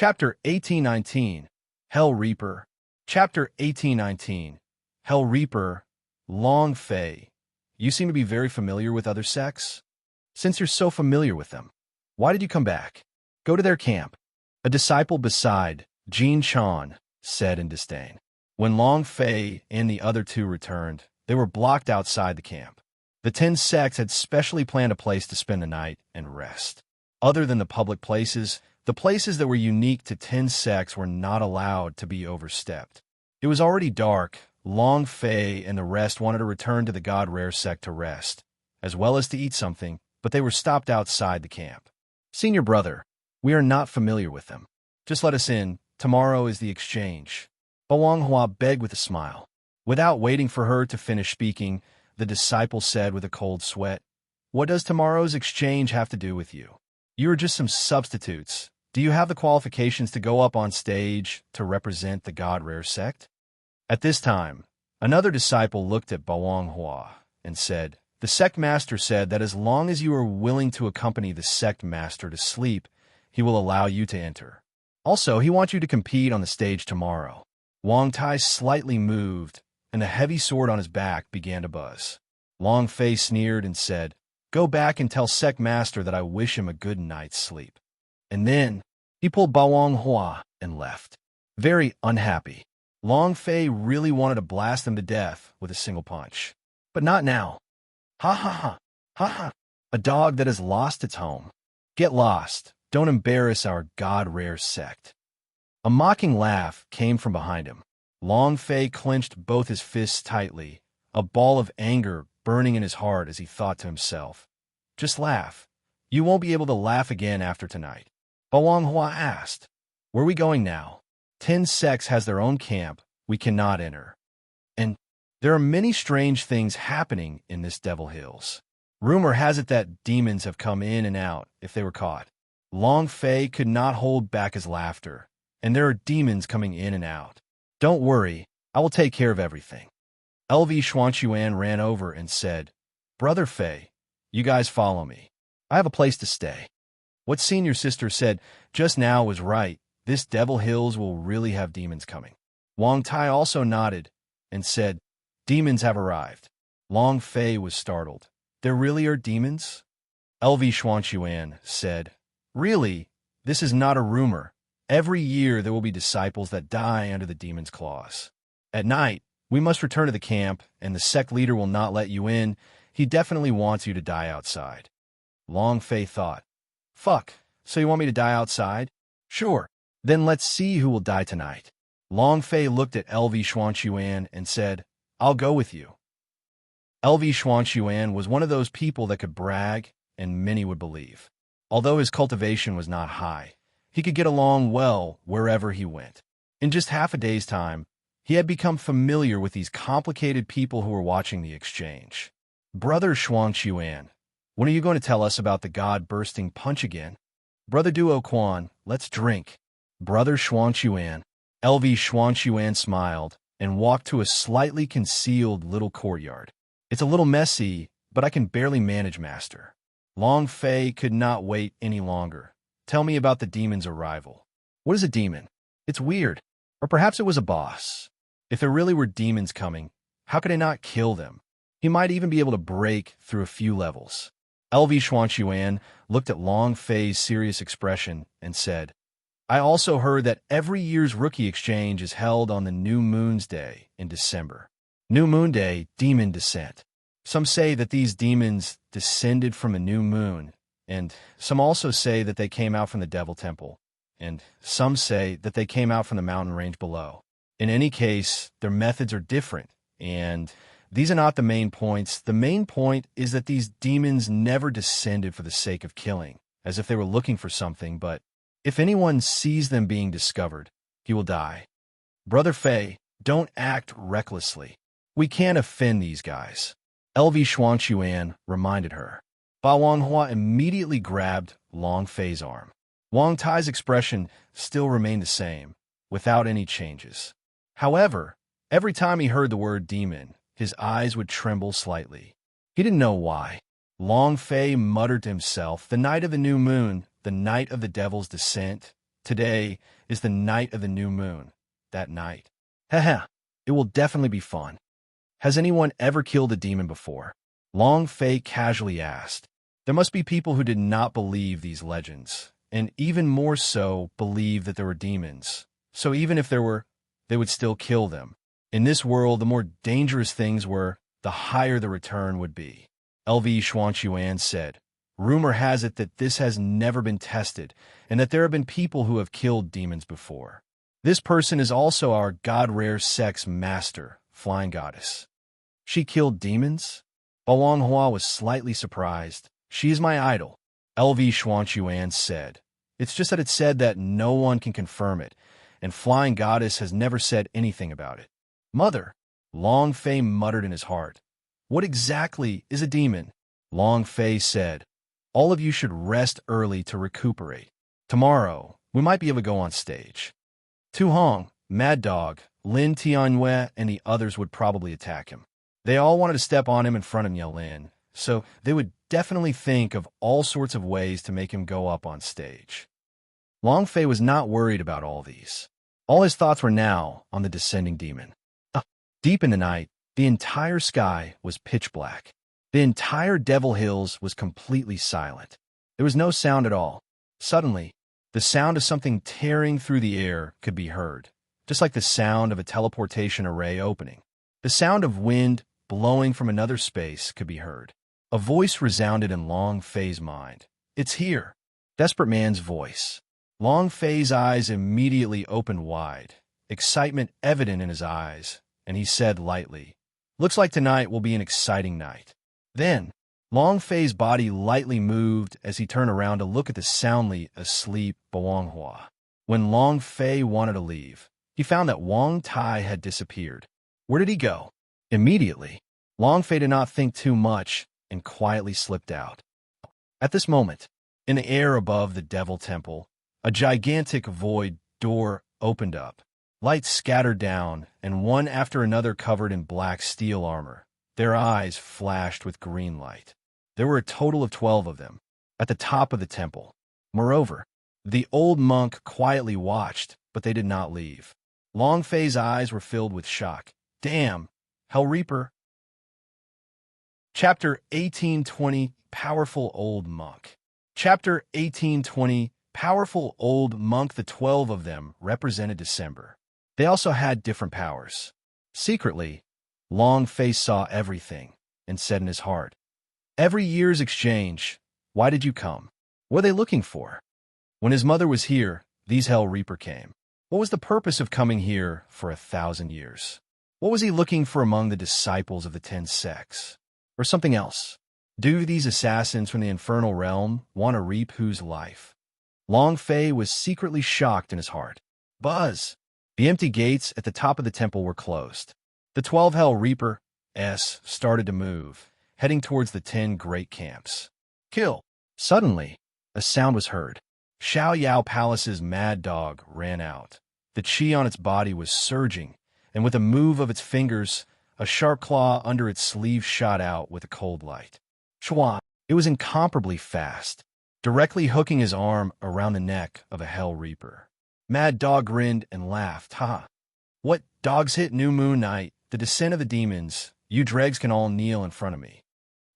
Chapter 1819, Hell Reaper. Chapter 1819, Hell Reaper. Long Fei, you seem to be very familiar with other sects. Since you're so familiar with them, why did you come back? Go to their camp. A disciple beside Jean Chan said in disdain. When Long Fei and the other two returned, they were blocked outside the camp. The 10 sects had specially planned a place to spend the night and rest. Other than the public places, the places that were unique to 10 sects were not allowed to be overstepped. It was already dark. Long Fei and the rest wanted to return to the God Rare sect to rest, as well as to eat something, but they were stopped outside the camp. Senior brother, we are not familiar with them. Just let us in. Tomorrow is the exchange. Hua begged with a smile. Without waiting for her to finish speaking, the disciple said with a cold sweat, "What does tomorrow's exchange have to do with you? You are just some substitutes. Do you have the qualifications to go up on stage to represent the God Rare sect?" At this time, another disciple looked at Hua and said, "The sect master said that as long as you are willing to accompany the sect master to sleep, he will allow you to enter. Also, he wants you to compete on the stage tomorrow." Wang Tai slightly moved, and the heavy sword on his back began to buzz. Long Fei sneered and said, "Go back and tell sect master that I wish him a good night's sleep." And then he pulled Hua and left. Very unhappy. Long Fei really wanted to blast him to death with a single punch. But not now. Ha ha ha, ha ha. A dog that has lost its home. Get lost. Don't embarrass our God Rare sect. A mocking laugh came from behind him. Long Fei clenched both his fists tightly, a ball of anger burning in his heart as he thought to himself, "Just laugh. You won't be able to laugh again after tonight." Hua asked, "Where are we going now? 10 sects has their own camp. We cannot enter. And there are many strange things happening in this Devil Hills. Rumor has it that demons have come in and out if they were caught." Long Fei could not hold back his laughter. "And there are demons coming in and out. Don't worry, I will take care of everything." LV Xuanquan ran over and said, "Brother Fei, you guys follow me. I have a place to stay." What senior sister said just now was right. This Devil Hills will really have demons coming. Wang Tai also nodded and said, "Demons have arrived." Long Fei was startled. "There really are demons?" LV Xuanquan said, "Really, this is not a rumor. Every year there will be disciples that die under the demon's claws. At night, we must return to the camp, and the sect leader will not let you in. He definitely wants you to die outside." Long Fei thought, "Fuck, so you want me to die outside? Sure, then let's see who will die tonight." Long Fei looked at LV Xuanquan and said, "I'll go with you." LV Xuanquan was one of those people that could brag, and many would believe. Although his cultivation was not high, he could get along well wherever he went. In just half a day's time, he had become familiar with these complicated people who were watching the exchange. "Brother Xuanquan, when are you going to tell us about the God-bursting punch again?" "Brother Duo Quan, let's drink." "Brother Xuanquan." LV Xuanquan smiled and walked to a slightly concealed little courtyard. "It's a little messy, but I can barely manage, master." Long Fei could not wait any longer. "Tell me about the demon's arrival." "What is a demon? It's weird. Or perhaps it was a boss. If there really were demons coming, how could I not kill them? He might even be able to break through a few levels." LV Xuanquan looked at Long Fei's serious expression and said, "I also heard that every year's rookie exchange is held on the New Moon's Day in December. New Moon Day, demon descent. Some say that these demons descended from a new moon, and some also say that they came out from the Devil Temple, and some say that they came out from the mountain range below. In any case, their methods are different, and these are not the main points. The main point is that these demons never descended for the sake of killing, as if they were looking for something, but if anyone sees them being discovered, he will die. Brother Fei, don't act recklessly. We can't offend these guys." LV Xuanquan reminded her. Hua immediately grabbed Long Fei's arm. Wang Tai's expression still remained the same, without any changes. However, every time he heard the word demon, his eyes would tremble slightly. He didn't know why. Long Fei muttered to himself, "The night of the new moon, the night of the devil's descent, Today is the night of the new moon. That night. Haha, it will definitely be fun. Has anyone ever killed a demon before? Long Fei casually asked. There must be people who did not believe these legends, and even more so believe that there were demons. So even if there were, they would still kill them. In this world, the more dangerous things were, the higher the return would be. LV Xuanquan said, rumor has it that this has never been tested, and that there have been people who have killed demons before. This person is also our god-rare sex master, Flying Goddess. She killed demons? Balanghua was slightly surprised. She is my idol, LV Xuanquan said. It's just that it's said that no one can confirm it, and Flying Goddess has never said anything about it. Mother, Long Fei muttered in his heart. What exactly is a demon? Long Fei said, all of you should rest early to recuperate. Tomorrow, we might be able to go on stage. Tu Hong, Mad Dog, Lin Tianyue, and the others would probably attack him. They all wanted to step on him in front of Yelin, so they would definitely think of all sorts of ways to make him go up on stage. Long Fei was not worried about all these. All his thoughts were now on the descending demon. Deep in the night, the entire sky was pitch black. The entire Devil Hills was completely silent. There was no sound at all. Suddenly, the sound of something tearing through the air could be heard, just like the sound of a teleportation array opening. The sound of wind blowing from another space could be heard. A voice resounded in Long Fei's mind. It's here. Desperate man's voice. Long Fei's eyes immediately opened wide, excitement evident in his eyes, and he said lightly, looks like tonight will be an exciting night. Then, Long Fei's body lightly moved as he turned around to look at the soundly asleep Balanghua. When Long Fei wanted to leave, he found that Wang Tai had disappeared. Where did he go? Immediately, Long Fei did not think too much and quietly slipped out. At this moment, in the air above the Devil Temple, a gigantic void door opened up. Lights scattered down, and one after another covered in black steel armor. Their eyes flashed with green light. There were a total of 12 of them, at the top of the temple. Moreover, the old monk quietly watched, but they did not leave. Long Fei's eyes were filled with shock. Damn, Hell Reaper. Chapter 1820, Powerful Old Monk. Chapter 1820, Powerful Old Monk. The 12 of them represented December. They also had different powers. Secretly, Long Fei saw everything and said in his heart, every year's exchange, why did you come? What are they looking for? When his mother was here, these Hell Reaper came. What was the purpose of coming here for 1,000 years? What was he looking for among the disciples of the 10 sects? Or something else? Do these assassins from the infernal realm want to reap whose life? Long Fei was secretly shocked in his heart. Buzz! The empty gates at the top of the temple were closed. The 12 Hell Reapers started to move, heading towards the 10 great camps. Kill! Suddenly, a sound was heard. Xiao Yao Palace's Mad Dog ran out. The chi on its body was surging, and with a move of its fingers, a sharp claw under its sleeve shot out with a cold light. Chua! It was incomparably fast, directly hooking his arm around the neck of a Hell Reaper. Mad Dog grinned and laughed. Ha! What dogs hit new moon night, the descent of the demons, you dregs can all kneel in front of me.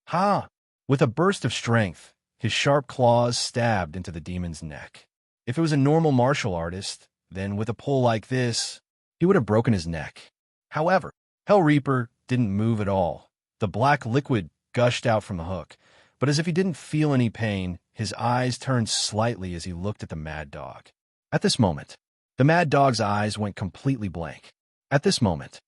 Ha! With a burst of strength, his sharp claws stabbed into the demon's neck. If it was a normal martial artist, then with a pull like this, he would have broken his neck. However, Hell Reaper didn't move at all. The black liquid gushed out from the hook, but as if he didn't feel any pain, his eyes turned slightly as he looked at the Mad Dog. At this moment, the Mad Dog's eyes went completely blank. At this moment,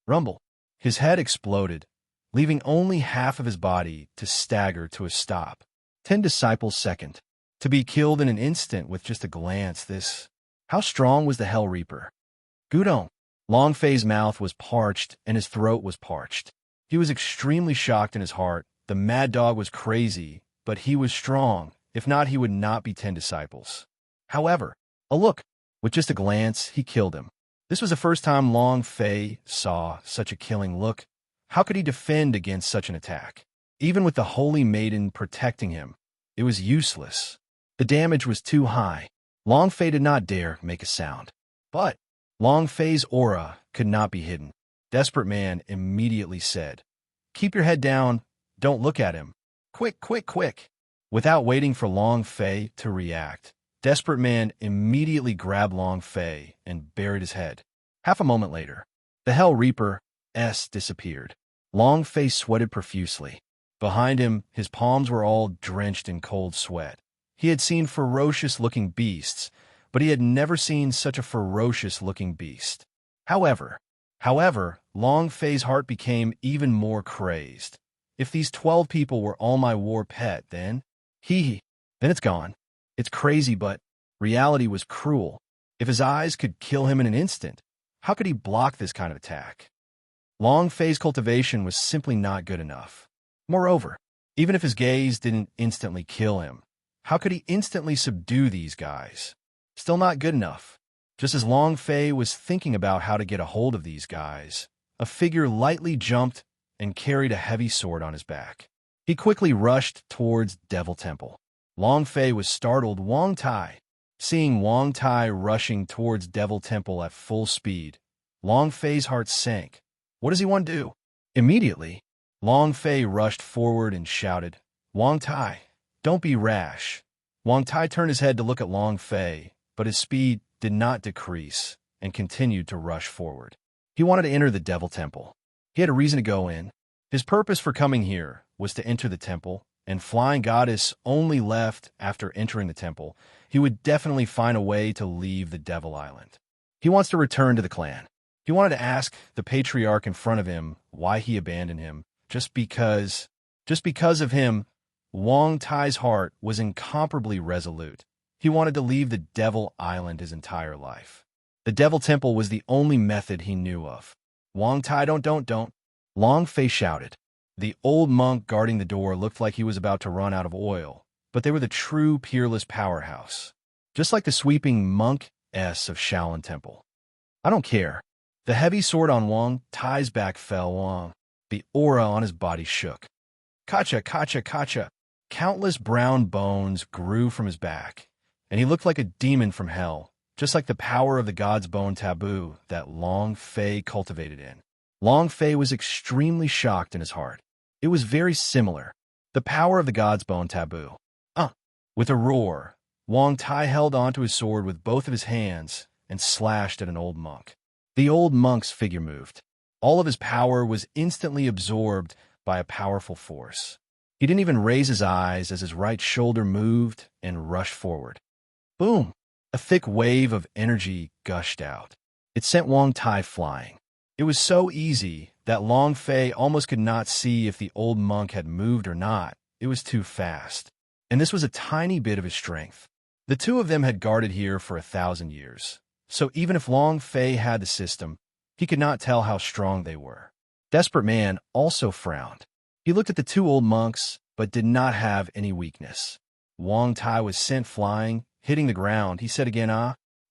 rumble, his head exploded, leaving only half of his body to stagger to a stop. 10 disciples second, to be killed in an instant with just a glance. How strong was the Hell Reaper? Gudong. Long Fei's mouth was parched and his throat was parched. He was extremely shocked in his heart. The Mad Dog was crazy, but he was strong. If not, he would not be 10 disciples. However, a look, with just a glance, he killed him. This was the first time Long Fei saw such a killing look. How could he defend against such an attack? Even with the Holy Maiden protecting him, it was useless. The damage was too high. Long Fei did not dare make a sound. But Long Fei's aura could not be hidden. Desperate Man immediately said, "Keep your head down. Don't look at him. Quick, quick, quick." Without waiting for Long Fei to react, Desperate Man immediately grabbed Long Fei and buried his head. Half a moment later, the Hell Reaper disappeared. Long Fei sweated profusely. Behind him, his palms were all drenched in cold sweat. He had seen ferocious-looking beasts, but he had never seen such a ferocious-looking beast. However, Long Fei's heart became even more crazed. If these 12 people were all my war pet, then it's gone. It's crazy, but reality was cruel. If his eyes could kill him in an instant, how could he block this kind of attack? Long Fei's cultivation was simply not good enough. Moreover, even if his gaze didn't instantly kill him, how could he instantly subdue these guys? Still not good enough. Just as Long Fei was thinking about how to get a hold of these guys, a figure lightly jumped and carried a heavy sword on his back. He quickly rushed towards Devil Temple. Long Fei was startled. Wang Tai. Seeing Wang Tai rushing towards Devil Temple at full speed, Long Fei's heart sank. What does he want to do? Immediately, Long Fei rushed forward and shouted, "Wang Tai, don't be rash." Wang Tai turned his head to look at Long Fei, but his speed did not decrease and continued to rush forward. He wanted to enter the Devil Temple. He had a reason to go in. His purpose for coming here was to enter the temple, and Flying Goddess only left after entering the temple. He would definitely find a way to leave the Devil Island. He wants to return to the clan. He wanted to ask the patriarch in front of him why he abandoned him. Just because of him, Wang Tai's heart was incomparably resolute. He wanted to leave the Devil Island his entire life. The Devil Temple was the only method he knew of. "Wang Tai, don't. Long Fei shouted. The old monk guarding the door looked like he was about to run out of oil, but they were the true peerless powerhouse. Just like the sweeping monk of Shaolin Temple. "I don't care." The heavy sword on Wang Tai's back fell. Wang. The aura on his body shook. Kacha, kacha, kacha. Countless brown bones grew from his back, and he looked like a demon from hell, just like the power of the God's Bone taboo that Long Fei cultivated in. Long Fei was extremely shocked in his heart. It was very similar. The power of the God's Bone taboo. With a roar, Wang Tai held onto his sword with both of his hands and slashed at an old monk. The old monk's figure moved. All of his power was instantly absorbed by a powerful force. He didn't even raise his eyes as his right shoulder moved and rushed forward. Boom! A thick wave of energy gushed out. It sent Wang Tai flying. It was so easy that Long Fei almost could not see if the old monk had moved or not. It was too fast. And this was a tiny bit of his strength. The two of them had guarded here for 1,000 years. So even if Long Fei had the system, he could not tell how strong they were. Desperate Man also frowned. He looked at the two old monks, but did not have any weakness. Wang Tai was sent flying, hitting the ground. He said again,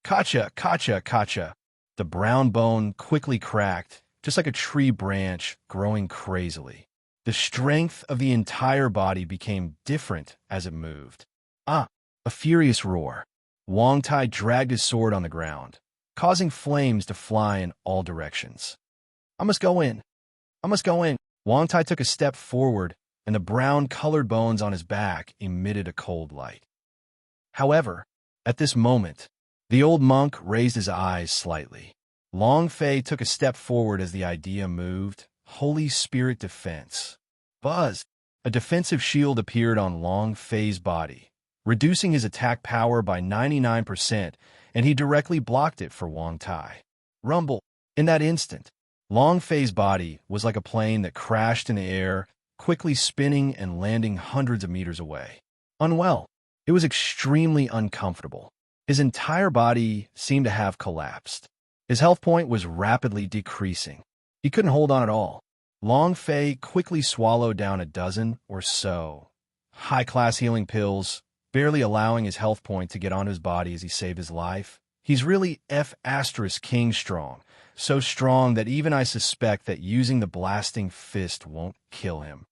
"Kacha, kacha, kacha." The brown bone quickly cracked, just like a tree branch growing crazily. The strength of the entire body became different as it moved. A furious roar. Wang Tai dragged his sword on the ground, causing flames to fly in all directions. I must go in. Wang Tai took a step forward, and the brown-colored bones on his back emitted a cold light. However, at this moment, the old monk raised his eyes slightly. Long Fei took a step forward as the idea moved. Holy Spirit Defense. Buzz! A defensive shield appeared on Long Fei's body, reducing his attack power by 99%, and he directly blocked it for Wang Tai. Rumble! In that instant, Long Fei's body was like a plane that crashed in the air, quickly spinning and landing hundreds of meters away. Unwell. It was extremely uncomfortable. His entire body seemed to have collapsed. His health point was rapidly decreasing. He couldn't hold on at all. Long Fei quickly swallowed down a dozen or so high-class healing pills, barely allowing his health point to get onto his body as he saved his life. He's really King strong, so strong that even I suspect that using the blasting fist won't kill him.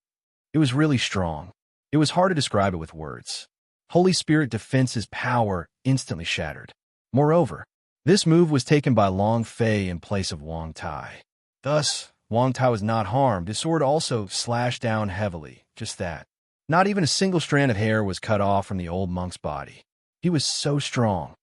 It was really strong. It was hard to describe it with words. Holy Spirit defense's power instantly shattered. Moreover, this move was taken by Long Fei in place of Wang Tai. Thus, Wang Tai was not harmed. His sword also slashed down heavily, just that. Not even a single strand of hair was cut off from the old monk's body. He was so strong.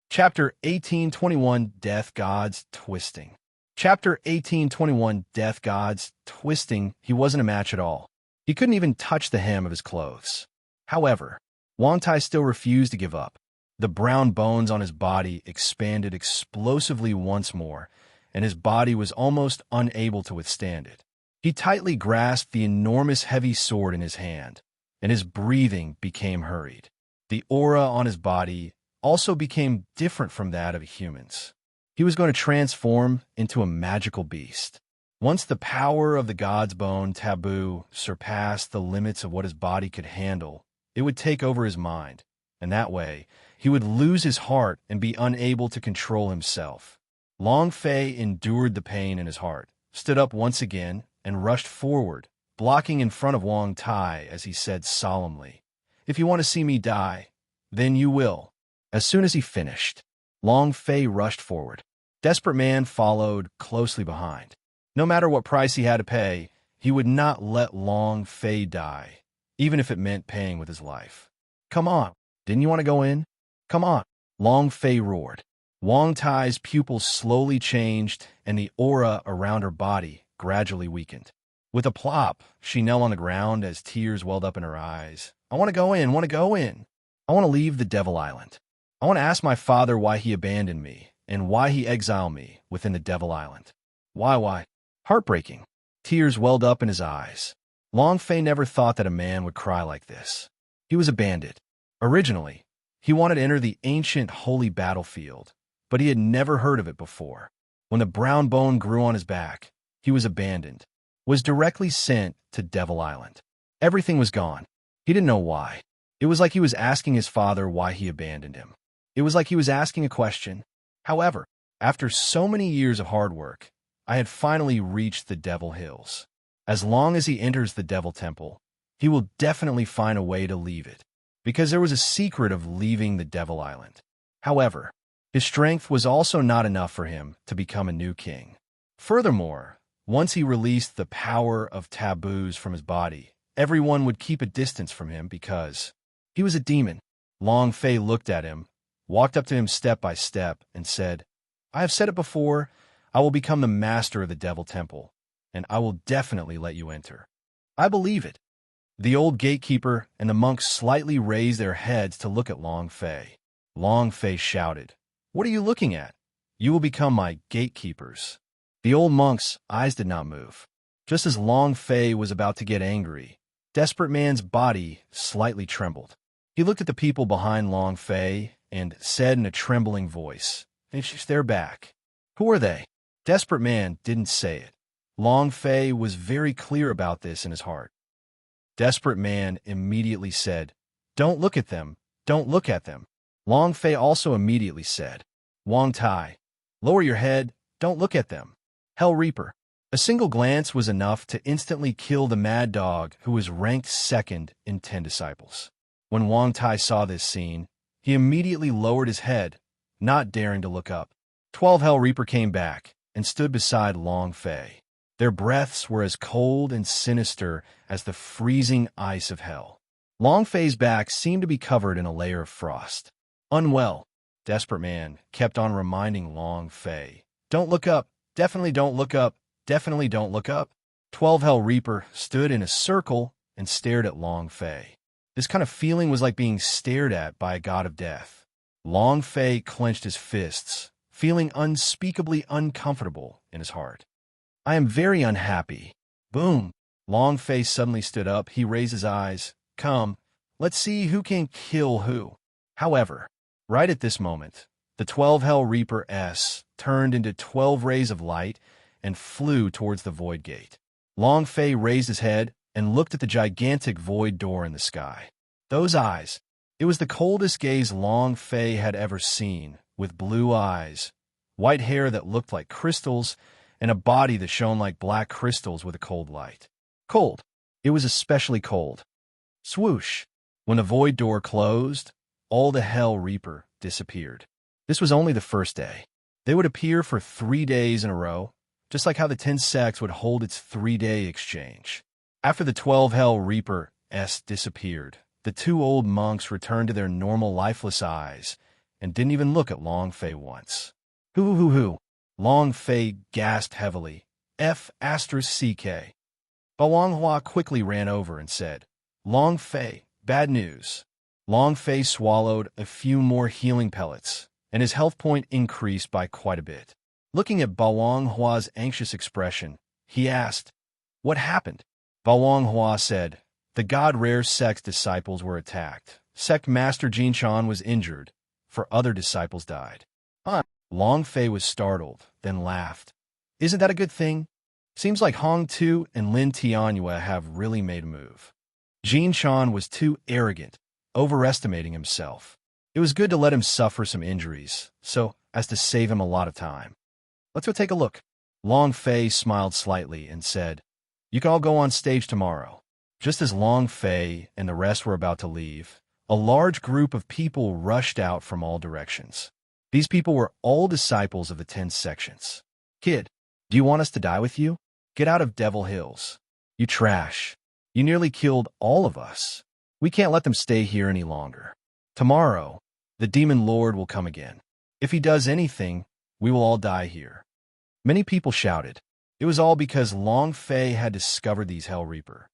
Chapter 1821 Death Gods Twisting. Chapter 1821 Death Gods Twisting. He wasn't a match at all. He couldn't even touch the hem of his clothes. However, Wang Tai still refused to give up. The brown bones on his body expanded explosively once more, and his body was almost unable to withstand it. He tightly grasped the enormous heavy sword in his hand, and his breathing became hurried. The aura on his body also became different from that of humans. He was going to transform into a magical beast. Once the power of the god's bone taboo surpassed the limits of what his body could handle, it would take over his mind, and that way, he would lose his heart and be unable to control himself. Long Fei endured the pain in his heart, stood up once again, and rushed forward, blocking in front of Wang Tai as he said solemnly, "If you want to see me die, then you will." As soon as he finished, Long Fei rushed forward. Desperate Man followed closely behind. No matter what price he had to pay, he would not let Long Fei die, even if it meant paying with his life. "Come on, didn't you want to go in? Come on," Long Fei roared. Wang Tai's pupils slowly changed, and the aura around her body gradually weakened. With a plop, she knelt on the ground as tears welled up in her eyes. "I want to go in, want to go in. I want to leave the Devil Island. I want to ask my father why he abandoned me, and why he exiled me within the Devil Island. Why? Heartbreaking." Tears welled up in his eyes. Long Fei never thought that a man would cry like this. He was a bandit. Originally, he wanted to enter the ancient holy battlefield, but he had never heard of it before. When the brown bone grew on his back, he was abandoned, was directly sent to Devil Island. Everything was gone. He didn't know why. It was like he was asking his father why he abandoned him. It was like he was asking a question. However, after so many years of hard work, I had finally reached the Devil Hills. As long as he enters the Devil Temple, he will definitely find a way to leave it, because there was a secret of leaving the Devil Island. However, his strength was also not enough for him to become a new king. Furthermore, once he released the power of taboos from his body, everyone would keep a distance from him because he was a demon. Long Fei looked at him, walked up to him step by step, and said, "I have said it before, I will become the master of the Devil Temple, and I will definitely let you enter. I believe it." The old gatekeeper and the monks slightly raised their heads to look at Long Fei. Long Fei shouted, "What are you looking at? You will become my gatekeepers." The old monk's eyes did not move. Just as Long Fei was about to get angry, Desperate Man's body slightly trembled. He looked at the people behind Long Fei and said in a trembling voice, "They're back. Who are they?" Desperate Man didn't say it. Long Fei was very clear about this in his heart. Desperate Man immediately said, "Don't look at them. Don't look at them." Long Fei also immediately said, "Wang Tai, lower your head. Don't look at them." Hell Reaper. A single glance was enough to instantly kill the mad dog who was ranked second in 10 disciples. When Wang Tai saw this scene, he immediately lowered his head, not daring to look up. 12 Hell Reaper came back and stood beside Long Fei. Their breaths were as cold and sinister as the freezing ice of hell. Long Fei's back seemed to be covered in a layer of frost. Unwell, Desperate Man kept on reminding Long Fei, "Don't look up, definitely don't look up, definitely don't look up." 12 Hell Reaper stood in a circle and stared at Long Fei. This kind of feeling was like being stared at by a god of death. Long Fei clenched his fists, feeling unspeakably uncomfortable in his heart. "I am very unhappy." Boom! Long Fei suddenly stood up. He raised his eyes. "Come, let's see who can kill who." However, right at this moment, the 12 Hell Reaper S turned into 12 rays of light and flew towards the void gate. Long Fei raised his head and looked at the gigantic void door in the sky. Those eyes, it was the coldest gaze Long Fei had ever seen, with blue eyes, white hair that looked like crystals, and a body that shone like black crystals with a cold light. Cold. It was especially cold. Swoosh. When the void door closed, all the Hell Reaper disappeared. This was only the first day. They would appear for 3 days in a row, just like how the 10 sects would hold its 3-day exchange. After the 12 Hell Reaper disappeared, the 2 old monks returned to their normal lifeless eyes and didn't even look at Long Fei once. Hoo. Long Fei gasped heavily. F***. Balong Hua quickly ran over and said, Long Fei, bad news. Long Fei swallowed a few more healing pellets, and his health point increased by quite a bit. Looking at Balong Hua's anxious expression, he asked, What happened? Balong Hua said, The God Rare sect's disciples were attacked. Sect Master Jin Chan was injured. 4 other disciples died. Long Fei was startled, then laughed. Isn't that a good thing? Seems like Hong Tu and Lin Tianyue have really made a move. Jin Chan was too arrogant, overestimating himself. It was good to let him suffer some injuries, so as to save him a lot of time. Let's go take a look. Long Fei smiled slightly and said, You can all go on stage tomorrow. Just as Long Fei and the rest were about to leave, a large group of people rushed out from all directions. These people were all disciples of the 10 sections. Kid, do you want us to die with you? Get out of Devil Hills. You trash. You nearly killed all of us. We can't let them stay here any longer. Tomorrow, the Demon Lord will come again. If he does anything, we will all die here. Many people shouted. It was all because Long Fei had discovered these Hell Reaper.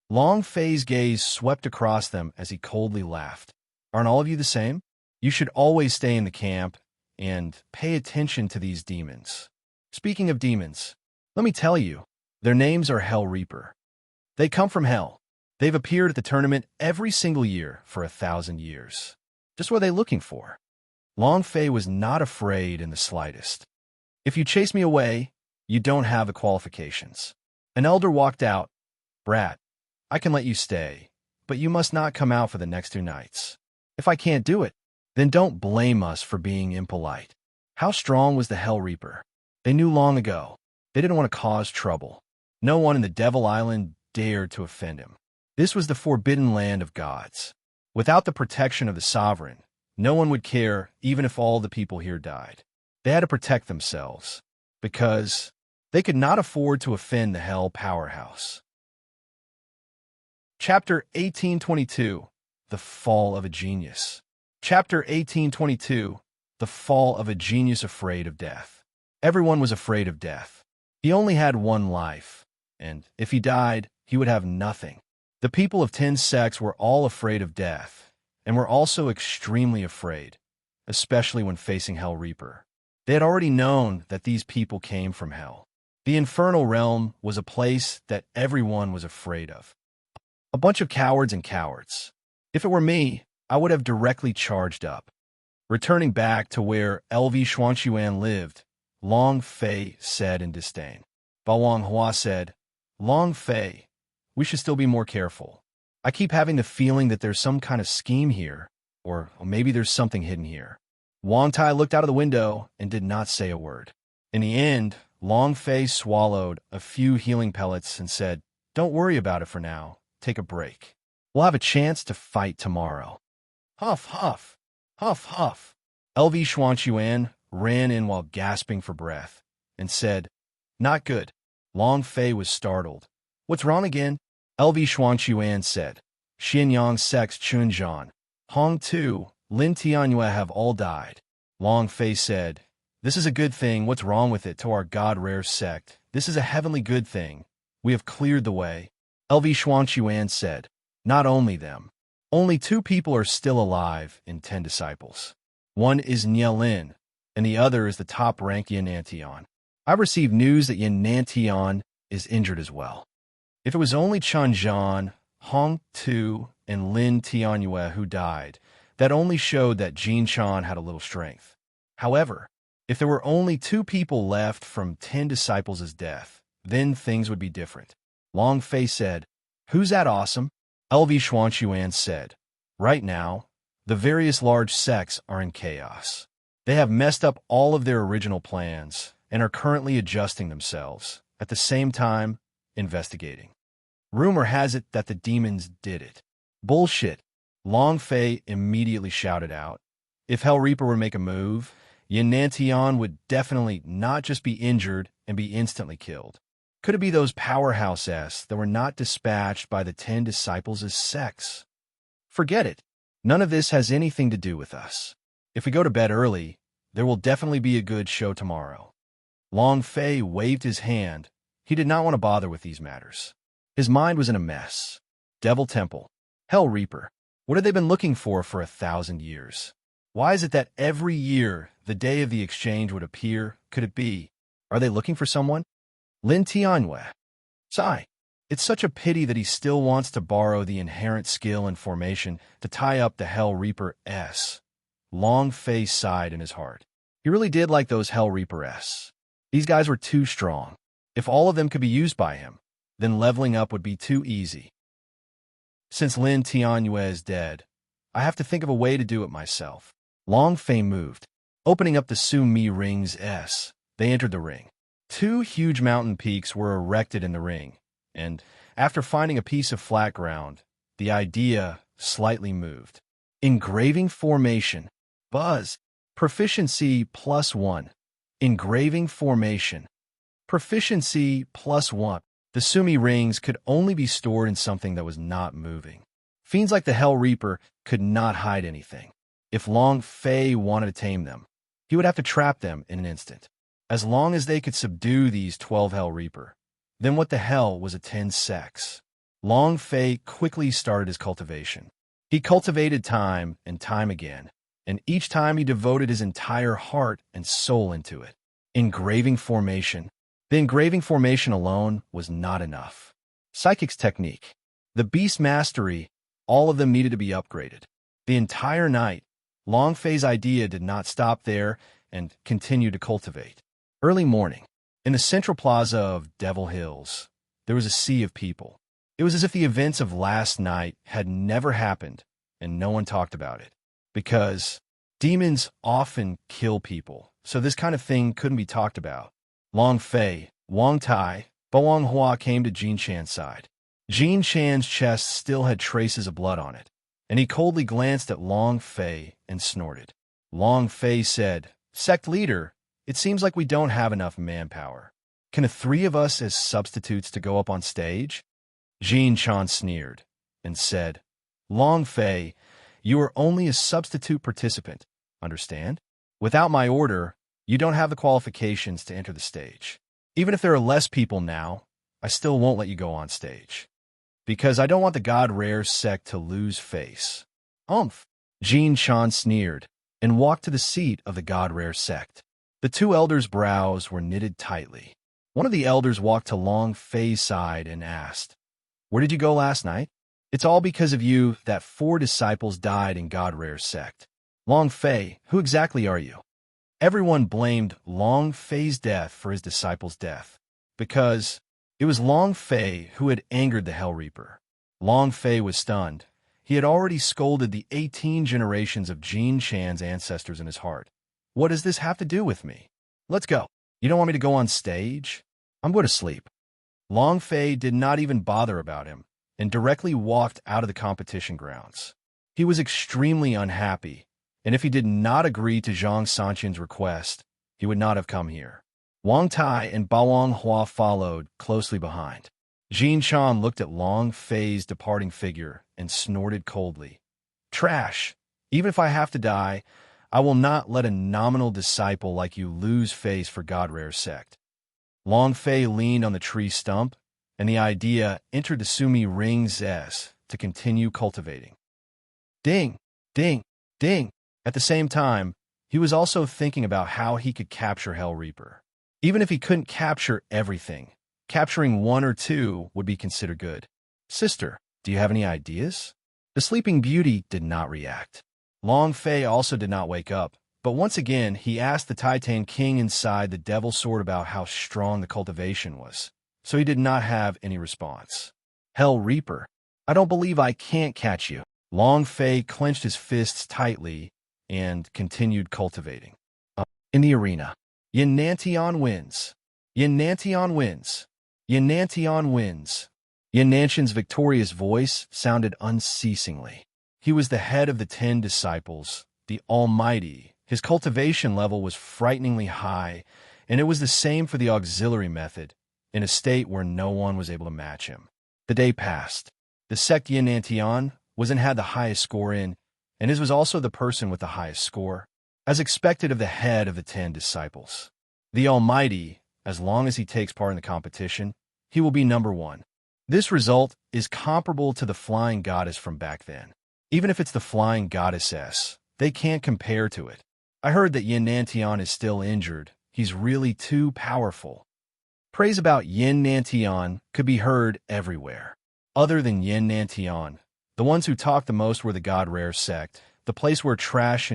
Long Fei's gaze swept across them as he coldly laughed. Aren't all of you the same? You should always stay in the camp and pay attention to these demons. Speaking of demons, let me tell you, their names are Hell Reaper. They come from hell. They've appeared at the tournament every single year for 1,000 years. Just what are they looking for? Long Fei was not afraid in the slightest. If you chase me away, you don't have the qualifications. An elder walked out. Brat, I can let you stay, but you must not come out for the next 2 nights. If I can't do it, then don't blame us for being impolite. How strong was the Hell Reaper? They knew long ago. They didn't want to cause trouble. No one in the Devil Island dared to offend him. This was the forbidden land of gods. Without the protection of the sovereign, no one would care even if all the people here died. They had to protect themselves, because they could not afford to offend the Hell Powerhouse. Chapter 1822, The Fall of a Genius. Chapter 1822, The Fall of a Genius Afraid of Death. Everyone was afraid of death. He only had 1 life, and if he died, he would have nothing. The people of 10 sects were all afraid of death, and were also extremely afraid, especially when facing Hell Reaper. They had already known that these people came from hell. The infernal realm was a place that everyone was afraid of. A bunch of cowards and cowards. If it were me, I would have directly charged up. Returning back to where LV Xuanquan lived, Long Fei said in disdain. Balong Hua said, Long Fei, we should still be more careful. I keep having the feeling that there's some kind of scheme here, or maybe there's something hidden here. Wang Tai looked out of the window and did not say a word. In the end, Long Fei swallowed a few healing pellets and said, Don't worry about it for now. Take a break. We'll have a chance to fight tomorrow. Huff, huff, huff, huff. LV Xuanquan ran in while gasping for breath and said, Not good. Long Fei was startled. What's wrong again? LV Xuanquan said, Xianyang Sect's Chunjian, Hong Tu, Lin Tianyue have all died. Long Fei said, This is a good thing. What's wrong with it to our God Rare sect? This is a heavenly good thing. We have cleared the way. LV Xuanquan said, Not only them. Only 2 people are still alive in 10 disciples. One is Nielin, and the other is the top-ranked Yanantian. I received news that Yanantian is injured as well. If it was only Chunjian, Hong Tu, and Lin Tianyue who died, that only showed that Jin Chan had a little strength. However, if there were only 2 people left from 10 disciples' death, then things would be different. Long Fei said, Who's that awesome? LV Xuanquan said, Right now, the various large sects are in chaos. They have messed up all of their original plans and are currently adjusting themselves, at the same time, investigating. Rumor has it that the demons did it. Bullshit. Long Fei immediately shouted out. If Hell Reaper were to make a move, Yin Nantian would definitely not just be injured and be instantly killed. Could it be those powerhouses that were not dispatched by the 10 disciples as sects? Forget it. None of this has anything to do with us. If we go to bed early, there will definitely be a good show tomorrow. Long Fei waved his hand. He did not want to bother with these matters. His mind was in a mess. Devil Temple. Hell Reaper. What had they been looking for 1,000 years? Why is it that every year the day of the exchange would appear? Could it be? Are they looking for someone? Lin Tianyue. Sigh. It's such a pity that he still wants to borrow the inherent skill and formation to tie up the Hell Reaper S. Long Fei sighed in his heart. He really did like those Hell Reaper S. These guys were too strong. If all of them could be used by him, then leveling up would be too easy. Since Lin Tianyue is dead, I have to think of a way to do it myself. Long Fei moved. Opening up the Su Mi Rings S, they entered the ring. 2 huge mountain peaks were erected in the ring, and after finding a piece of flat ground, the idea slightly moved. Engraving formation. Buzz. Proficiency +1. Engraving formation. Proficiency +1. The Sumi rings could only be stored in something that was not moving. Fiends like the Hell Reaper could not hide anything. If Long Fei wanted to tame them, he would have to trap them in an instant. As long as they could subdue these 12 Hell Reaper, then what the hell was a 10 sex? Long Fei quickly started his cultivation. He cultivated time and time again, and each time he devoted his entire heart and soul into it. Engraving formation. The engraving formation alone was not enough. Psychic's technique. The beast mastery, all of them needed to be upgraded. The entire night, Long Fei's idea did not stop there and continued to cultivate. Early morning, in the central plaza of Devil Hills, there was a sea of people. It was as if the events of last night had never happened and no one talked about it. Because demons often kill people, so this kind of thing couldn't be talked about. Long Fei, Wang Tai, Boang Hua came to Jin Chan's side. Jin Chan's chest still had traces of blood on it, and he coldly glanced at Long Fei and snorted. Long Fei said, "Sect leader, it seems like we don't have enough manpower. Can the 3 of us as substitutes to go up on stage?" Jin Chan sneered and said, "Long Fei, you are only a substitute participant, understand? Without my order, you don't have the qualifications to enter the stage. Even if there are less people now, I still won't let you go on stage. Because I don't want the God Rare sect to lose face." "Umph." Jin Chan sneered and walked to the seat of the God Rare sect. The 2 elders' brows were knitted tightly. One of the elders walked to Long Fei's side and asked, "Where did you go last night?" "It's all because of you that 4 disciples died in God Rare's sect." "Long Fei, who exactly are you?" Everyone blamed Long Fei's death for his disciples' death, because it was Long Fei who had angered the Hell Reaper. Long Fei was stunned. He had already scolded the 18 generations of Jin Chan's ancestors in his heart. "What does this have to do with me? Let's go. You don't want me to go on stage? I'm going to sleep." Long Fei did not even bother about him and directly walked out of the competition grounds. He was extremely unhappy, and if he did not agree to Zhang Sanqian's request, he would not have come here. Wang Tai and Baoang Hua followed closely behind. Jin Chan looked at Long Fei's departing figure and snorted coldly. "Trash. Even if I have to die, I will not let a nominal disciple like you lose face for God Rare sect." Long Fei leaned on the tree stump, and the idea entered the Sumi Rings S to continue cultivating. Ding, ding, ding. At the same time, he was also thinking about how he could capture Hell Reaper. Even if he couldn't capture everything, capturing 1 or 2 would be considered good. "Sister, do you have any ideas?" The Sleeping Beauty did not react. Long Fei also did not wake up, but once again he asked the Titan King inside the Devil Sword about how strong the cultivation was, so he did not have any response. "Hell Reaper, I don't believe I can't catch you." Long Fei clenched his fists tightly and continued cultivating. In the arena, Yin Nantian wins. Yin Nantian wins. Yin Nantian wins. Yin Nanshan's victorious voice sounded unceasingly. He was the head of the 10 disciples, the Almighty. His cultivation level was frighteningly high, and it was the same for the auxiliary method, in a state where no one was able to match him. The day passed. The sect Yin Nantian was and had the highest score in, and his was also the person with the highest score, as expected of the head of the 10 disciples. The Almighty, as long as he takes part in the competition, he will be number 1. This result is comparable to the flying goddess from back then. Even if it's the flying goddess, they can't compare to it. I heard that Yin Nantian is still injured. He's really too powerful. Praise about Yin Nantian could be heard everywhere. Other than Yin Nantian, the ones who talked the most were the God Rare sect, the place where trash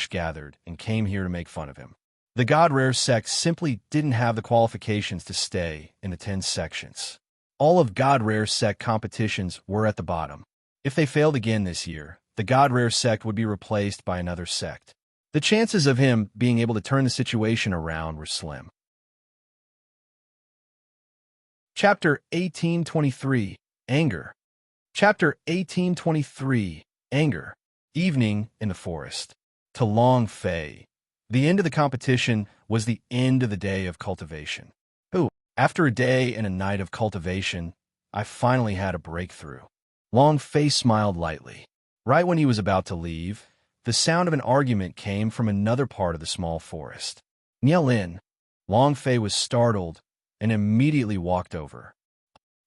gathered and came here to make fun of him. The God Rare sect simply didn't have the qualifications to stay in the 10 sections. All of God Rare sect competitions were at the bottom. If they failed again this year, the God Rare sect would be replaced by another sect. The chances of him being able to turn the situation around were slim. Chapter 1823, Anger. Chapter 1823, Anger. Evening in the forest. To Long Fei. The end of the competition was the end of the day of cultivation. After a day and a night of cultivation, I finally had a breakthrough. Long Fei smiled lightly. Right when he was about to leave, the sound of an argument came from another part of the small forest. Nielin. Long Fei was startled and immediately walked over.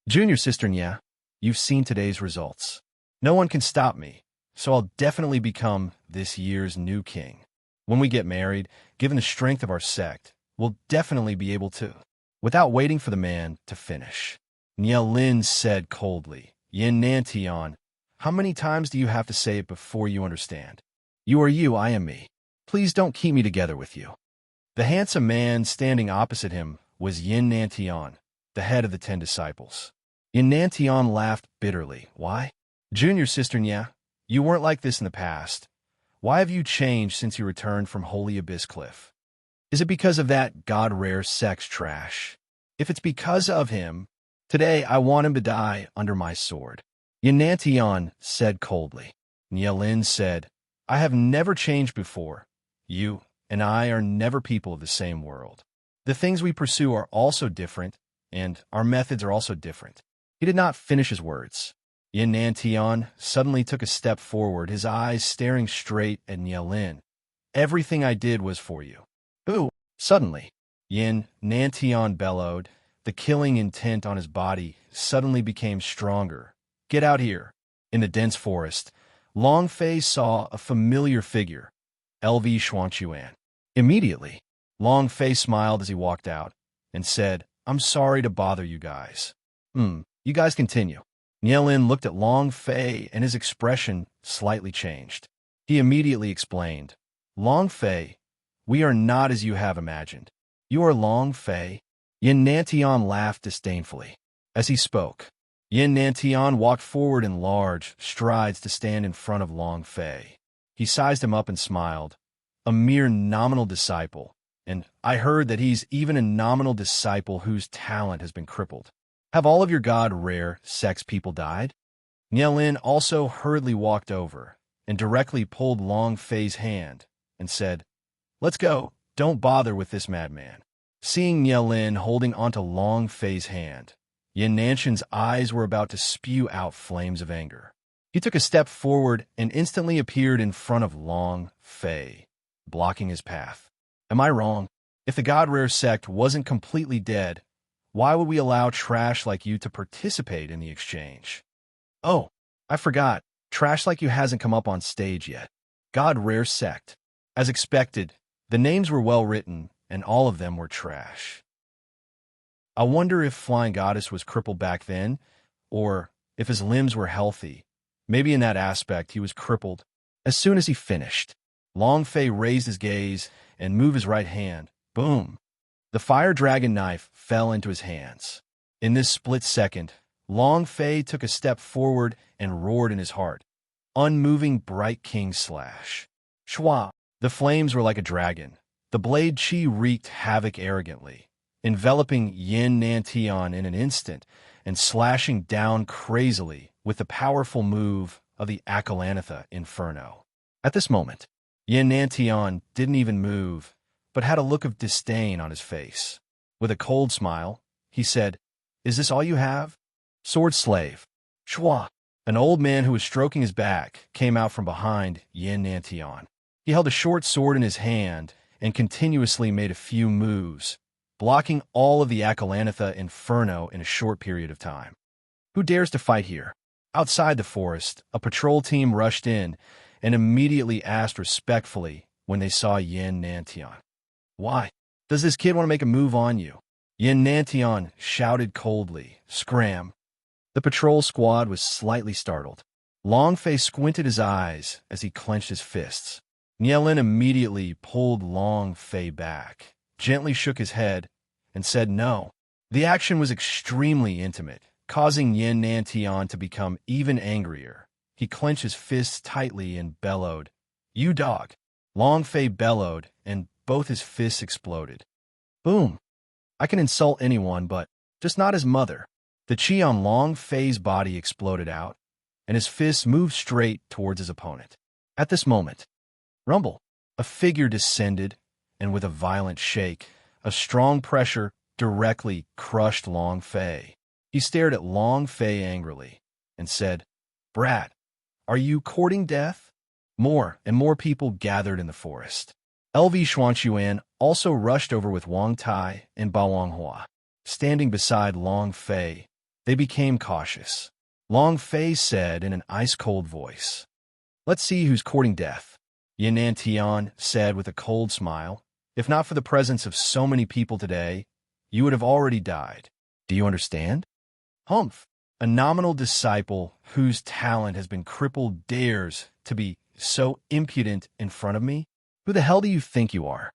Junior sister Nya, you've seen today's results. No one can stop me, so I'll definitely become this year's new king. When we get married, given the strength of our sect, we'll definitely be able to. Without waiting for the man to finish, Nielin said coldly, Yin Nantian, how many times do you have to say it before you understand? You are you, I am me. Please don't keep me together with you. The handsome man standing opposite him was Yin Nantian, the head of the 10 disciples. Yin Nantian laughed bitterly. Why? Junior sister Nya, you weren't like this in the past. Why have you changed since you returned from Holy Abyss Cliff? Is it because of that God Rare sex trash? If it's because of him, today I want him to die under my sword. Yin Nantian said coldly. Nielin said, I have never changed before. You and I are never people of the same world. The things we pursue are also different, and our methods are also different. He did not finish his words. Yin Nantian suddenly took a step forward, his eyes staring straight at Nielin. Everything I did was for you. Ooh! Suddenly, Yin Nantian bellowed. The killing intent on his body suddenly became stronger. Get out here. In the dense forest, Long Fei saw a familiar figure, LV Xuanchuan. Immediately, Long Fei smiled as he walked out and said, I'm sorry to bother you guys. You guys continue. Nielin looked at Long Fei and his expression slightly changed. He immediately explained, Long Fei, we are not as you have imagined. You are Long Fei. Yin Nantian laughed disdainfully. As he spoke, Yin Nantian walked forward in large strides to stand in front of Long Fei. He sized him up and smiled. A mere nominal disciple, and I heard that he's even a nominal disciple whose talent has been crippled. Have all of your God Rare sex people died? Nielin also hurriedly walked over and directly pulled Long Fei's hand and said, Let's go. Don't bother with this madman. Seeing Nielin holding onto Long Fei's hand, Yin Nantian's eyes were about to spew out flames of anger. He took a step forward and instantly appeared in front of Long Fei, blocking his path. Am I wrong? If the God Rare sect wasn't completely dead, why would we allow trash like you to participate in the exchange? Oh, I forgot. Trash like you hasn't come up on stage yet. God Rare sect. As expected, the names were well written, and all of them were trash. I wonder if Flying Goddess was crippled back then, or if his limbs were healthy. Maybe in that aspect he was crippled. As soon as he finished, Long Fei raised his gaze and moved his right hand. Boom! The fire dragon knife fell into his hands. In this split second, Long Fei took a step forward and roared in his heart. Unmoving bright king slash. Shwa! The flames were like a dragon. The blade chi wreaked havoc arrogantly, enveloping Yin Nantian in an instant and slashing down crazily with the powerful move of the Acalanatha Inferno. At this moment, Yin Nantian didn't even move, but had a look of disdain on his face. With a cold smile, he said, "Is this all you have?" Sword slave. Shua. An old man who was stroking his back came out from behind Yin Nantian. He held a short sword in his hand and continuously made a few moves, blocking all of the Acalanatha Inferno in a short period of time. Who dares to fight here? Outside the forest, a patrol team rushed in and immediately asked respectfully when they saw Yin Nantian. "Why? Does this kid want to make a move on you?" Yin Nantian shouted coldly, "Scram!" The patrol squad was slightly startled. Longfei squinted his eyes as he clenched his fists. Nielin immediately pulled Longfei back, gently shook his head, and said no. The action was extremely intimate, causing Yin Nantian to become even angrier. He clenched his fists tightly and bellowed, "You dog!" Longfei bellowed, and both his fists exploded. Boom! I can insult anyone, but just not his mother. The chi on Longfei's body exploded out, and his fists moved straight towards his opponent. At this moment, rumble! A figure descended, and with a violent shake, a strong pressure directly crushed Longfei. He stared at Longfei angrily and said, "Brat, are you courting death?" More and more people gathered in the forest. LV Xuanchuan also rushed over with Wang Tai and Ba Wanghua. Standing beside Longfei, they became cautious. Longfei said in an ice-cold voice, "Let's see who's courting death." Yin Nantian said with a cold smile, "If not for the presence of so many people today, you would have already died. Do you understand?" Humph! A nominal disciple whose talent has been crippled dares to be so impudent in front of me? Who the hell do you think you are?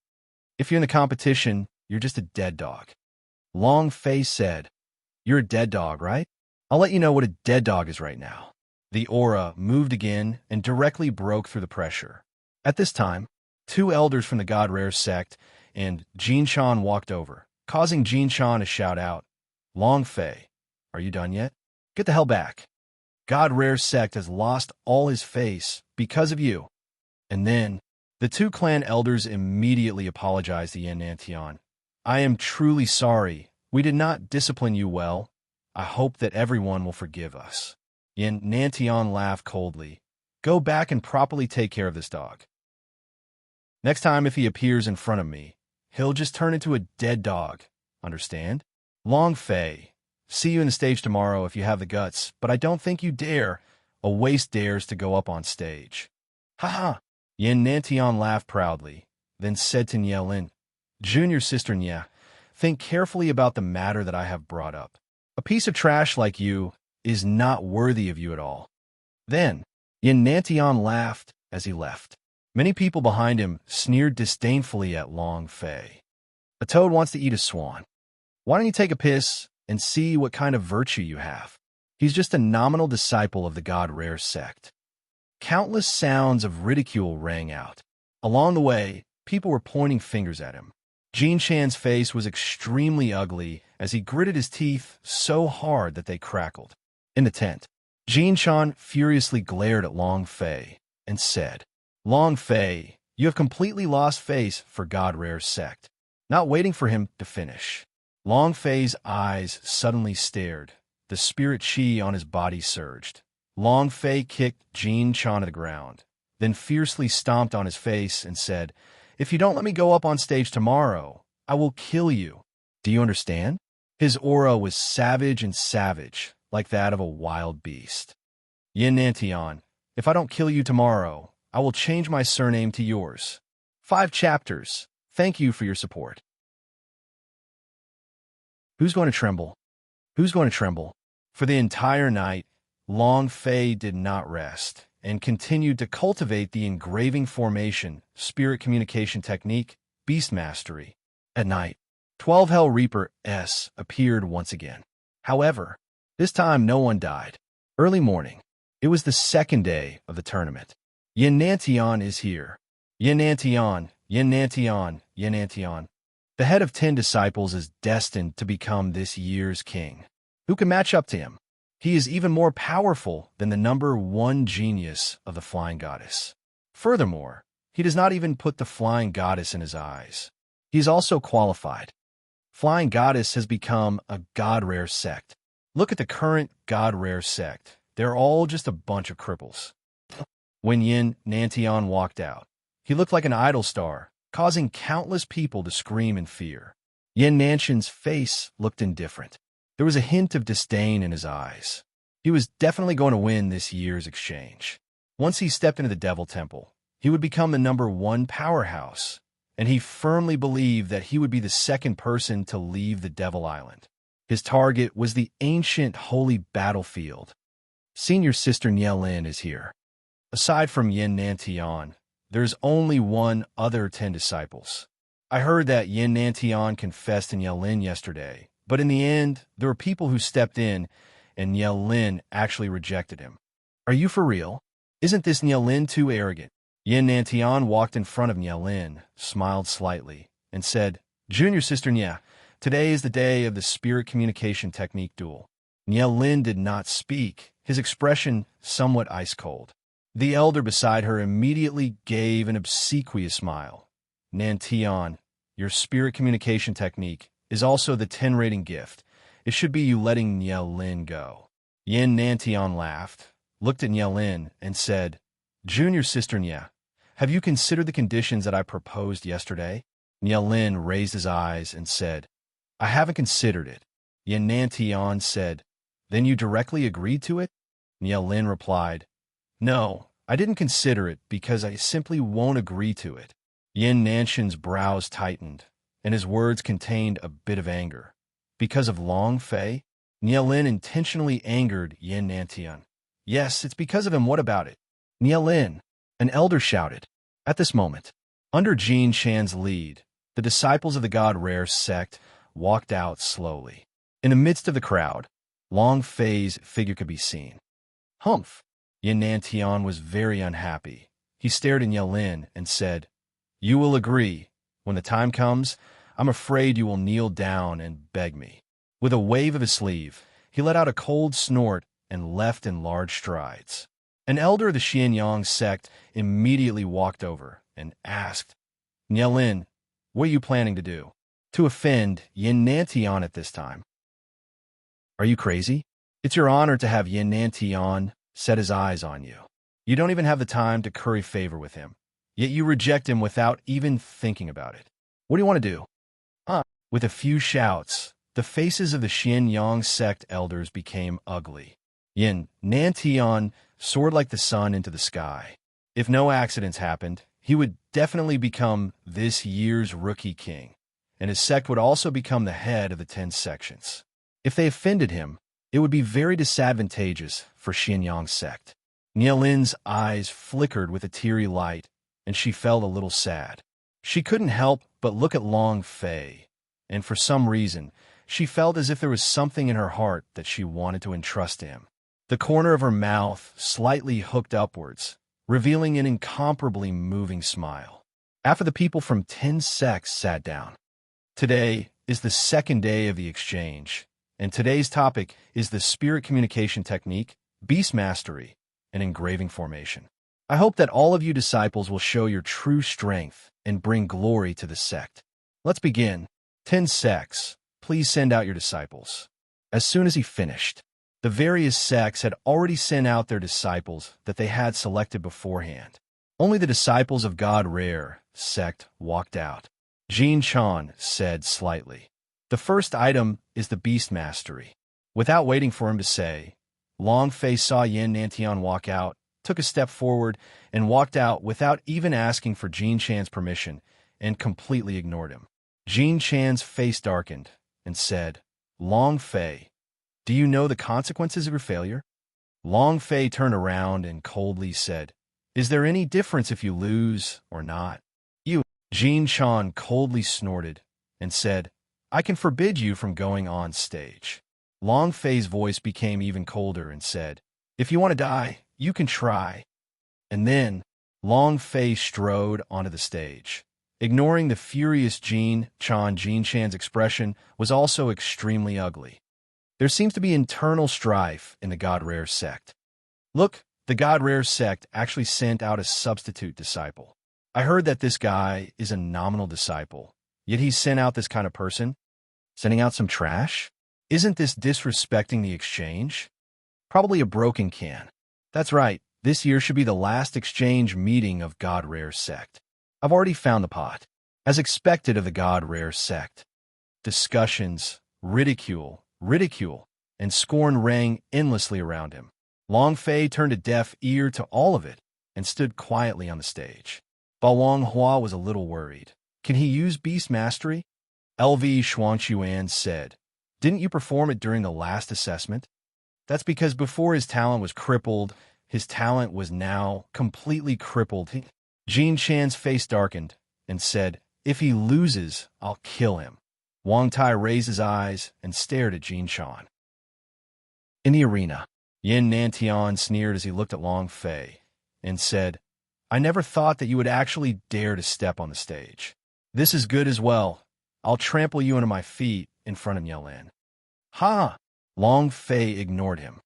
If you're in the competition, you're just a dead dog. Longfei said, "You're a dead dog, right? I'll let you know what a dead dog is right now." The aura moved again and directly broke through the pressure. At this time, two elders from the God Rare sect and Jin Shan walked over, causing Jin Shan to shout out, "Longfei, are you done yet? Get the hell back. God Rare sect has lost all his face because of you." And then, the two clan elders immediately apologized to Yin Nantian. "I am truly sorry. We did not discipline you well. I hope that everyone will forgive us." Yin Nantian laughed coldly. "Go back and properly take care of this dog. Next time if he appears in front of me, he'll just turn into a dead dog. Understand? Longfei, see you in the stage tomorrow if you have the guts, but I don't think you dare. A waste dares to go up on stage." "Ha-ha!" Yin Nantian laughed proudly, then said to Nielin, "Junior sister Nia, think carefully about the matter that I have brought up. A piece of trash like you is not worthy of you at all." Then, Yin Nantian laughed as he left. Many people behind him sneered disdainfully at Longfei. "A toad wants to eat a swan. Why don't you take a piss and see what kind of virtue you have? He's just a nominal disciple of the God Rare sect." Countless sounds of ridicule rang out. Along the way, people were pointing fingers at him. Jin Chan's face was extremely ugly as he gritted his teeth so hard that they crackled. In the tent, Jin Chan furiously glared at Longfei and said, "Longfei, you have completely lost face for God Rare sect." Not waiting for him to finish, Longfei's eyes suddenly stared. The spirit chi on his body surged. Longfei kicked Jin Chan to the ground, then fiercely stomped on his face and said, "If you don't let me go up on stage tomorrow, I will kill you. Do you understand?" His aura was savage and savage, like that of a wild beast. "Yin Nantian, if I don't kill you tomorrow, I will change my surname to yours." 5 chapters. Thank you for your support. Who's going to tremble? Who's going to tremble? For the entire night, Longfei did not rest and continued to cultivate the engraving formation, spirit communication technique, beast mastery. At night, 12 Hell Reaper S appeared once again. However, this time no one died. Early morning. It was the second day of the tournament. Yin Nantian is here. Yin Nantian, Yin Nantian, Yin Nantian. The head of 10 disciples is destined to become this year's king. Who can match up to him? He is even more powerful than the number one genius of the flying goddess. Furthermore, he does not even put the flying goddess in his eyes. He is also qualified. Flying goddess has become a god-rare sect. Look at the current god-rare sect. They're all just a bunch of cripples. When Yin Nantian walked out, he looked like an idol star, causing countless people to scream in fear. Yin Nantian's face looked indifferent. There was a hint of disdain in his eyes. He was definitely going to win this year's exchange. Once he stepped into the Devil Temple, he would become the number one powerhouse, and he firmly believed that he would be the second person to leave the Devil Island. His target was the ancient holy battlefield. Senior Sister Nielin is here. Aside from Yin Nantian, there's only one other 10 disciples. I heard that Yin Nantian confessed to Nielin yesterday, but in the end, there were people who stepped in, and Nielin actually rejected him. Are you for real? Isn't this Nielin too arrogant? Yin Nantian walked in front of Nielin, smiled slightly, and said, Junior Sister Nia, today is the day of the spirit communication technique duel. Nielin did not speak, his expression somewhat ice-cold. The elder beside her immediately gave an obsequious smile. Nantian, your spirit communication technique is also the 10 rating gift. It should be you letting Nielin go. Yin Nantian laughed, looked at Nielin, and said, Junior Sister Nia, have you considered the conditions that I proposed yesterday? Nielin raised his eyes and said, I haven't considered it. Yin Nantian said, Then you directly agreed to it? Nielin replied, No, I didn't consider it because I simply won't agree to it. Yin Nantian's brows tightened, and his words contained a bit of anger. Because of Long Fei? Nielin intentionally angered Yin Nantian. Yes, it's because of him. What about it? Nielin, an elder shouted. At this moment, under Jin Chan's lead, the disciples of the God Rare sect walked out slowly. In the midst of the crowd, Long Fei's figure could be seen. Humph! Yin Nantian was very unhappy. He stared at Nielin and said, You will agree. When the time comes, I'm afraid you will kneel down and beg me. With a wave of his sleeve, he let out a cold snort and left in large strides. An elder of the Xianyang sect immediately walked over and asked, Nielin, what are you planning to do? To offend Yin Nantian at this time? Are you crazy? It's your honor to have Yin Nantian set his eyes on you. You don't even have the time to curry favor with him, yet you reject him without even thinking about it. What do you want to do? With a few shouts, the faces of the Xianyang sect elders became ugly. Yin Nantian soared like the sun into the sky. If no accidents happened, he would definitely become this year's rookie king, and his sect would also become the head of the 10 sections. If they offended him, it would be very disadvantageous for Xianyang's sect. Nielin's eyes flickered with a teary light, and she felt a little sad. She couldn't help but look at Long Fei, and for some reason, she felt as if there was something in her heart that she wanted to entrust to him. The corner of her mouth slightly hooked upwards, revealing an incomparably moving smile. After the people from 10 sects sat down. Today is the second day of the exchange, and today's topic is the spirit communication technique, beast mastery, and engraving formation. I hope that all of you disciples will show your true strength and bring glory to the sect. Let's begin. 10 sects, please send out your disciples. As soon as he finished, the various sects had already sent out their disciples that they had selected beforehand. Only the disciples of God Rare sect walked out. Jin Chan said slightly, The first item is the beast mastery. Without waiting for him to say, Long Fei saw Yin Nantian walk out, took a step forward, and walked out without even asking for Jin Chan's permission, and completely ignored him. Jin Chan's face darkened and said, Long Fei, do you know the consequences of your failure? Long Fei turned around and coldly said, Is there any difference if you lose or not? You, Jin Chan coldly snorted and said, I can forbid you from going on stage. Long Fei's voice became even colder and said, If you want to die, you can try. And then, Long Fei strode onto the stage. Ignoring the furious Jin Chan's expression was also extremely ugly. There seems to be internal strife in the God Rare sect. Look, the God Rare sect actually sent out a substitute disciple. I heard that this guy is a nominal disciple, yet he sent out this kind of person? Sending out some trash? Isn't this disrespecting the exchange? Probably a broken can. That's right, this year should be the last exchange meeting of God Rare sect. I've already found the pot. As expected of the God Rare sect. Discussions, ridicule, and scorn rang endlessly around him. Long Fei turned a deaf ear to all of it and stood quietly on the stage. Bao Hua was a little worried. Can he use Beast Mastery? LV Xuanchuan said, Didn't you perform it during the last assessment? That's because before his talent was crippled, his talent was now completely crippled. Jin Chan's face darkened and said, If he loses, I'll kill him. Wang Tai raised his eyes and stared at Jin Chan. In the arena, Yin Nantian sneered as he looked at Long Fei and said, I never thought that you would actually dare to step on the stage. This is good as well. I'll trample you into my feet in front of Yelan. Ha! Long Fei ignored him.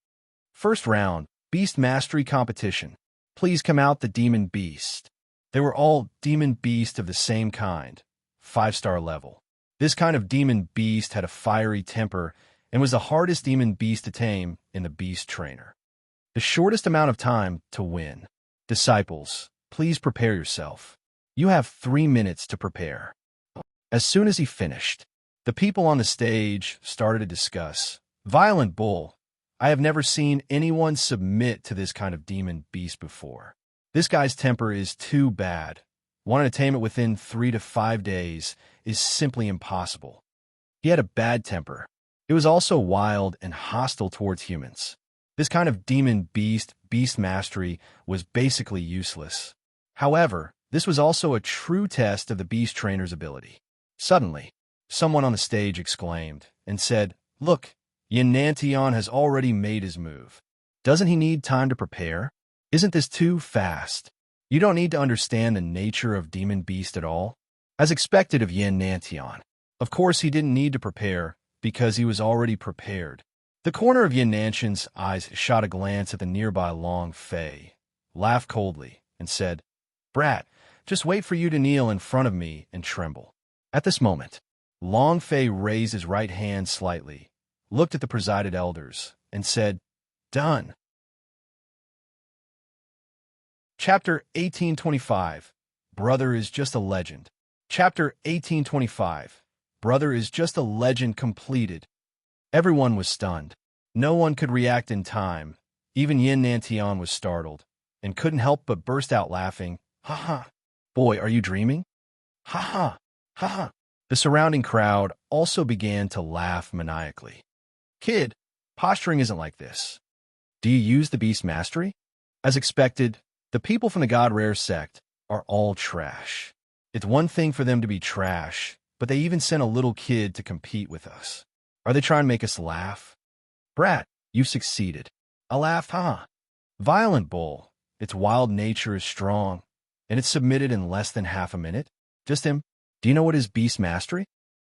First round, Beast Mastery competition. Please come out the Demon Beast. They were all Demon Beast of the same kind, 5-star level. This kind of Demon Beast had a fiery temper and was the hardest Demon Beast to tame in the Beast Trainer. The shortest amount of time to win. Disciples, please prepare yourself. You have 3 minutes to prepare. As soon as he finished, the people on the stage started to discuss. Violent Bull, I have never seen anyone submit to this kind of Demon Beast before. This guy's temper is too bad. Wanting to tame it within 3 to 5 days is simply impossible. He had a bad temper. It was also wild and hostile towards humans. This kind of Demon Beast, Beast Mastery, was basically useless. However, this was also a true test of the Beast Trainer's ability. Suddenly, someone on the stage exclaimed and said, Look, Yin Nantian has already made his move. Doesn't he need time to prepare? Isn't this too fast? You don't need to understand the nature of Demon Beast at all. As expected of Yin Nantian. Of course, he didn't need to prepare because he was already prepared. The corner of Yin Nantian's eyes shot a glance at the nearby Long Fei, laughed coldly, and said, Brat, just wait for you to kneel in front of me and tremble. At this moment, Long Fei raised his right hand slightly, looked at the presided elders, and said, Done. Chapter 1825, Brother is just a legend. Chapter 1825, Brother is just a legend completed. Everyone was stunned. No one could react in time. Even Yin Nantian was startled, and couldn't help but burst out laughing. Ha ha. Boy, are you dreaming? Ha ha. Ha ha. The surrounding crowd also began to laugh maniacally. Kid, posturing isn't like this. Do you use the Beast Mastery? As expected, the people from the God Rare sect are all trash. It's one thing for them to be trash, but they even sent a little kid to compete with us. Are they trying to make us laugh? Brat, you've succeeded. I laughed, huh? Violent Bull, its wild nature is strong, and it's submitted in less than half a minute. Just him. Do you know what is Beast Mastery?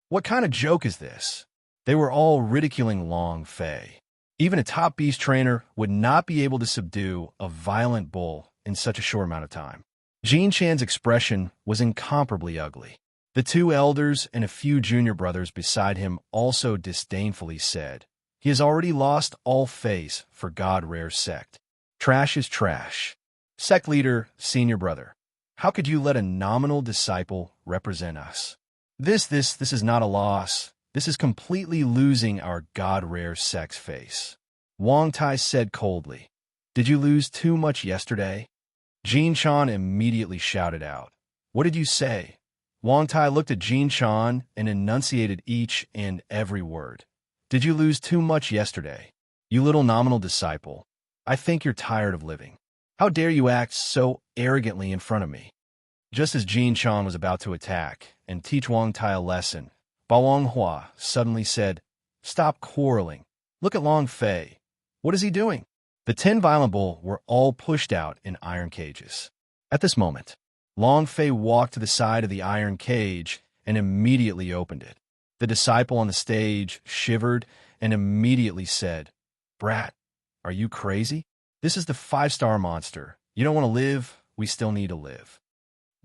What kind of joke is this? They were all ridiculing Long Fei. Even a top beast trainer would not be able to subdue a violent bull in such a short amount of time. Jin Chan's expression was incomparably ugly. The 2 elders and a few junior brothers beside him also disdainfully said, He has already lost all face for God Rare sect. Trash is trash. Sect leader, senior brother. How could you let a nominal disciple represent us? This is not a loss. This is completely losing our God Rare sect's face. Wang Tai said coldly, Did you lose too much yesterday? Jin Chan immediately shouted out, What did you say? Wang Tai looked at Jin Chan and enunciated each and every word. Did you lose too much yesterday? You little nominal disciple. I think you're tired of living. How dare you act so arrogantly in front of me? Just as Jin Chan was about to attack and teach Wang Tai a lesson, Bao Hua suddenly said, Stop quarreling. Look at Long Fei. What is he doing? The 10 Violent Bull were all pushed out in iron cages. At this moment, Long Fei walked to the side of the iron cage and immediately opened it. The disciple on the stage shivered and immediately said, "Brat, are you crazy? This is the 5-star monster. You don't want to live? We still need to live.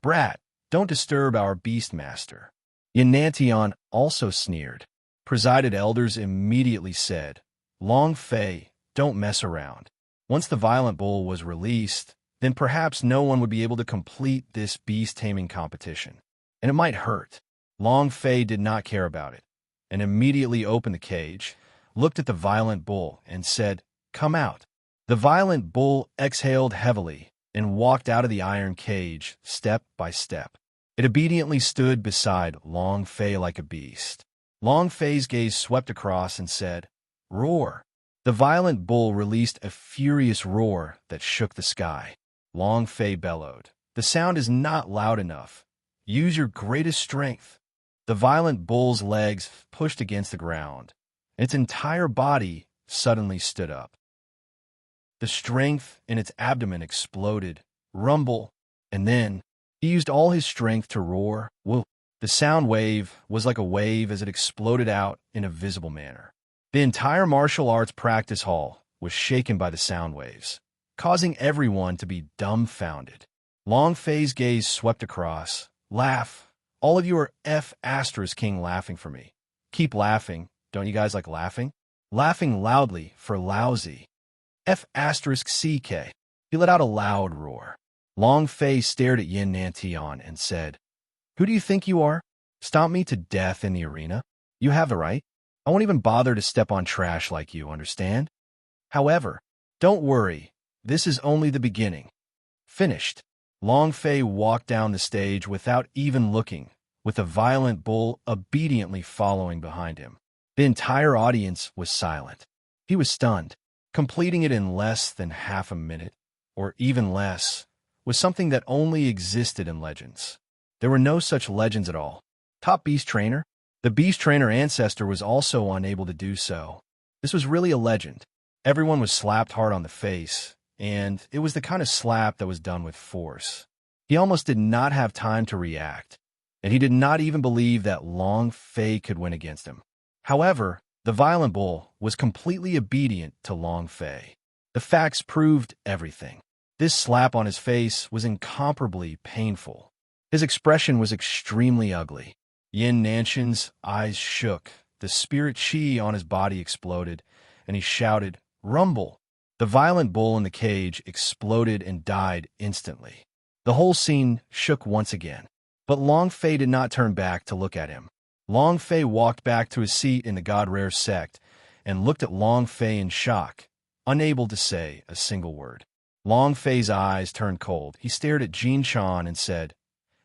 Brat, don't disturb our beast master." Yanantion also sneered. Presided elders immediately said, "Long Fei, don't mess around." Once the violent bull was released, then perhaps no one would be able to complete this beast-taming competition. And it might hurt. Long Fei did not care about it, and immediately opened the cage, looked at the violent bull, and said, "Come out." The violent bull exhaled heavily and walked out of the iron cage step by step. It obediently stood beside Long Fei like a beast. Long Fei's gaze swept across and said, "Roar." The violent bull released a furious roar that shook the sky. Long Fei bellowed, "The sound is not loud enough. Use your greatest strength." The violent bull's legs pushed against the ground, and its entire body suddenly stood up. The strength in its abdomen exploded, rumble, and then he used all his strength to roar. Whoa. The sound wave was like a wave as it exploded out in a visible manner. The entire martial arts practice hall was shaken by the sound waves, causing everyone to be dumbfounded. Long Fei's gaze swept across. "Laugh. All of you are F***ing laughing for me. Keep laughing. Don't you guys like laughing? Laughing loudly for lousy. F***ck." He let out a loud roar. Long Fei stared at Yanantion and said, "Who do you think you are? Stomp me to death in the arena? You have the right. I won't even bother to step on trash like you, understand? However, don't worry. This is only the beginning." Finished. Long Fei walked down the stage without even looking, with the violent bull obediently following behind him. The entire audience was silent. He was stunned. Completing it in less than half a minute, or even less, was something that only existed in legends. There were no such legends at all. Top beast trainer? The beast trainer ancestor was also unable to do so. This was really a legend. Everyone was slapped hard on the face, and it was the kind of slap that was done with force. He almost did not have time to react, and he did not even believe that Long Fei could win against him. However, the violent bull was completely obedient to Long Fei. The facts proved everything. This slap on his face was incomparably painful. His expression was extremely ugly. Yanantion's eyes shook, the spirit chi on his body exploded, and he shouted, "Rumble!" The violent bull in the cage exploded and died instantly. The whole scene shook once again. But Long Fei did not turn back to look at him. Long Fei walked back to his seat in the God Rare sect and looked at Long Fei in shock, unable to say a single word. Long Fei's eyes turned cold. He stared at Jin Chan and said,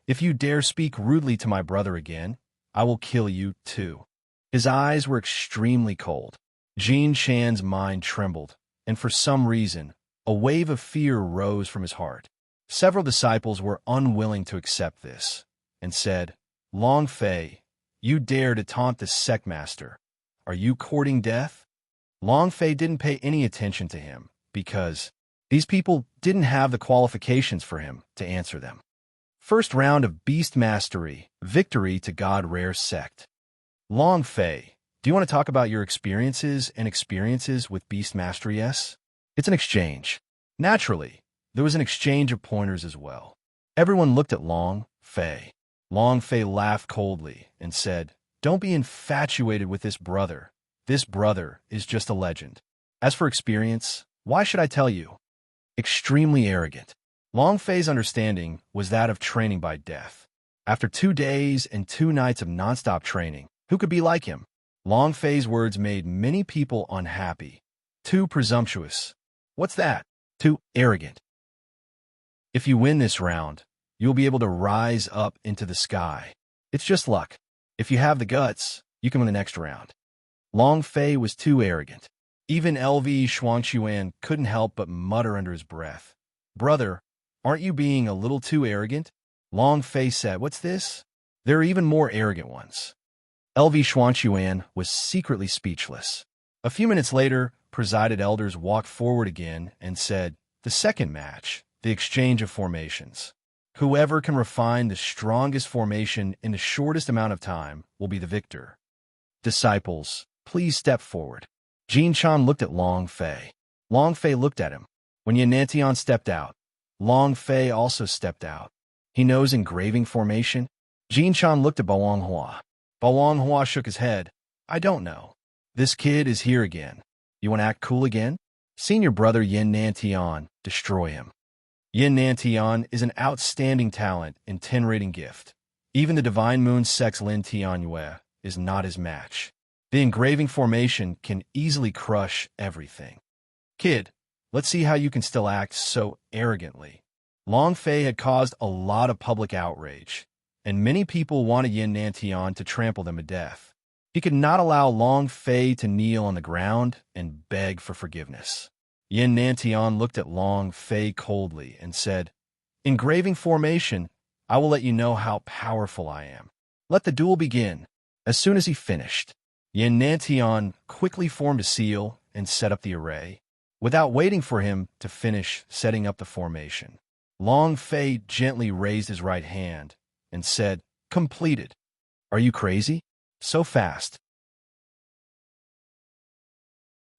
"If you dare speak rudely to my brother again, I will kill you too." His eyes were extremely cold. Jin Chan's mind trembled, and for some reason, a wave of fear rose from his heart. Several disciples were unwilling to accept this, and said, "Long Fei, you dare to taunt the sect master. Are you courting death?" Long Fei didn't pay any attention to him, because these people didn't have the qualifications for him to answer them. First round of Beast Mastery, victory to God Rare Sect. Long Fei, do you want to talk about your experiences with Beast Mastery S? It's an exchange. Naturally, there was an exchange of pointers as well. Everyone looked at Long Fei. Long Fei laughed coldly and said, "Don't be infatuated with this brother. This brother is just a legend. As for experience, why should I tell you? Extremely arrogant." Long Fei's understanding was that of training by death. After 2 days and 2 nights of nonstop training, who could be like him? Long Fei's words made many people unhappy. Too presumptuous. What's that? Too arrogant. If you win this round, you'll be able to rise up into the sky. It's just luck. If you have the guts, you can win the next round. Long Fei was too arrogant. Even LV Shuangquan couldn't help but mutter under his breath, "Brother, aren't you being a little too arrogant?" Long Fei said, "What's this? There are even more arrogant ones." LV Shuangquan was secretly speechless. A few minutes later, presided elders walked forward again and said, "The second match, the exchange of formations. Whoever can refine the strongest formation in the shortest amount of time will be the victor." Disciples, please step forward. Jin Chan looked at Long Fei. Long Fei looked at him. When Yin Nantian stepped out, Long Fei also stepped out. He knows engraving formation. Jin Chan looked at Bao Hua. Bao Hua shook his head. I don't know. This kid is here again. You want to act cool again? Senior brother Yin Nantian, destroy him. Yin Nantian is an outstanding talent and 10 rating gift. Even the Divine Moon Sex Lin Tianyue is not his match. The engraving formation can easily crush everything. Kid, let's see how you can still act so arrogantly. Long Fei had caused a lot of public outrage, and many people wanted Yin Nantian to trample them to death. He could not allow Long Fei to kneel on the ground and beg for forgiveness. Yin Nantian looked at Long Fei coldly and said, engraving formation, I will let you know how powerful I am. Let the duel begin. As soon as he finished, Yin Nantian quickly formed a seal and set up the array. Without waiting for him to finish setting up the formation, Long Fei gently raised his right hand and said, completed. Are you crazy? So fast.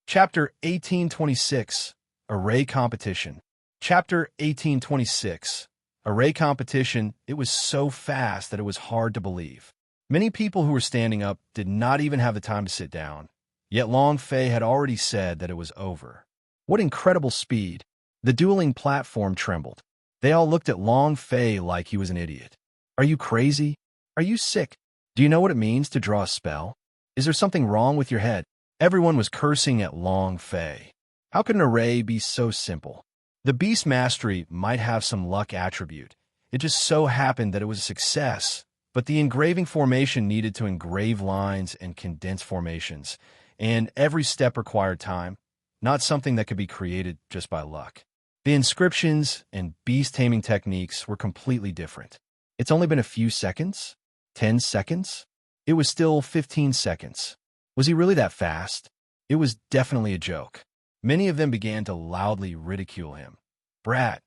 Chapter 1826, Array Competition. Chapter 1826, Array Competition. It was so fast that it was hard to believe. Many people who were standing up did not even have the time to sit down, yet Long Fei had already said that it was over. What incredible speed! The dueling platform trembled. They all looked at Long Fei like he was an idiot. Are you crazy? Are you sick? Do you know what it means to draw a spell? Is there something wrong with your head? Everyone was cursing at Long Fei. How could an array be so simple? The Beast Mastery might have some luck attribute. It just so happened that it was a success, but the engraving formation needed to engrave lines and condense formations, and every step required time, not something that could be created just by luck. The inscriptions and beast taming techniques were completely different. It's only been a few seconds? 10 seconds? It was still 15 seconds. Was he really that fast? It was definitely a joke. Many of them began to loudly ridicule him. Brat,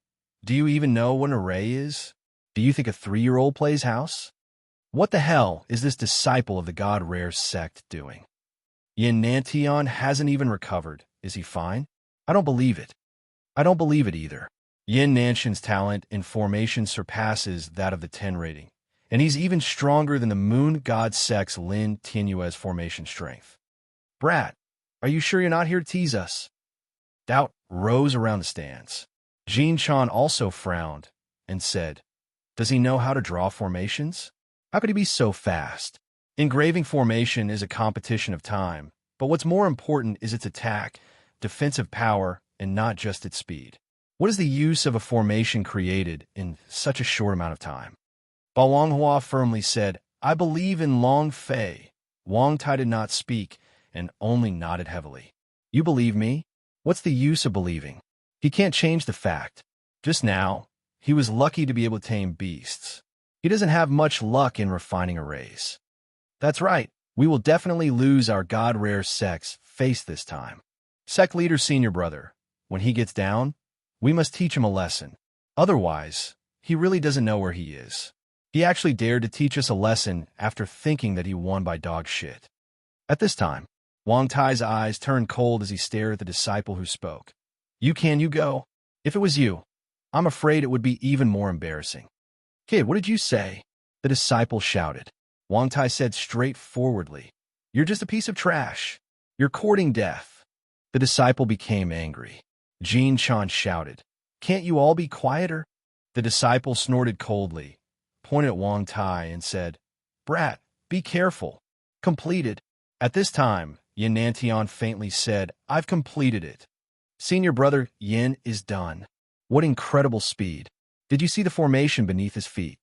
do you even know what an array is? Do you think a 3-year-old plays house? What the hell is this disciple of the God Rare sect doing? Yin Nantian hasn't even recovered. Is he fine? I don't believe it. I don't believe it either. Yin Nanshan's talent in formation surpasses that of the 10 rating, and he's even stronger than the Moon God Sex Lin Tianyue's formation strength. Brat, are you sure you're not here to tease us? Doubt rose around the stands. Jin Chan also frowned and said, does he know how to draw formations? How could he be so fast? Engraving formation is a competition of time, but what's more important is its attack, defensive power, and not just its speed. What is the use of a formation created in such a short amount of time? Bao Hua firmly said, I believe in Long Fei. Wang Tai did not speak and only nodded heavily. You believe me? What's the use of believing? He can't change the fact. Just now, he was lucky to be able to tame beasts. He doesn't have much luck in refining arrays. That's right. We will definitely lose our God Rare Sex face this time. Sect leader senior brother, when he gets down, we must teach him a lesson. Otherwise, he really doesn't know where he is. He actually dared to teach us a lesson after thinking that he won by dog shit. At this time, Wang Tai's eyes turned cold as he stared at the disciple who spoke. You go? If it was you, I'm afraid it would be even more embarrassing. Kid, what did you say? The disciple shouted. Wang Tai said straightforwardly, you're just a piece of trash. You're courting death. The disciple became angry. Jin Chan shouted, can't you all be quieter? The disciple snorted coldly, pointed at Wang Tai and said, brat, be careful. Completed. At this time, Yin Nantian faintly said, I've completed it. Senior brother Yin is done. What incredible speed. Did you see the formation beneath his feet?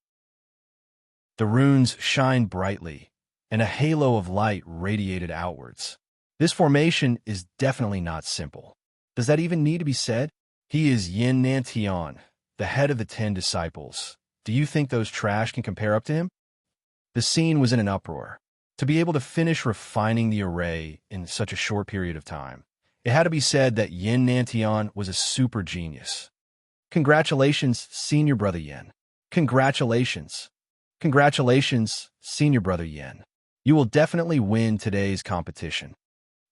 The runes shined brightly, and a halo of light radiated outwards. This formation is definitely not simple. Does that even need to be said? He is Yin Nantian, the head of the 10 disciples. Do you think those trash can compare up to him? The scene was in an uproar. To be able to finish refining the array in such a short period of time, it had to be said that Yin Nantian was a super genius. Congratulations, senior brother Yin. Congratulations. Congratulations, senior brother Yin. You will definitely win today's competition.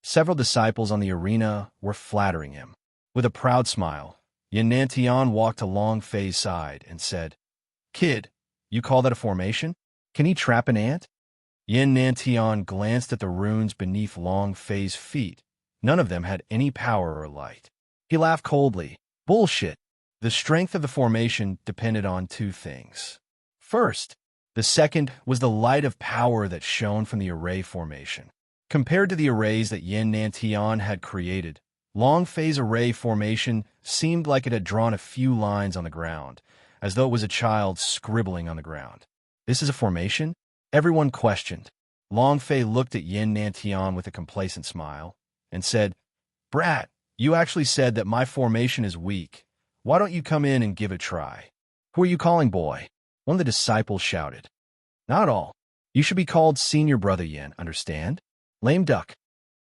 Several disciples on the arena were flattering him. With a proud smile, Yin Nantian walked to Long Fei's side and said, "Kid, you call that a formation? Can he trap an ant?" Yin Nantian glanced at the runes beneath Long Fei's feet. None of them had any power or light. He laughed coldly. Bullshit. The strength of the formation depended on two things. First, the second was the light of power that shone from the array formation. Compared to the arrays that Yin Nantian had created, Long Fei's array formation seemed like it had drawn a few lines on the ground, as though it was a child scribbling on the ground. This is a formation? Everyone questioned. Long Fei looked at Yin Nantian with a complacent smile and said, "Brat, you actually said that my formation is weak. Why don't you come in and give it a try?" "Who are you calling boy?" one of the disciples shouted. "Not all. You should be called senior brother Yin, understand? Lame duck."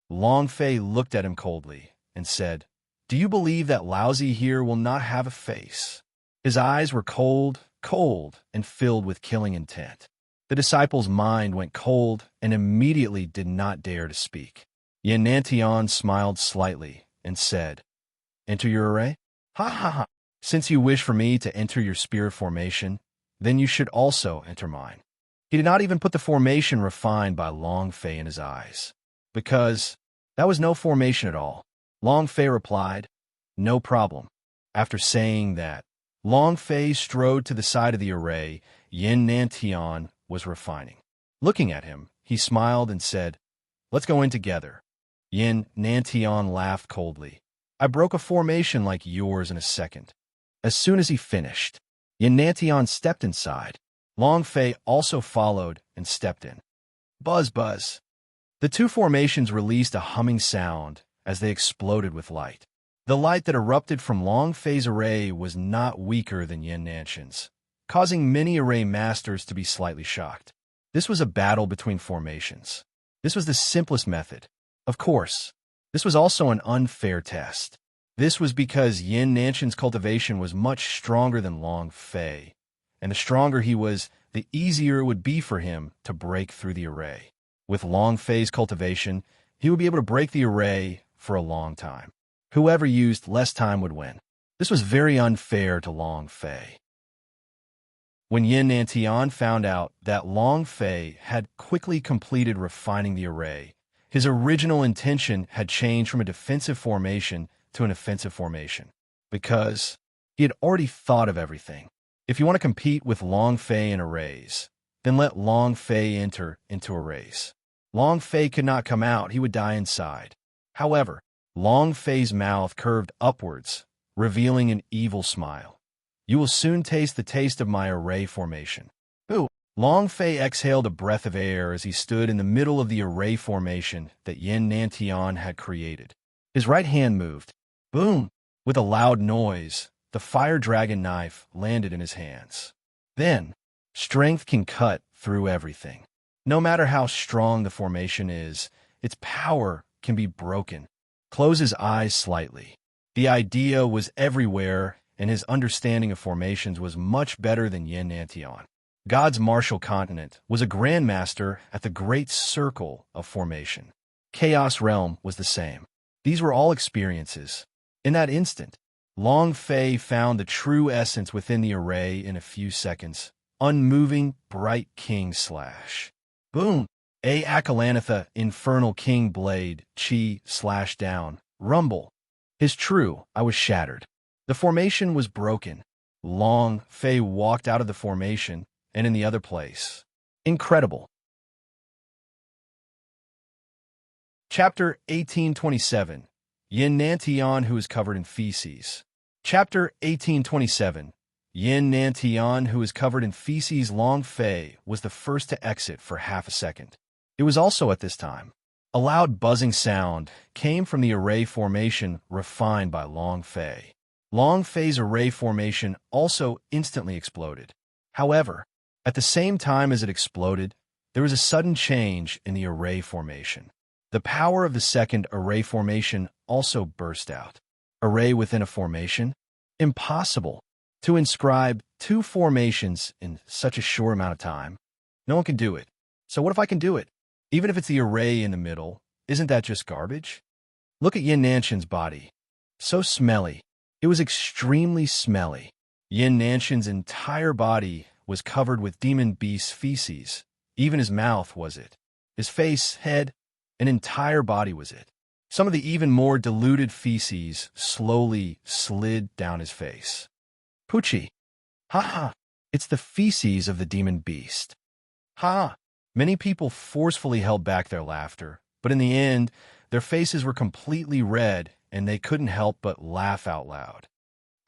Long Fei looked at him coldly and said, "Do you believe that Lousy here will not have a face?" His eyes were cold, and filled with killing intent. The disciple's mind went cold and immediately did not dare to speak. Yin Nantian smiled slightly and said, "Enter your array? Ha ha ha. Since you wish for me to enter your spirit formation, then you should also enter mine." He did not even put the formation refined by Long Fei in his eyes, because that was no formation at all. Long Fei replied, "No problem." After saying that, Long Fei strode to the side of the array Yin Nantian was refining. Looking at him, he smiled and said, "Let's go in together." Yin Nantian laughed coldly. "I broke a formation like yours in a second." As soon as he finished, Yin Nantian stepped inside. Long Fei also followed and stepped in. Buzz, buzz. The two formations released a humming sound as they exploded with light. The light that erupted from Long Fei's array was not weaker than Yin Nantian's, causing many array masters to be slightly shocked. This was a battle between formations. This was the simplest method. Of course, this was also an unfair test. This was because Yin Nantian's cultivation was much stronger than Long Fei, and the stronger he was, the easier it would be for him to break through the array. With Long Fei's cultivation, he would be able to break the array for a long time. Whoever used less time would win. This was very unfair to Long Fei. When Yin Nantian found out that Long Fei had quickly completed refining the array, his original intention had changed from a defensive formation to an offensive formation, because he had already thought of everything. If you want to compete with Long Fei in arrays, then let Long Fei enter into a race. Long Fei could not come out, he would die inside. However, Long Fei's mouth curved upwards, revealing an evil smile. "You will soon taste the taste of my array formation." Ooh! Long Fei exhaled a breath of air as he stood in the middle of the array formation that Yin Nantian had created. His right hand moved. Boom! With a loud noise, the fire dragon knife landed in his hands. Then, strength can cut through everything. No matter how strong the formation is, its power can be broken. Close his eyes slightly. The idea was everywhere, and his understanding of formations was much better than Yin Nantian. God's martial continent was a grandmaster at the great circle of formation. Chaos realm was the same. These were all experiences. In that instant, Long Fei found the true essence within the array in a few seconds. Unmoving, bright king slash. Boom! A Akalanatha, infernal king blade, chi, slash down, rumble. His true, I was shattered. The formation was broken. Long Fei walked out of the formation and in the other place. Incredible. Chapter 1827. Yin Nantian who is covered in feces. Chapter 1827. Yin Nantian who is covered in feces. Long Fei was the first to exit for half a second. It was also at this time. A loud buzzing sound came from the array formation refined by Long Fei. Long Fei's array formation also instantly exploded. However, at the same time as it exploded, there was a sudden change in the array formation. The power of the second array formation also burst out. Array within a formation? Impossible. To inscribe two formations in such a short amount of time? No one can do it. So what if I can do it? Even if it's the array in the middle, isn't that just garbage? Look at Yin Nanshan's body. So smelly. It was extremely smelly. Yin Nanshan's entire body was covered with demon beast feces. Even his mouth was it. His face, head, and entire body was it. Some of the even more diluted feces slowly slid down his face. Poochie. Ha ha. It's the feces of the demon beast. Ha! Many people forcefully held back their laughter, but in the end, their faces were completely red and they couldn't help but laugh out loud.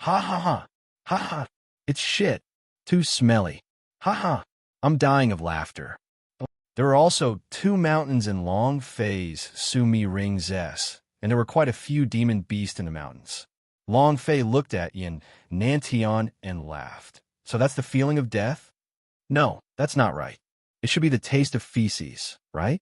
Ha ha ha! Ha ha! It's shit. Too smelly. Ha ha! I'm dying of laughter. There were also 2 mountains in Long Fei's Sumi Ring Zes, and there were quite a few demon beasts in the mountains. Long Fei looked at Yin Nantian and laughed. So that's the feeling of death? No, that's not right. It should be the taste of feces, right?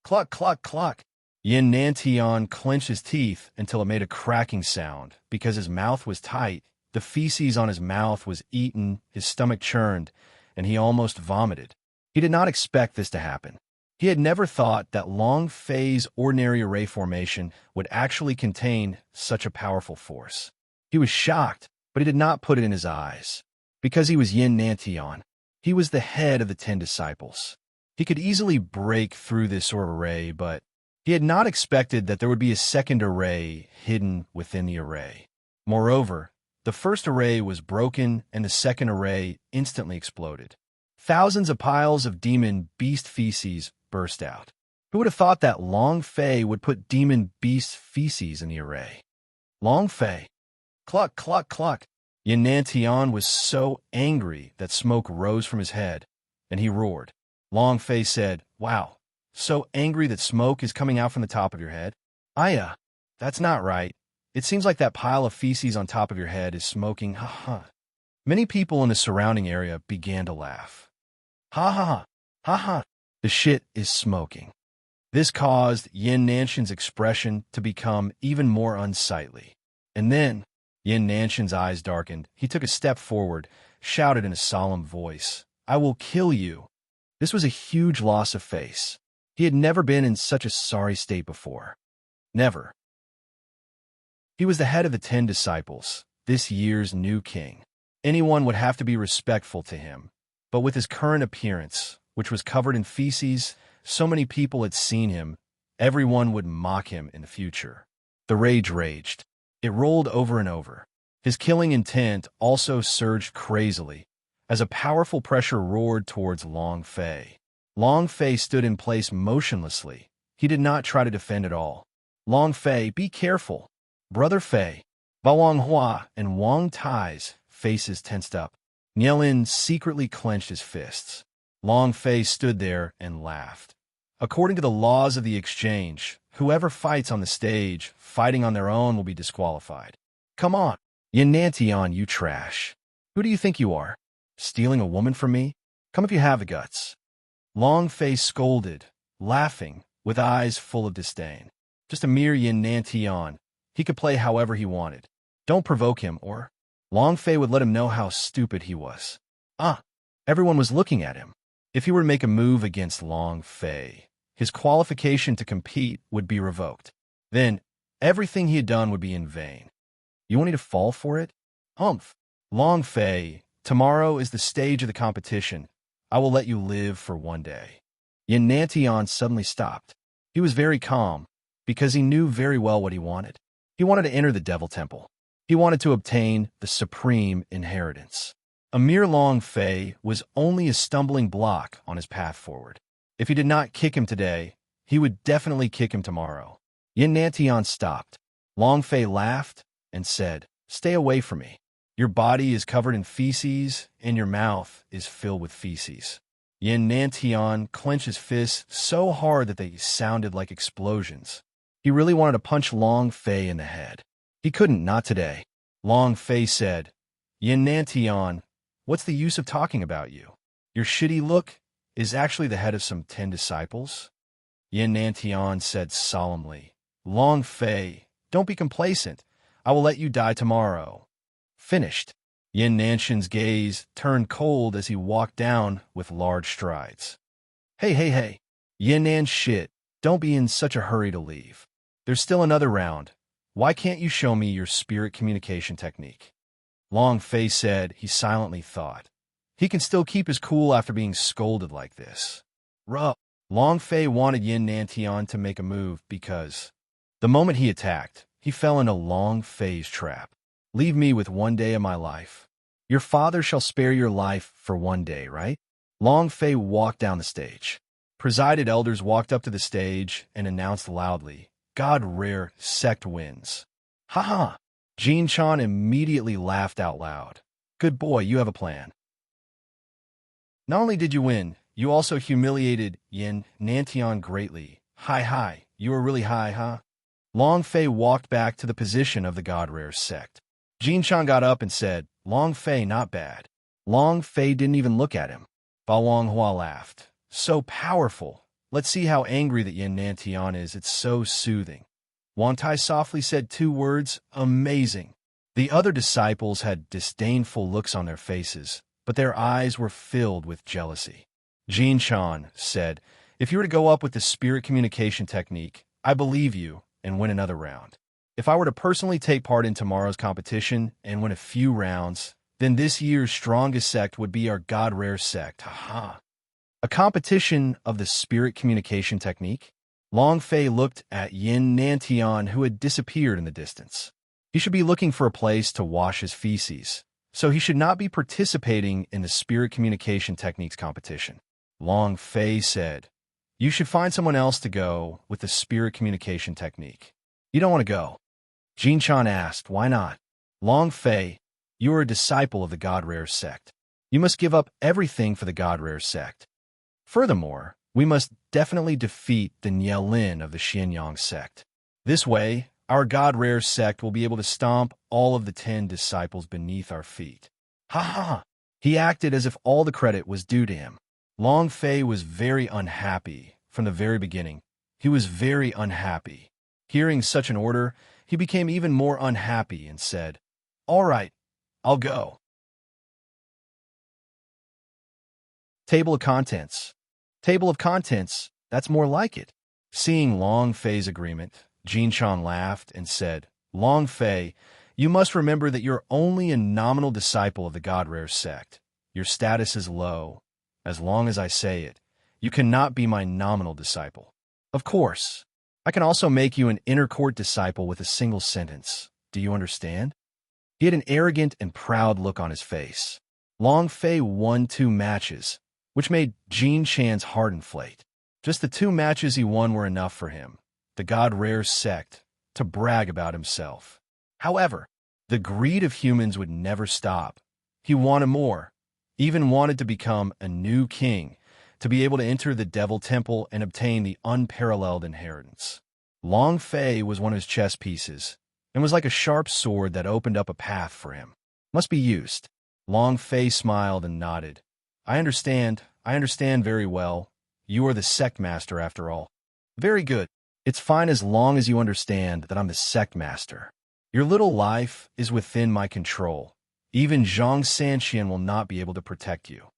Cluck, cluck, cluck. Yin Nantian clenched his teeth until it made a cracking sound. Because his mouth was tight, the feces on his mouth was eaten, his stomach churned, and he almost vomited. He did not expect this to happen. He had never thought that Long Fei's ordinary array formation would actually contain such a powerful force. He was shocked, but he did not put it in his eyes. Because he was Yin Nantian, he was the head of the 10 disciples. He could easily break through this sort of array, but he had not expected that there would be a second array hidden within the array. Moreover, the first array was broken and the second array instantly exploded. Thousands of piles of demon beast feces burst out. Who would have thought that Long Fei would put demon beast feces in the array? Long Fei. Cluck, cluck, cluck. Yin Nantian was so angry that smoke rose from his head, and he roared. Long Fei said, "Wow, so angry that smoke is coming out from the top of your head? Aya, that's not right. It seems like that pile of feces on top of your head is smoking, ha ha." Many people in the surrounding area began to laugh. Ha ha ha, ha ha, the shit is smoking. This caused Yin Nanshan's expression to become even more unsightly. And then, Yin Nanshan's eyes darkened. He took a step forward, shouted in a solemn voice, "I will kill you." This was a huge loss of face. He had never been in such a sorry state before. Never. He was the head of the 10 disciples, this year's new king. Anyone would have to be respectful to him. But with his current appearance, which was covered in feces, so many people had seen him, everyone would mock him in the future. The rage raged. It rolled over and over. His killing intent also surged crazily, as a powerful pressure roared towards Long Fei. Long Fei stood in place motionlessly. He did not try to defend at all. Long Fei, be careful. Brother Fei. Ba Wang Hua and Wang Tai's faces tensed up. Nielin secretly clenched his fists. Long Fei stood there and laughed. According to the laws of the exchange, whoever fights on the stage, fighting on their own will be disqualified. Come on, Yin Nantian, you trash. Who do you think you are? Stealing a woman from me? Come if you have the guts. Long Fei scolded, laughing, with eyes full of disdain. Just a mere Yin Nantian. He could play however he wanted. Don't provoke him, or Long Fei would let him know how stupid he was. Everyone was looking at him. If he were to make a move against Long Fei, his qualification to compete would be revoked. Then, everything he had done would be in vain. You want me to fall for it? Humph. Long Fei, tomorrow is the stage of the competition. I will let you live for one day. Yin Nantian suddenly stopped. He was very calm, because he knew very well what he wanted. He wanted to enter the Devil Temple. He wanted to obtain the supreme inheritance. A mere Long Fei was only a stumbling block on his path forward. If he did not kick him today, he would definitely kick him tomorrow. Yin Nantian stopped. Long Fei laughed and said, "Stay away from me. Your body is covered in feces, and your mouth is filled with feces." Yin Nantian clenched his fists so hard that they sounded like explosions. He really wanted to punch Long Fei in the head. He couldn't, not today. Long Fei said, "Yin Nantian, what's the use of talking about you? Your shitty look is actually the head of some 10 disciples." Yin Nantian said solemnly, "Long Fei, don't be complacent. I will let you die tomorrow." Finished. Yin Nanshan's gaze turned cold as he walked down with large strides. Hey, hey, hey. Yin Nan shit. Don't be in such a hurry to leave. There's still another round. Why can't you show me your spirit communication technique? Long Fei said. He silently thought. He can still keep his cool after being scolded like this. Ruh. Long Fei wanted Yin Nantian to make a move because the moment he attacked, he fell into Long Fei's trap. Leave me with 1 day of my life. Your father shall spare your life for 1 day, right? Long Fei walked down the stage. Presided elders walked up to the stage and announced loudly, God Rare Sect wins. Ha ha! Jin Chan immediately laughed out loud. Good boy, you have a plan. Not only did you win, you also humiliated Yin Nantian greatly. Hi, you were really high, huh? Long Fei walked back to the position of the God Rare sect. Jin Chan got up and said, Long Fei, not bad. Long Fei didn't even look at him. Ba Wang Hua laughed. So powerful. Let's see how angry that Yin Nantian is. It's so soothing. Wang Tai softly said 2 words, amazing. The other disciples had disdainful looks on their faces, but their eyes were filled with jealousy. Jin Chan said, if you were to go up with the spirit communication technique, I believe you and win another round. If I were to personally take part in tomorrow's competition and win a few rounds, then this year's strongest sect would be our God Rare sect. Haha. A competition of the spirit communication technique? Long Fei looked at Yin Nantian, who had disappeared in the distance. He should be looking for a place to wash his feces, so he should not be participating in the spirit communication techniques competition. Long Fei said, you should find someone else to go with the spirit communication technique. You don't want to go. Jin Chan asked, why not? Long Fei, you are a disciple of the God Rare sect. You must give up everything for the God Rare sect. Furthermore, we must definitely defeat the Nielin of the Xianyang sect. This way, our God Rare sect will be able to stomp all of the 10 disciples beneath our feet. Ha ha! He acted as if all the credit was due to him. Long Fei was very unhappy from the very beginning. He was very unhappy. Hearing such an order, he became even more unhappy and said, all right, I'll go. Table of Contents. Table of Contents, that's more like it. Seeing Long Fei's agreement, Jin Chan laughed and said, Long Fei, you must remember that you're only a nominal disciple of the God Rare sect. Your status is low. As long as I say it, you cannot be my nominal disciple. Of course, I can also make you an inner court disciple with a single sentence. Do you understand? He had an arrogant and proud look on his face. Long Fei won 2 matches, which made Jin Chan's heart inflate. Just the 2 matches he won were enough for him, the God Rare sect, to brag about himself. However, the greed of humans would never stop. He wanted more, even wanted to become a new king, to be able to enter the Devil Temple and obtain the unparalleled inheritance. Long Fei was one of his chess pieces, and was like a sharp sword that opened up a path for him. Must be used. Long Fei smiled and nodded. I understand very well. You are the sect master after all. Very good. It's fine as long as you understand that I'm the sect master. Your little life is within my control. Even Zhang Sanxian will not be able to protect you.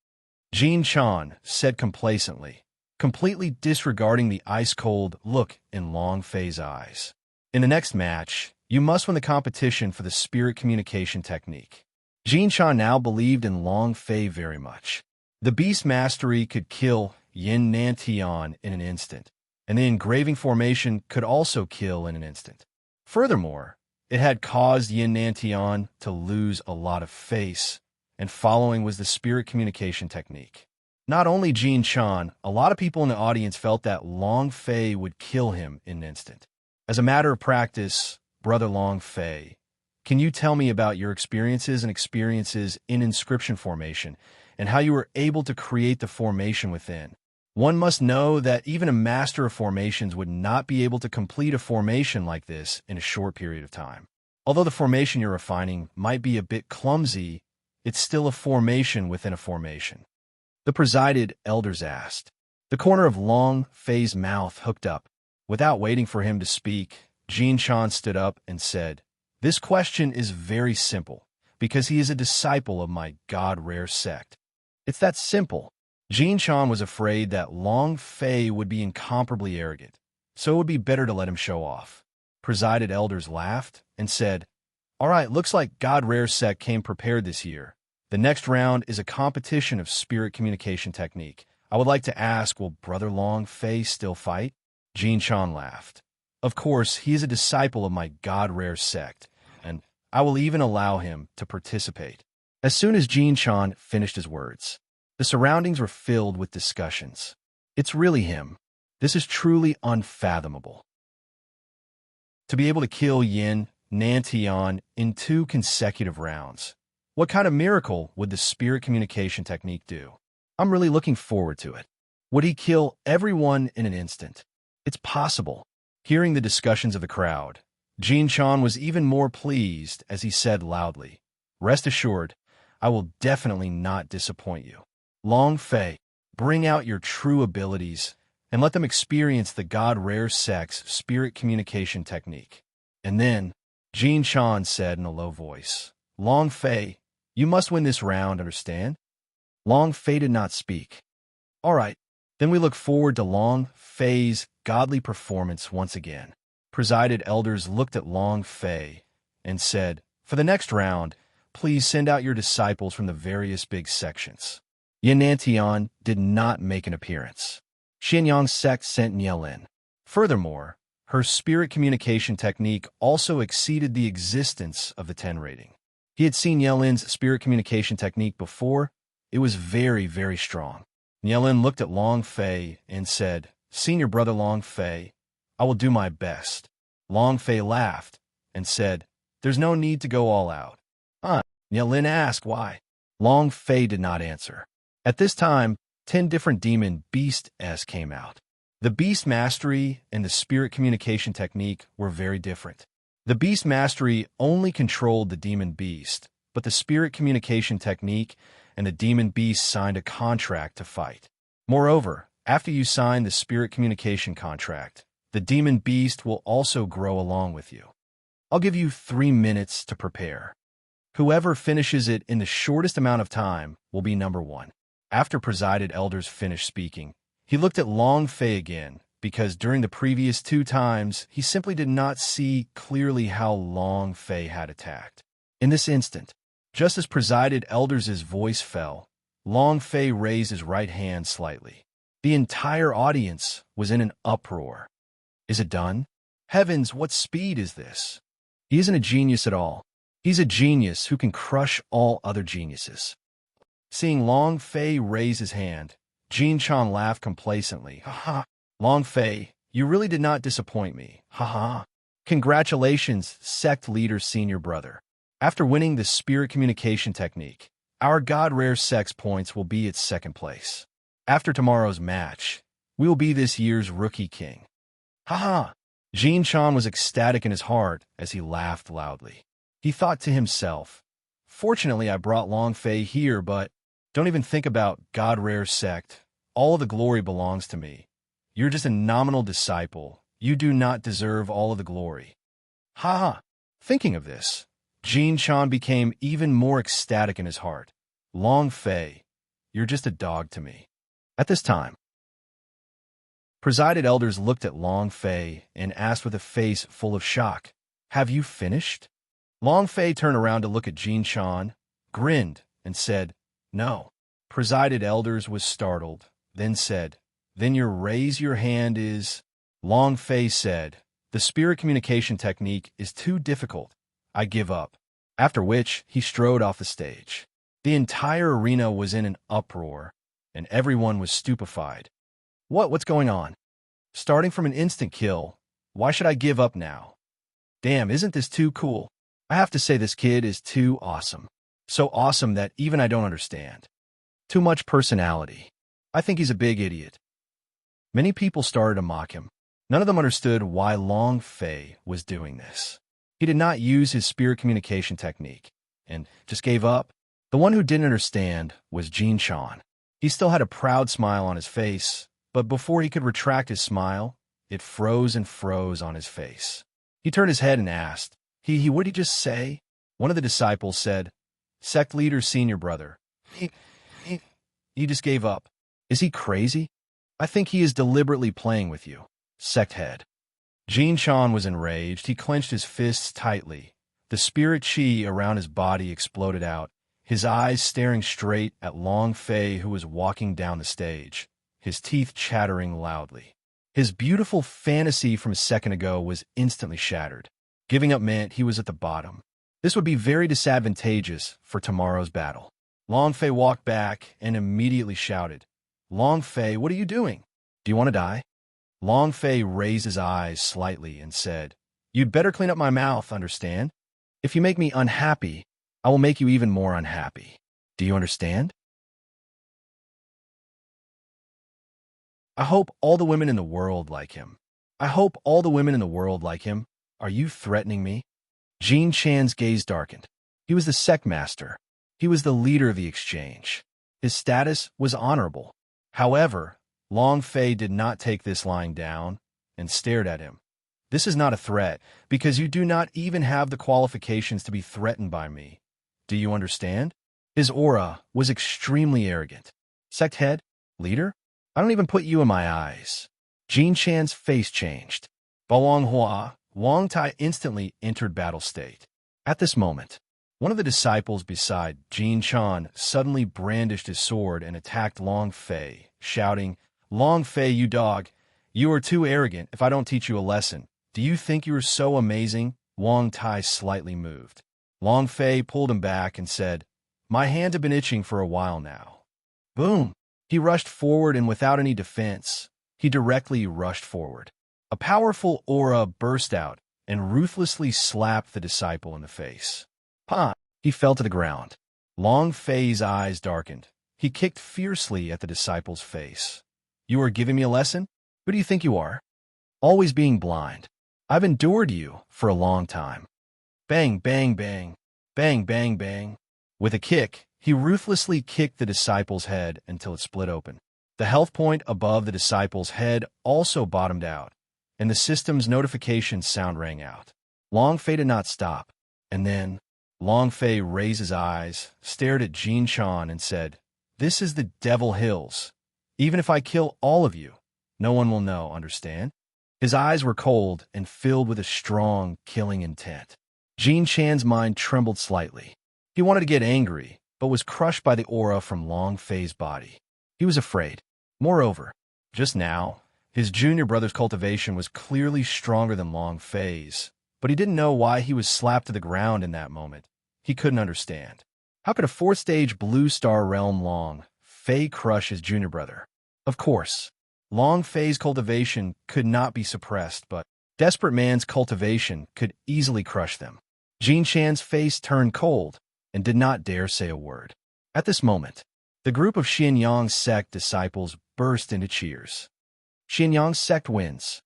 Jin Chan said complacently, completely disregarding the ice-cold look in Long Fei's eyes. In the next match, you must win the competition for the spirit communication technique. Jin Chan now believed in Long Fei very much. The Beast Mastery could kill Yin Nantian in an instant, and the engraving formation could also kill in an instant. Furthermore, it had caused Yin Nantian to lose a lot of face, and following was the spirit communication technique. Not only Jin Chan, a lot of people in the audience felt that Long Fei would kill him in an instant. As a matter of practice, Brother Long Fei, can you tell me about your experiences in inscription formation, and how you were able to create the formation within? One must know that even a master of formations would not be able to complete a formation like this in a short period of time. Although the formation you're refining might be a bit clumsy, it's still a formation within a formation. The presided elders asked. The corner of Long Fei's mouth hooked up. Without waiting for him to speak, Jin Chan stood up and said, this question is very simple, because he is a disciple of my God Rare sect. It's that simple. Jin Chan was afraid that Long Fei would be incomparably arrogant, so it would be better to let him show off. Presided elders laughed and said, "All right, looks like God Rare Sect came prepared this year. The next round is a competition of spirit communication technique. I would like to ask, will Brother Long Fei still fight?" Jin Chan laughed. "Of course, he is a disciple of my God Rare Sect, and I will even allow him to participate." As soon as Jin Chan finished his words, the surroundings were filled with discussions. It's really him. This is truly unfathomable. To be able to kill Yin Nantian in 2 consecutive rounds. What kind of miracle would the spirit communication technique do? I'm really looking forward to it. Would he kill everyone in an instant? It's possible. Hearing the discussions of the crowd, Jin Chan was even more pleased as he said loudly, "Rest assured, I will definitely not disappoint you. Long Fei, bring out your true abilities and let them experience the God Rare Sect's spirit communication technique." And then, Jin Chan said in a low voice, "Long Fei, you must win this round, understand?" Long Fei did not speak. "All right, then we look forward to Long Fei's godly performance once again." Presided elders looked at Long Fei and said, "For the next round, please send out your disciples from the various big sections." Yanantian did not make an appearance. Xianyang's sect sent Nielin. Furthermore, her spirit communication technique also exceeded the existence of the 10 rating. He had seen Yelin's spirit communication technique before. It was very, very strong. Nielin looked at Long Fei and said, "Senior brother Long Fei, I will do my best." Long Fei laughed and said, "There's no need to go all out." Nielin asked why. Long Fei did not answer. At this time, 10 different demon beasts came out. The beast mastery and the spirit communication technique were very different. The beast mastery only controlled the demon beast, but the spirit communication technique and the demon beast signed a contract to fight. Moreover, after you sign the spirit communication contract, the demon beast will also grow along with you. I'll give you 3 minutes to prepare. Whoever finishes it in the shortest amount of time will be number 1. After presided elders finished speaking, he looked at Long Fei again, because during the previous 2 times, he simply did not see clearly how Long Fei had attacked. In this instant, just as presided elders' voice fell, Long Fei raised his right hand slightly. The entire audience was in an uproar. Is it done? Heavens, what speed is this? He isn't a genius at all. He's a genius who can crush all other geniuses. Seeing Long Fei raise his hand, Jin Chan laughed complacently. "Ha ha! Long Fei, you really did not disappoint me. Ha ha! Congratulations, sect leader senior brother. After winning the spirit communication technique, our God Rare Sect's points will be its 2nd place. After tomorrow's match, we will be this year's rookie king." Ha ha! Jin Chan was ecstatic in his heart as he laughed loudly. He thought to himself, "Fortunately, I brought Long Fei here, but don't even think about God Rare Sect. All of the glory belongs to me. You're just a nominal disciple. You do not deserve all of the glory." Ha ha! Thinking of this, Jin Chan became even more ecstatic in his heart. "Long Fei, you're just a dog to me." At this time, presided elders looked at Long Fei and asked with a face full of shock, "Have you finished?" Long Fei turned around to look at Jin Chan, grinned, and said, "No." Presided elders was startled, then said, "Then your raise your hand is—" Long Fei said, "The spirit communication technique is too difficult. I give up." After which, he strode off the stage. The entire arena was in an uproar, and everyone was stupefied. What's going on? Starting from an instant kill, why should I give up now? Damn, isn't this too cool? I have to say this kid is too awesome. So awesome that even I don't understand. Too much personality. I think he's a big idiot. Many people started to mock him. None of them understood why Long Fei was doing this. He did not use his spirit communication technique, and just gave up. The one who didn't understand was Jin Chan. He still had a proud smile on his face, but before he could retract his smile, it froze and froze on his face. He turned his head and asked, what did he just say?" One of the disciples said, "Sect leader senior brother. He just gave up. Is he crazy? I think he is deliberately playing with you." Sect head. Jin Chan was enraged. He clenched his fists tightly. The spirit chi around his body exploded out, his eyes staring straight at Long Fei, who was walking down the stage, his teeth chattering loudly. His beautiful fantasy from a second ago was instantly shattered. Giving up meant he was at the bottom. This would be very disadvantageous for tomorrow's battle. Long Fei walked back and immediately shouted, "Long Fei, what are you doing? Do you want to die?" Long Fei raised his eyes slightly and said, "You'd better clean up my mouth, understand? If you make me unhappy, I will make you even more unhappy. Do you understand?" I hope all the women in the world like him. I hope all the women in the world like him. Are you threatening me? Jin Chan's gaze darkened. He was the sect master. He was the leader of the exchange. His status was honorable. However, Long Fei did not take this lying down and stared at him. "This is not a threat, because you do not even have the qualifications to be threatened by me. Do you understand?" His aura was extremely arrogant. "Sect head? Leader? I don't even put you in my eyes." Jin Chan's face changed. Balong Hua, Wang Tai instantly entered battle state. At this moment, one of the disciples beside Jin Chan suddenly brandished his sword and attacked Long Fei, shouting, "Long Fei, you dog! You are too arrogant if I don't teach you a lesson. Do you think you are so amazing?" Wang Tai slightly moved. Long Fei pulled him back and said, "My hands have been itching for a while now." Boom! He rushed forward, and without any defense, he directly rushed forward. A powerful aura burst out and ruthlessly slapped the disciple in the face. "Pah!" He fell to the ground. Long Fei's eyes darkened. He kicked fiercely at the disciple's face. "You are giving me a lesson? Who do you think you are? Always being blind. I've endured you for a long time." Bang, bang, bang. Bang, bang, bang. With a kick, he ruthlessly kicked the disciple's head until it split open. The health point above the disciple's head also bottomed out, and the system's notification sound rang out. Long Fei did not stop, and then Long Fei raised his eyes, stared at Jin Chan, and said, "This is the Devil Hills. Even if I kill all of you, no one will know, understand?" His eyes were cold and filled with a strong, killing intent. Jin Chan's mind trembled slightly. He wanted to get angry, but was crushed by the aura from Long Fei's body. He was afraid. Moreover, just now, his junior brother's cultivation was clearly stronger than Long Fei's, but he didn't know why he was slapped to the ground in that moment. He couldn't understand. How could a fourth-stage Blue Star Realm Long Fei crush his junior brother? Of course, Long Fei's cultivation could not be suppressed, but Desperate Man's cultivation could easily crush them. Jin Chan's face turned cold and did not dare say a word. At this moment, the group of Xianyang's sect disciples burst into cheers. "Xianyang's sect wins."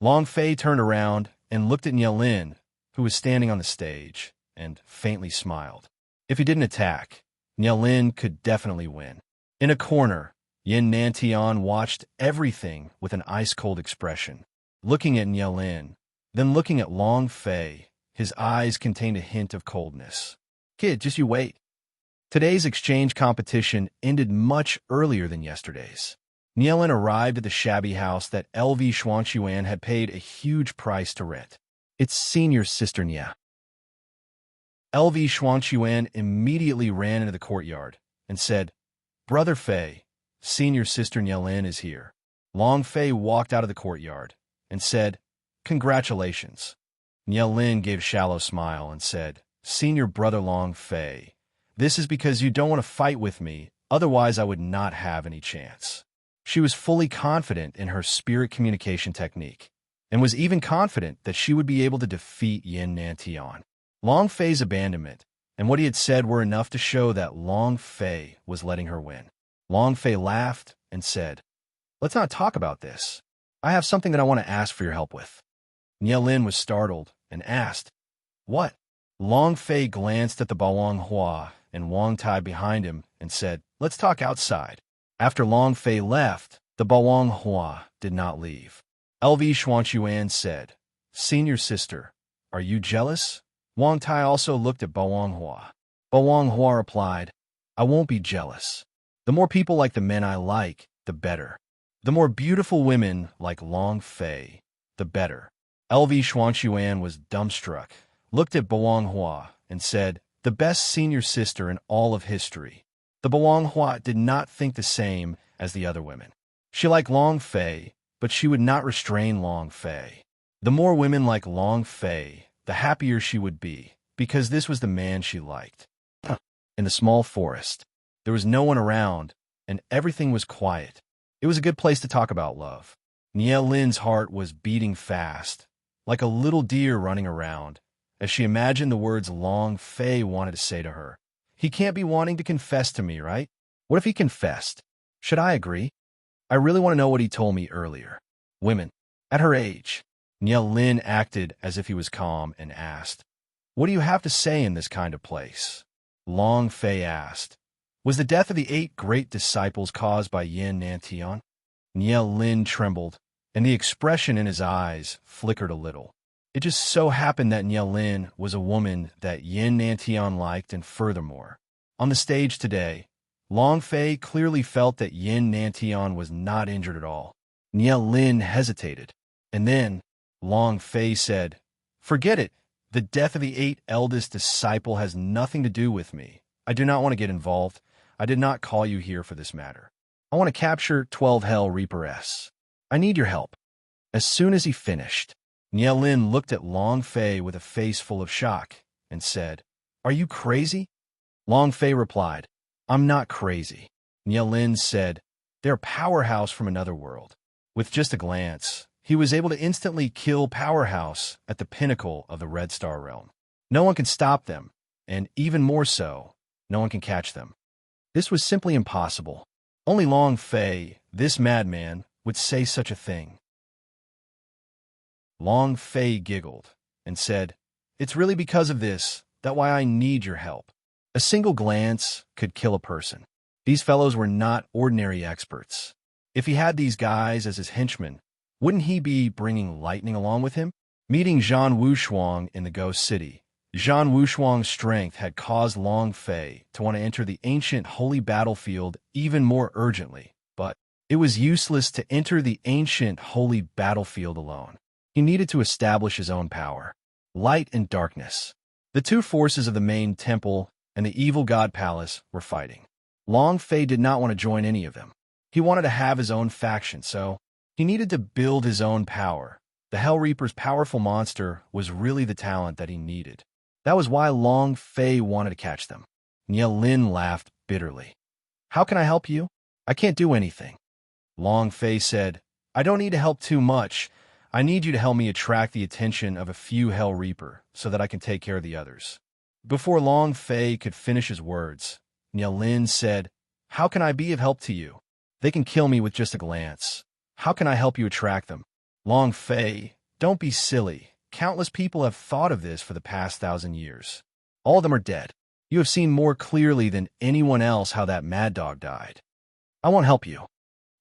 Long Fei turned around and looked at Nielin, who was standing on the stage, and faintly smiled. If he didn't attack, Nielin could definitely win. In a corner, Yin Nantian watched everything with an ice-cold expression, looking at Nielin, then looking at Long Fei. His eyes contained a hint of coldness. "Kid, just you wait." Today's exchange competition ended much earlier than yesterday's. Nielin arrived at the shabby house that LV Xuanchuan had paid a huge price to rent. Its senior sister Nia. LV Xuanchuan immediately ran into the courtyard and said, "Brother Fei, senior sister Nielin is here." Long Fei walked out of the courtyard and said, "Congratulations." Nielin gave a shallow smile and said, "Senior brother Long Fei, this is because you don't want to fight with me, otherwise I would not have any chance." She was fully confident in her spirit communication technique, and was even confident that she would be able to defeat Yin Nantian. Long Fei's abandonment and what he had said were enough to show that Long Fei was letting her win. Long Fei laughed and said, "Let's not talk about this. I have something that I want to ask for your help with." Nielin was startled and asked, "What?" Long Fei glanced at the Balong Hua and Wang Tai behind him and said, "Let's talk outside." After Long Fei left, the Balong Hua did not leave. LV Xuanchuan said, "Senior sister, are you jealous?" Wang Tai also looked at Balong Hua. Balong Hua replied, "I won't be jealous. The more people like the men I like, the better. The more beautiful women like Long Fei, the better." LV Xuanxuan was dumbstruck, looked at Boang Hua, and said, "The best senior sister in all of history." The Boang Hua did not think the same as the other women. She liked Long Fei, but she would not restrain Long Fei. The more women like Long Fei, the happier she would be, because this was the man she liked. In the small forest, there was no one around, and everything was quiet. It was a good place to talk about love. Nie Lin's heart was beating fast, like a little deer running around, as she imagined the words Long Fei wanted to say to her. He can't be wanting to confess to me, right? What if he confessed? Should I agree? I really want to know what he told me earlier. Women. At her age. Nie Lin acted as if he was calm and asked, "What do you have to say in this kind of place?" Long Fei asked, "Was the death of the 8 great disciples caused by Yin Nantian?" Nie Lin trembled, and the expression in his eyes flickered a little. It just so happened that Nie Lin was a woman that Yin Nantian liked, and furthermore, on the stage today, Long Fei clearly felt that Yin Nantian was not injured at all. Nie Lin hesitated, and then Long Fei said, "Forget it. The death of the 8 eldest disciple has nothing to do with me. I do not want to get involved. I did not call you here for this matter. I want to capture 12 Hell Reaper S. I need your help." As soon as he finished, Nie Lin looked at Long Fei with a face full of shock and said, "Are you crazy?" Long Fei replied, "I'm not crazy." Nie Lin said, "They're Powerhouse from another world." With just a glance, he was able to instantly kill Powerhouse at the pinnacle of the Red Star realm. No one can stop them, and even more so, no one can catch them. This was simply impossible. Only Long Fei, this madman, would say such a thing. Long Fei giggled and said, "It's really because of this that why I need your help. A single glance could kill a person. These fellows were not ordinary experts. If he had these guys as his henchmen, wouldn't he be bringing lightning along with him?" Meeting Zhan Wushuang in the Ghost City, Zhan Wushuang's strength had caused Long Fei to want to enter the ancient holy battlefield even more urgently, but it was useless to enter the ancient holy battlefield alone. He needed to establish his own power. Light and darkness. The two forces of the main temple and the evil god palace were fighting. Long Fei did not want to join any of them. He wanted to have his own faction, so he needed to build his own power. The Hell Reaper's powerful monster was really the talent that he needed. That was why Long Fei wanted to catch them. Nie Lin laughed bitterly. "How can I help you? I can't do anything." Long Fei said, "I don't need to help too much. I need you to help me attract the attention of a few Hell Reaper so that I can take care of the others." Before Long Fei could finish his words, Nie Lin said, "How can I be of help to you? They can kill me with just a glance. How can I help you attract them?" Long Fei, don't be silly. Countless people have thought of this for the past 1,000 years. All of them are dead. You have seen more clearly than anyone else how that mad dog died. I won't help you.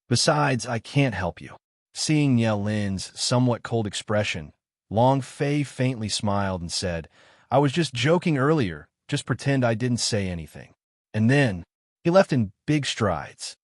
Besides, I can't help you. Seeing Nie Lin's somewhat cold expression, Long Fei faintly smiled and said, "I was just joking earlier. Just pretend I didn't say anything." And then he left in big strides.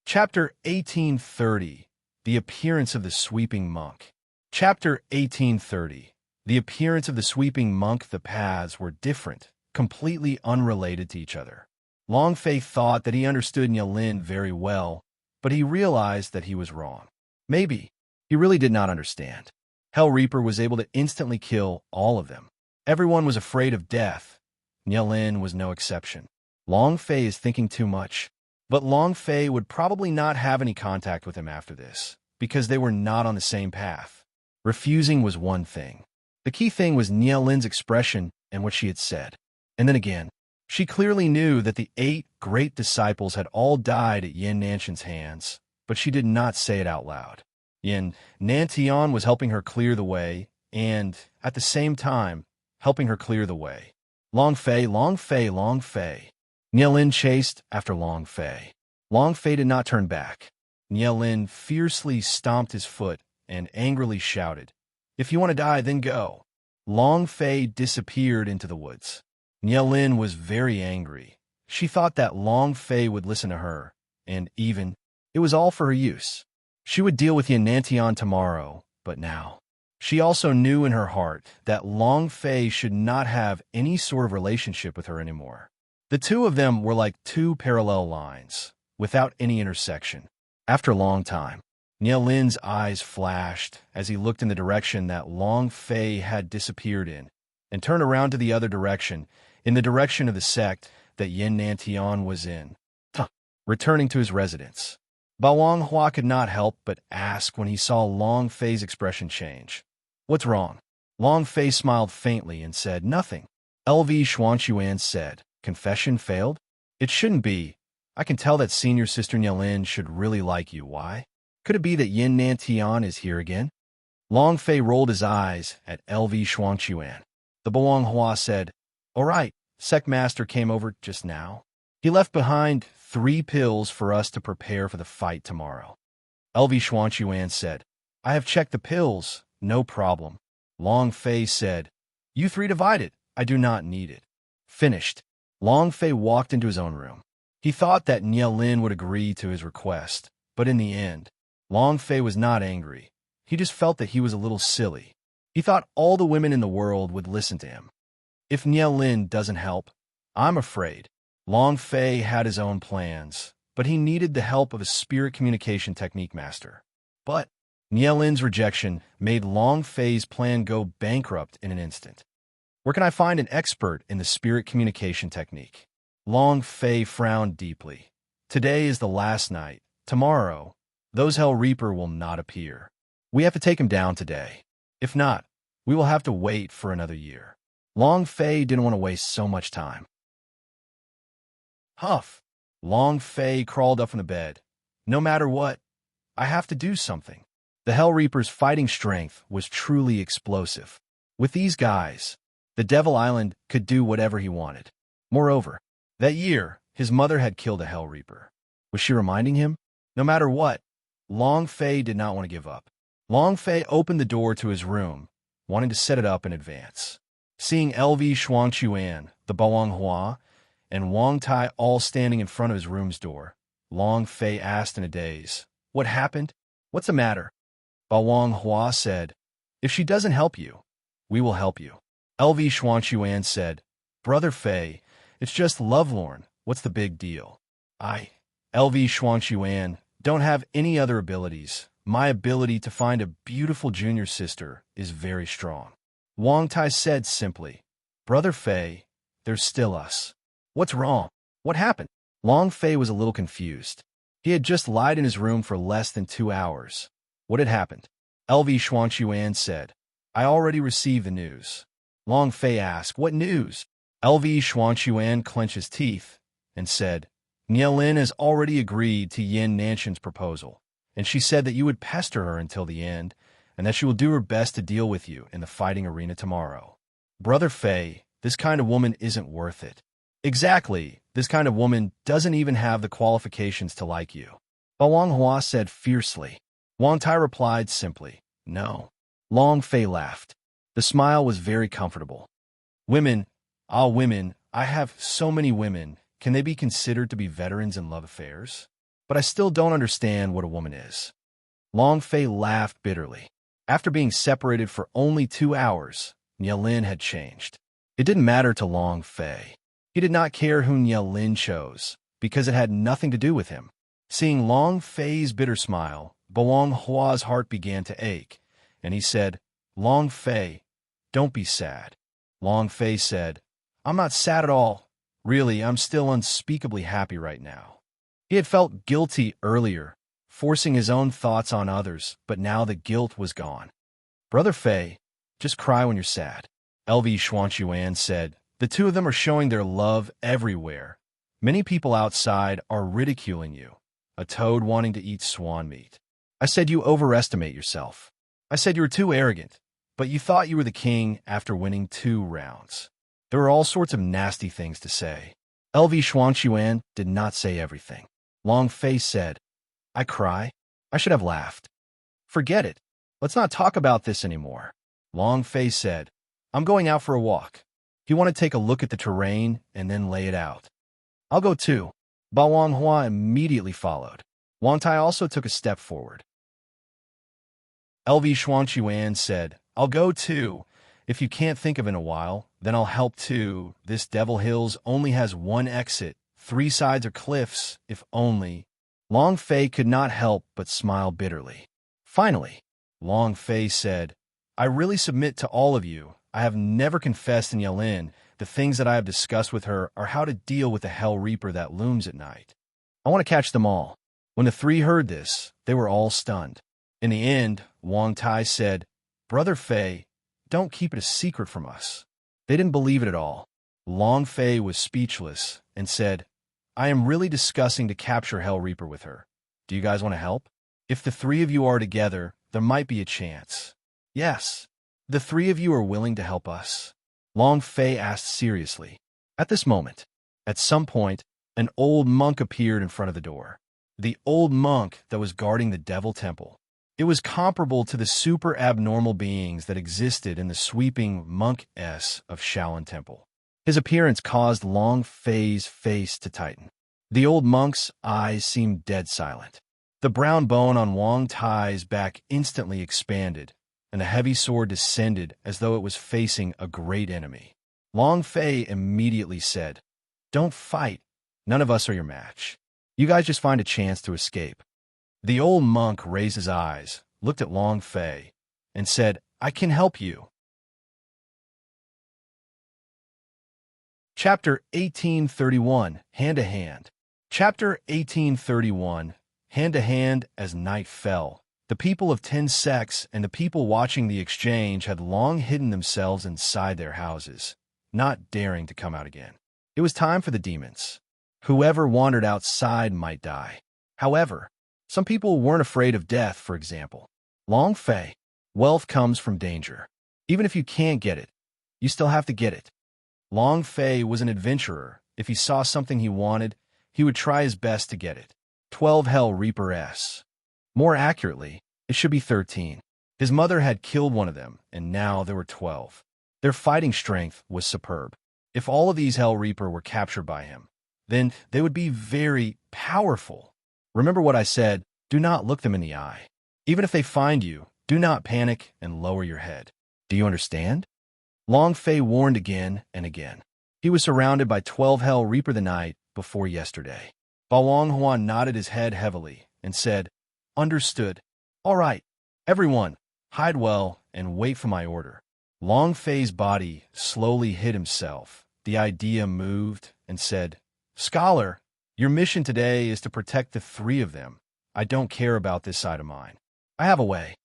Chapter 1830. The Appearance of the Sweeping Monk. Chapter 1830. The appearance of the sweeping monk. The paths were different, completely unrelated to each other. Long Fei thought that he understood Nie Lin very well, but he realized that he was wrong. Maybe he really did not understand. Hell Reaper was able to instantly kill all of them. Everyone was afraid of death. Nie Lin was no exception. Long Fei is thinking too much. But Long Fei would probably not have any contact with him after this, because they were not on the same path. Refusing was one thing. The key thing was Nie Lin's expression and what she had said. And then again, she clearly knew that the 8 great disciples had all died at Yin Nantian's hands, but she did not say it out loud. Yin Nantian was helping her clear the way, and, at the same time, helping her clear the way. Long Fei, Long Fei, Long Fei. Nie Lin chased after Long Fei. Long Fei did not turn back. Nie Lin fiercely stomped his foot and angrily shouted, "If you want to die, then go." Long Fei disappeared into the woods. Nie Lin was very angry. She thought that Long Fei would listen to her, and even, it was all for her use. She would deal with Yin Nantian tomorrow, but now. She also knew in her heart that Long Fei should not have any sort of relationship with her anymore. The two of them were like two parallel lines, without any intersection. After a long time, Lin's eyes flashed as he looked in the direction that Long Fei had disappeared in, and turned around to the other direction, in the direction of the sect that Yin Nantian was in, returning to his residence. Bao Hua could not help but ask when he saw Long Fei's expression change. "What's wrong?" Long Fei smiled faintly and said, "Nothing." LV Xuanquan said, "Confession failed? It shouldn't be. I can tell that senior sister Lin should really like you. Why? Could it be that Yin Nantian is here again?" Long Fei rolled his eyes at LV Xuanquan. The Bao Hua said, "All right, Sect Master came over just now. He left behind 3 pills for us to prepare for the fight tomorrow." LV Xuanquan said, "I have checked the pills. No problem." Long Fei said, "You 3 divide it. I do not need it." Finished. Long Fei walked into his own room. He thought that Lin would agree to his request, but in the end, Long Fei was not angry. He just felt that he was a little silly. He thought all the women in the world would listen to him. If Lin doesn't help, I'm afraid. Long Fei had his own plans, but he needed the help of a spirit communication technique master. But Lin's rejection made Long Fei's plan go bankrupt in an instant. Where can I find an expert in the spirit communication technique? Long Fei frowned deeply. Today is the last night. Tomorrow, those Hell Reaper will not appear. We have to take him down today. If not, we will have to wait for another year. Long Fei didn't want to waste so much time. Huff! Long Fei crawled up from the bed. No matter what, I have to do something. The Hell Reaper's fighting strength was truly explosive. With these guys, the Devil Island could do whatever he wanted. Moreover, that year, his mother had killed a Hell Reaper. Was she reminding him? No matter what, Long Fei did not want to give up. Long Fei opened the door to his room, wanting to set it up in advance. Seeing LV Xuanquan, the Bao Hua, and Wang Tai all standing in front of his room's door, Long Fei asked in a daze, "What happened? What's the matter?" Bao Hua said, "If she doesn't help you, we will help you." LV Xuanquan said, "Brother Fei, it's just lovelorn. What's the big deal?" LV Xuanquan, don't have any other abilities. My ability to find a beautiful junior sister is very strong." Wang Tai said simply, "Brother Fei, there's still us." "What's wrong? What happened?" Long Fei was a little confused. He had just lied in his room for less than 2 hours. What had happened? LV Xuanquan said, "I already received the news." Long Fei asked, "What news?" LV Xuanquan clenched his teeth and said, "Lin has already agreed to Yin Nantian's proposal, and she said that you would pester her until the end, and that she will do her best to deal with you in the fighting arena tomorrow." Brother Fei, this kind of woman isn't worth it. Exactly, this kind of woman doesn't even have the qualifications to like you. Bao Hua said fiercely. Wang Tai replied simply, "No." Long Fei laughed. The smile was very comfortable. Women, women, I have so many women. Can they be considered to be veterans in love affairs? But I still don't understand what a woman is. Long Fei laughed bitterly. After being separated for only 2 hours, Lin had changed. It didn't matter to Long Fei. He did not care who Lin chose, because it had nothing to do with him. Seeing Long Fei's bitter smile, Bao Hua's heart began to ache, and he said, "Long Fei, don't be sad." Long Fei said, "I'm not sad at all. Really, I'm still unspeakably happy right now." He had felt guilty earlier, forcing his own thoughts on others, but now the guilt was gone. "Brother Fei, just cry when you're sad." LV Xuanquan said, "The two of them are showing their love everywhere. Many people outside are ridiculing you. A toad wanting to eat swan meat. I said you overestimate yourself. I said you were too arrogant, but you thought you were the king after winning 2 rounds. There were all sorts of nasty things to say." LV Xuanquan did not say everything. Long Fei said, "I cry? I should have laughed. Forget it. Let's not talk about this anymore." Long Fei said, "I'm going out for a walk." He wanted to take a look at the terrain and then lay it out. "I'll go too." Bao Hua immediately followed. Wang Tai also took a step forward. LV Shuangchuan said, I'll go too. If you can't think of in a while, then I'll help too. This Devil Hills only has one exit. 3 sides are cliffs, if only. Long Fei could not help but smile bitterly. Finally, Long Fei said, I really submit to all of you. I have never confessed in Yelin. The things that I have discussed with her are how to deal with the Hell Reaper that looms at night. I want to catch them all. When the 3 heard this, they were all stunned. In the end, Wang Tai said, Brother Fei, don't keep it a secret from us. They didn't believe it at all. Long Fei was speechless and said, I am really discussing to capture Hell Reaper with her. Do you guys want to help? If the 3 of you are together, there might be a chance. Yes, the 3 of you are willing to help us. Long Fei asked seriously. At this moment, at some point, an old monk appeared in front of the door. The old monk that was guarding the Devil Temple. It was comparable to the super abnormal beings that existed in the sweeping monk-s of Shaolin Temple. His appearance caused Long Fei's face to tighten. The old monk's eyes seemed dead silent. The brown bone on Wang Tai's back instantly expanded, and the heavy sword descended as though it was facing a great enemy. Long Fei immediately said, Don't fight. None of us are your match. You guys just find a chance to escape. The old monk raised his eyes, looked at Long Fei, and said, I can help you. Chapter 1831, Hand to Hand. Chapter 1831, Hand to Hand. As night fell, the people of 10 sects and the people watching the exchange had long hidden themselves inside their houses, not daring to come out again. It was time for the demons. Whoever wandered outside might die. However, some people weren't afraid of death, for example. Long Fei, wealth comes from danger. Even if you can't get it, you still have to get it. Long Fei was an adventurer. If he saw something he wanted, he would try his best to get it. 12 Hell Reaper S. More accurately, it should be 13. His mother had killed one of them, and now there were 12. Their fighting strength was superb. If all of these Hell Reaper were captured by him, then they would be very powerful. Remember what I said, do not look them in the eye. Even if they find you, do not panic and lower your head. Do you understand? Long Fei warned again and again. He was surrounded by 12 Hell Reaper the night before yesterday. Balong Huan nodded his head heavily and said, Understood. All right, everyone, hide well and wait for my order. Long Fei's body slowly hid himself. The idea moved and said, Scholar, your mission today is to protect the 3 of them. I don't care about this side of mine. I have a way.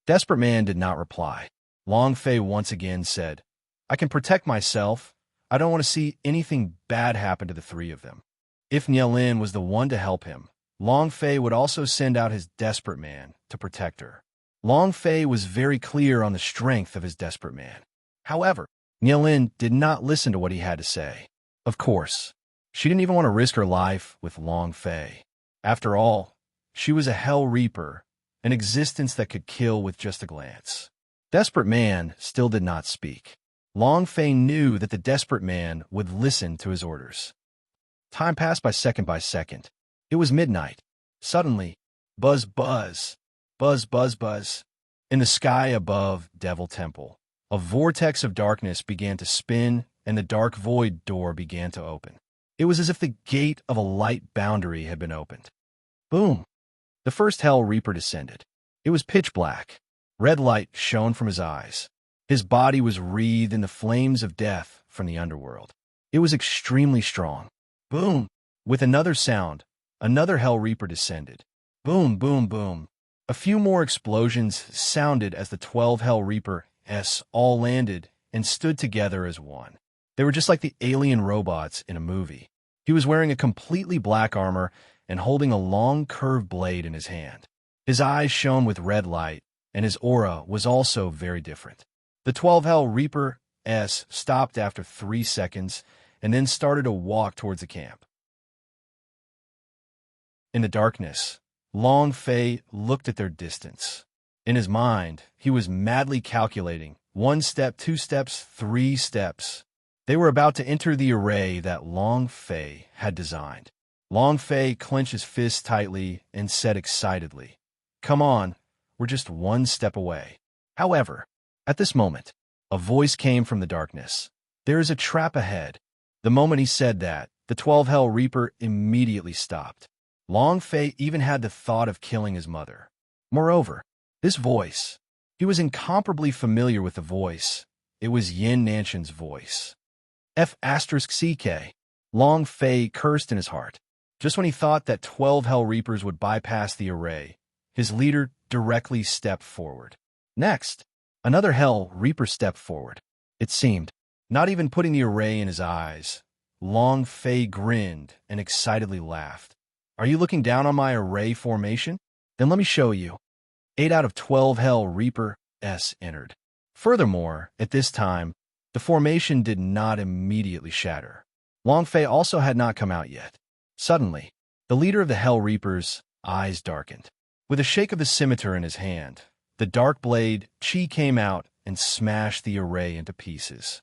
Desperate Man did not reply. Long Fei once again said, I can protect myself. I don't want to see anything bad happen to the 3 of them. If Nielin was the one to help him, Long Fei would also send out his Desperate Man to protect her. Long Fei was very clear on the strength of his Desperate Man. However, Nielin did not listen to what he had to say. Of course, she didn't even want to risk her life with Long Fei. After all, she was a Hell Reaper, an existence that could kill with just a glance. Desperate Man still did not speak. Long Fei knew that the Desperate Man would listen to his orders. Time passed by second by second. It was midnight. Suddenly, buzz, buzz, buzz, buzz, buzz. In the sky above Devil Temple, a vortex of darkness began to spin, and the dark void door began to open. It was as if the gate of a light boundary had been opened. Boom! The first Hell Reaper descended. It was pitch black. Red light shone from his eyes. His body was wreathed in the flames of death from the underworld. It was extremely strong. Boom! With another sound, another Hell Reaper descended. Boom, boom, boom. A few more explosions sounded as the 12 Hell Reaper S all landed and stood together as one. They were just like the alien robots in a movie. He was wearing a completely black armor and holding a long curved blade in his hand. His eyes shone with red light, and his aura was also very different. The 12 Hell Reaper S stopped after 3 seconds and then started to walk towards the camp. In the darkness, Long Fei looked at their distance. In his mind, he was madly calculating 1 step, 2 steps, 3 steps. They were about to enter the array that Long Fei had designed. Long Fei clenched his fist tightly and said excitedly, Come on, were just one step away. However, at this moment, a voice came from the darkness. "There is a trap ahead." The moment he said that, the 12 Hell Reaper immediately stopped. Long Fei even had the thought of killing his mother. Moreover, this voice, he was incomparably familiar with the voice. It was Yin Nanshan's voice. F***CK. Long Fei cursed in his heart. Just when he thought that 12 Hell Reapers would bypass the array, his leader directly stepped forward. Next, another Hell Reaper stepped forward. It seemed, not even putting the array in his eyes. Long Fei grinned and excitedly laughed. "Are you looking down on my array formation? Then let me show you." 8 out of 12 Hell Reaper S entered. Furthermore, at this time, the formation did not immediately shatter. Long Fei also had not come out yet. Suddenly, the leader of the Hell Reapers' eyes darkened. With a shake of the scimitar in his hand, the dark blade Qi came out and smashed the array into pieces.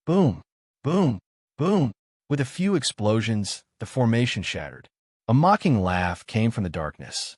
Boom, boom, boom. With a few explosions, the formation shattered. A mocking laugh came from the darkness.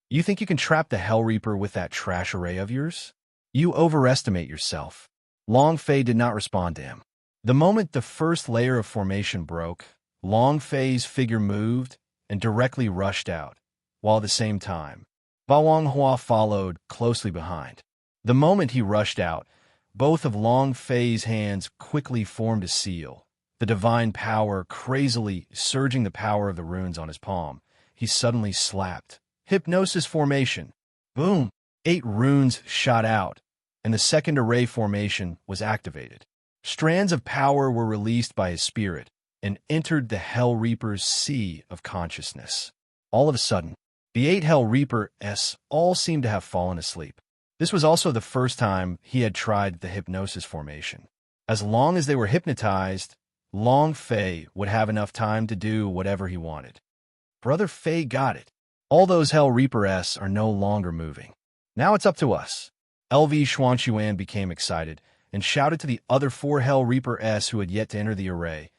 "You think you can trap the Hell Reaper with that trash array of yours? You overestimate yourself." Long Fei did not respond to him. The moment the first layer of formation broke, Long Fei's figure moved and directly rushed out, while at the same time, Ba Wanghua followed closely behind. The moment he rushed out, both of Long Fei's hands quickly formed a seal, the divine power crazily surging the power of the runes on his palm. He suddenly slapped. Hypnosis formation. Boom! 8 runes shot out, and the second array formation was activated. Strands of power were released by his spirit and entered the Hell Reaper's sea of consciousness. All of a sudden, the 8 Hell Reapers all seemed to have fallen asleep. This was also the first time he had tried the hypnosis formation. As long as they were hypnotized, Long Fei would have enough time to do whatever he wanted. Brother Fei got it. All those Hell Reapers are no longer moving. Now it's up to us. LV Xuanquan became excited and shouted to the other 4 Hell Reapers who had yet to enter the array.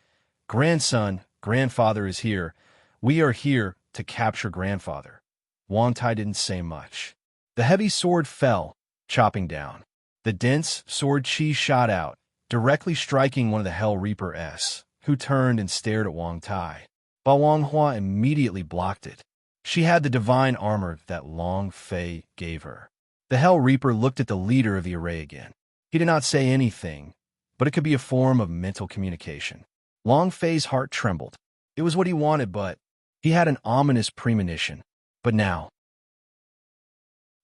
"Grandson, grandfather is here. We are here to capture grandfather." Wang Tai didn't say much. The heavy sword fell, chopping down. The dense sword Qi shot out, directly striking one of the Hell Reapers, who turned and stared at Wang Tai. Ba Wanghua immediately blocked it. She had the divine armor that Long Fei gave her. The Hell Reaper looked at the leader of the array again. He did not say anything, but it could be a form of mental communication. Long Fei's heart trembled. It was what he wanted, but he had an ominous premonition. But now,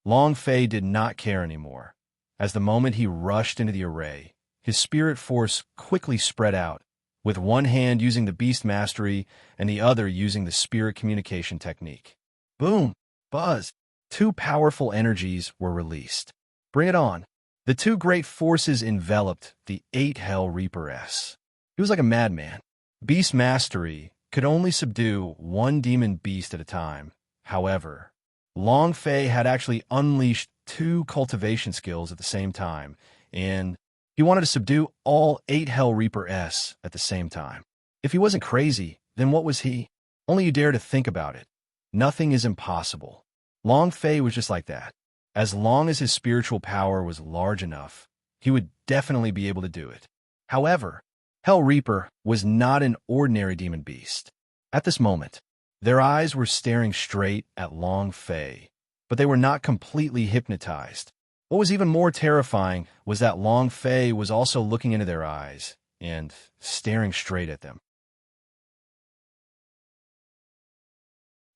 Long Fei did not care anymore. As the moment he rushed into the array, his spirit force quickly spread out, with one hand using the beast mastery and the other using the spirit communication technique. Boom! Buzz! 2 powerful energies were released. Bring it on! The 2 great forces enveloped the 8 Hell Reapers. He was like a madman. Beast mastery could only subdue 1 demon beast at a time. However, Long Fei had actually unleashed 2 cultivation skills at the same time, and he wanted to subdue all 8 Hell Reapers at the same time. If he wasn't crazy, then what was he? Only you dare to think about it. Nothing is impossible. Long Fei was just like that. As long as his spiritual power was large enough, he would definitely be able to do it. However, Hell Reaper was not an ordinary demon beast. At this moment, their eyes were staring straight at Long Fei, but they were not completely hypnotized. What was even more terrifying was that Long Fei was also looking into their eyes and staring straight at them.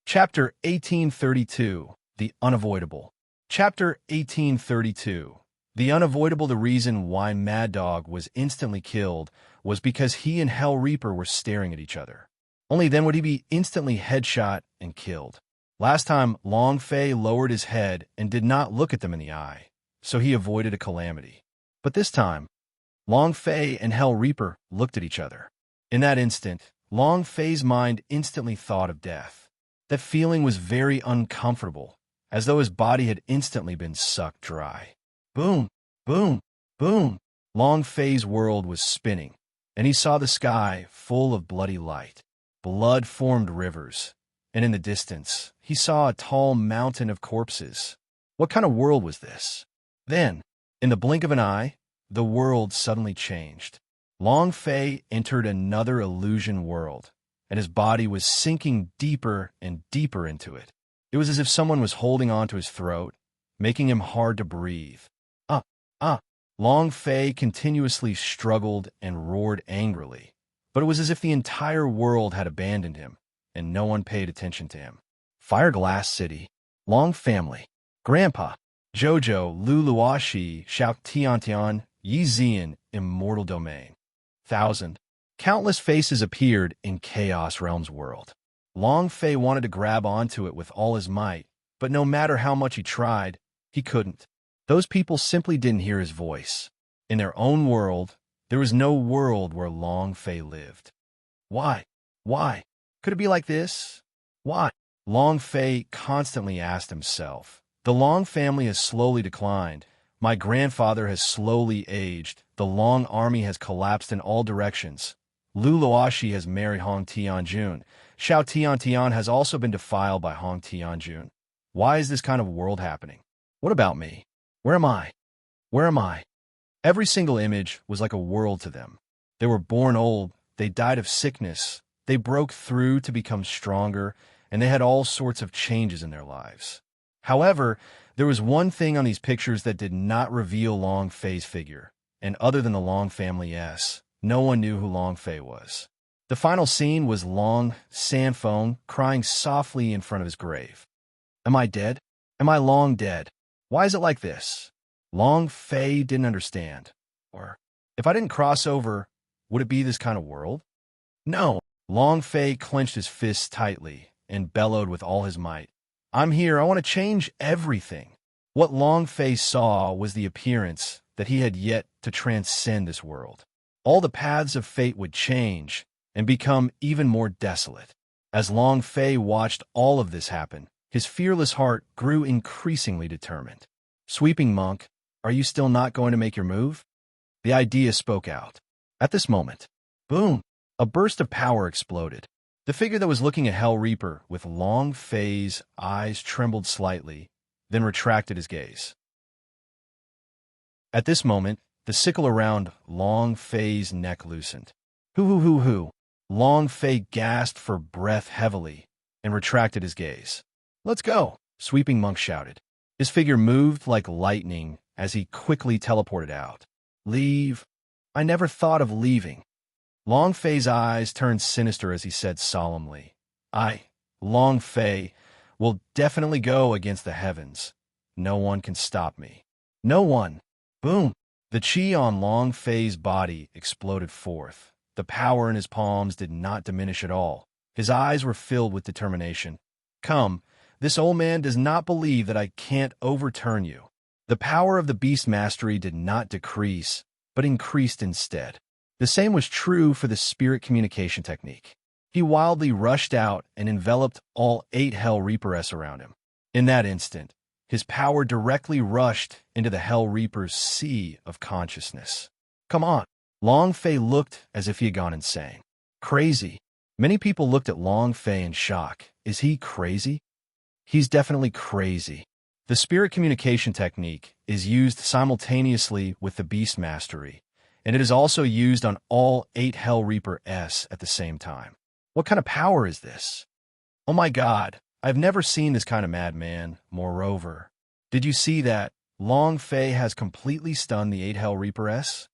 Chapter 1832, The Unavoidable. Chapter 1832. The Unavoidable. The reason why Mad Dog was instantly killed was because he and Hell Reaper were staring at each other. Only then would he be instantly headshot and killed. Last time, Long Fei lowered his head and did not look at them in the eye, so he avoided a calamity. But this time, Long Fei and Hell Reaper looked at each other. In that instant, Long Fei's mind instantly thought of death. That feeling was very uncomfortable, as though his body had instantly been sucked dry. Boom, boom, boom. Long Fei's world was spinning, and he saw the sky full of bloody light. Blood formed rivers, and in the distance, he saw a tall mountain of corpses. What kind of world was this? Then, in the blink of an eye, the world suddenly changed. Long Fei entered another illusion world, and his body was sinking deeper and deeper into it. It was as if someone was holding on to his throat, making him hard to breathe. Ah, ah. Long Fei continuously struggled and roared angrily, but it was as if the entire world had abandoned him, and no one paid attention to him. Fireglass City, Long Family, Grandpa, Jojo, Luluashi, Xiao Tiantian, Yi Zian, Immortal Domain. Countless faces appeared in Chaos Realm's world. Long Fei wanted to grab onto it with all his might, but no matter how much he tried, he couldn't. Those people simply didn't hear his voice. In their own world, there was no world where Long Fei lived. Why? Why? Could it be like this? Why? Long Fei constantly asked himself. The Long family has slowly declined. My grandfather has slowly aged. The Long army has collapsed in all directions. Luluashi has married Hong Tianjun. Xiao Tiantian has also been defiled by Hong Tianjun. Why is this kind of world happening? What about me? Where am I? Where am I? Every single image was like a world to them. They were born old, they died of sickness, they broke through to become stronger, and they had all sorts of changes in their lives. However, there was one thing on these pictures that did not reveal Long Fei's figure, and other than the Long family no one knew who Long Fei was. The final scene was Long Sanfeng crying softly in front of his grave. Am I dead? Am I long dead? Why is it like this? Long Fei didn't understand. Or, if I didn't cross over, would it be this kind of world? No. Long Fei clenched his fists tightly and bellowed with all his might. I'm here. I want to change everything. What Long Fei saw was the appearance that he had yet to transcend this world. All the paths of fate would change and become even more desolate. As Long Fei watched all of this happen, his fearless heart grew increasingly determined. Sweeping Monk, are you still not going to make your move? The idea spoke out. At this moment, boom, a burst of power exploded. The figure that was looking at Hell Reaper with Long Fei's eyes trembled slightly, then retracted his gaze. At this moment, the sickle around Long Fei's neck loosened. Hoo. Long Fei gasped for breath heavily and retracted his gaze. Let's go, Sweeping Monk shouted. His figure moved like lightning as he quickly teleported out. Leave? I never thought of leaving. Long Fei's eyes turned sinister as he said solemnly, Long Fei, will definitely go against the heavens. No one can stop me. No one. Boom. The chi on Long Fei's body exploded forth. The power in his palms did not diminish at all. His eyes were filled with determination. Come, this old man does not believe that I can't overturn you. The power of the beast mastery did not decrease, but increased instead. The same was true for the spirit communication technique. He wildly rushed out and enveloped all 8 Hell Reapers around him. In that instant, his power directly rushed into the Hell Reaper's sea of consciousness. Come on. Long Fei looked as if he had gone insane. Crazy. Many people looked at Long Fei in shock. Is he crazy? He's definitely crazy. The spirit communication technique is used simultaneously with the beast mastery, and it is also used on all 8 Hell Reaper S at the same time. What kind of power is this? Oh my God, I've never seen this kind of madman. Moreover, did you see that? Long Fei has completely stunned the 8 Hell Reaper S?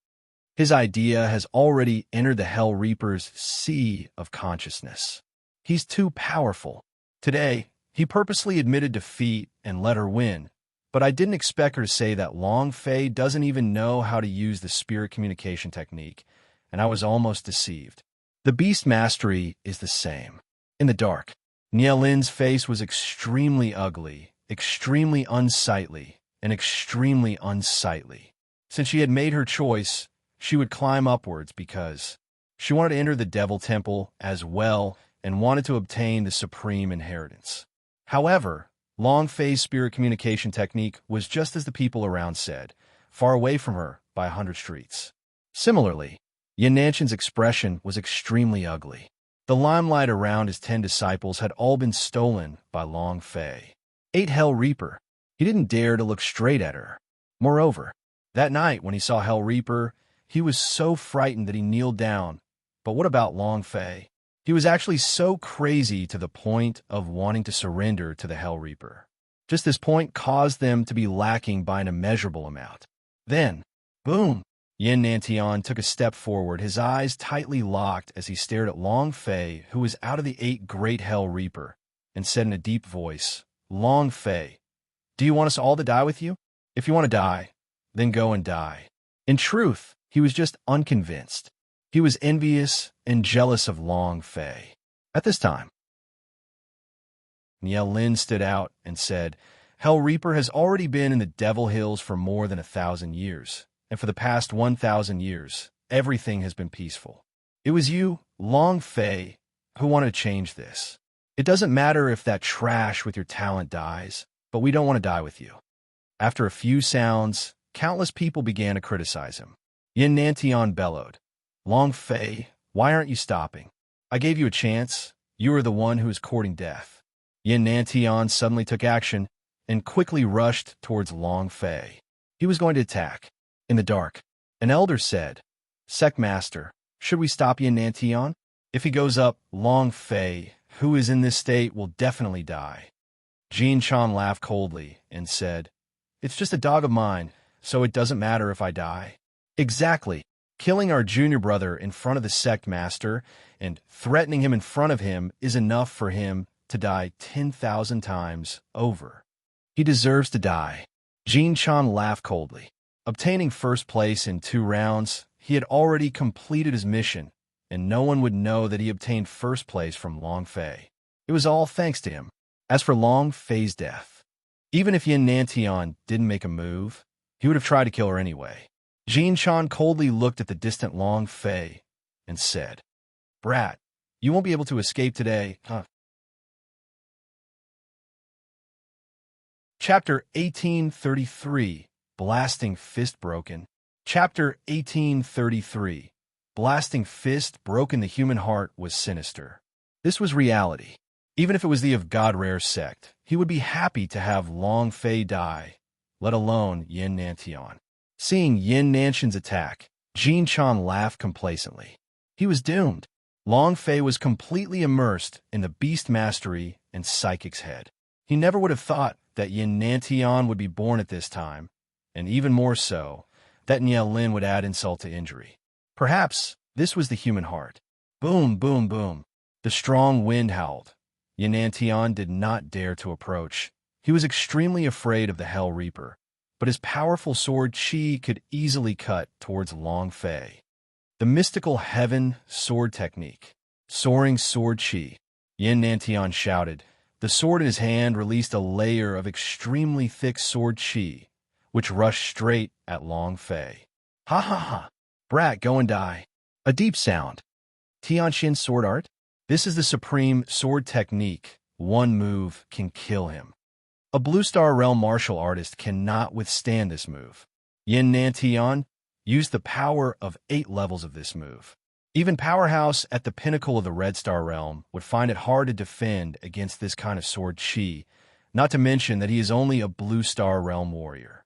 His idea has already entered the Hell Reaper's sea of consciousness. He's too powerful. Today, he purposely admitted defeat and let her win, but I didn't expect her to say that Long Fei doesn't even know how to use the spirit communication technique, and I was almost deceived. The beast mastery is the same. In the dark, Nielin's face was extremely ugly, extremely unsightly, and extremely unsightly. Since she had made her choice, she would climb upwards because she wanted to enter the Devil Temple as well and wanted to obtain the supreme inheritance. However, Long Fei's spirit communication technique was just as the people around said, far away from her by 100 streets. Similarly, Yin Nanshan's expression was extremely ugly. The limelight around his 10 disciples had all been stolen by Long Fei. 8 Hell Reaper. He didn't dare to look straight at her. Moreover, that night when he saw Hell Reaper, he was so frightened that he kneeled down. But what about Long Fei? He was actually so crazy to the point of wanting to surrender to the Hell Reaper. Just this point caused them to be lacking by an immeasurable amount. Then, boom! Yin Nantian took a step forward, his eyes tightly locked as he stared at Long Fei, who was out of the 8 great Hell Reaper, and said in a deep voice, "Long Fei, do you want us all to die with you? If you want to die, then go and die." In truth, he was just unconvinced. He was envious and jealous of Long Fei. At this time, Niao Lin stood out and said, "Hell Reaper has already been in the Devil Hills for more than 1,000 years, and for the past 1,000 years, everything has been peaceful. It was you, Long Fei, who wanted to change this. It doesn't matter if that trash with your talent dies, but we don't want to die with you." After a few sounds, countless people began to criticize him. Yin Nantian bellowed, "Long Fei, why aren't you stopping? I gave you a chance. You are the one who is courting death." Yin Nantian suddenly took action and quickly rushed towards Long Fei. He was going to attack. In the dark, an elder said, "Sect Master, should we stop Yin Nantian? If he goes up, Long Fei, who is in this state, will definitely die." Jin Chan laughed coldly and said, "It's just a dog of mine, so it doesn't matter if I die." Exactly. Killing our junior brother in front of the sect master and threatening him in front of him is enough for him to die 10,000 times over. He deserves to die. Jin Chan laughed coldly. Obtaining first place in 2 rounds, he had already completed his mission, and no one would know that he obtained first place from Long Fei. It was all thanks to him. As for Long Fei's death, even if Yin Nantian didn't make a move, he would have tried to kill her anyway. Jin Chan coldly looked at the distant Long Fei and said, "Brat, you won't be able to escape today, huh?" Chapter 1833, Blasting Fist Broken. Chapter 1833, Blasting Fist Broken. The human heart was sinister. This was reality. Even if it was the of God-rare sect, he would be happy to have Long Fei die, let alone Yin Nantian. Seeing Yin Nantian's attack, Jin Chan laughed complacently. He was doomed. Long Fei was completely immersed in the beast mastery and psychic's head. He never would have thought that Yin Nantian would be born at this time, and even more so, that Niao Lin would add insult to injury. Perhaps this was the human heart. Boom, boom, boom. The strong wind howled. Yin Nantian did not dare to approach. He was extremely afraid of the Hell Reaper, but his powerful sword Qi could easily cut towards Long Fei. The mystical heaven sword technique. Soaring sword Qi. Yin Nantian shouted. The sword in his hand released a layer of extremely thick sword Qi, which rushed straight at Long Fei. "Ha ha ha! Brat, go and die." A deep sound. Tianxin sword art? This is the supreme sword technique. One move can kill him. A Blue Star Realm martial artist cannot withstand this move. Yin Nantian used the power of 8 levels of this move. Even Powerhouse at the pinnacle of the Red Star Realm would find it hard to defend against this kind of sword Qi, not to mention that he is only a Blue Star Realm warrior.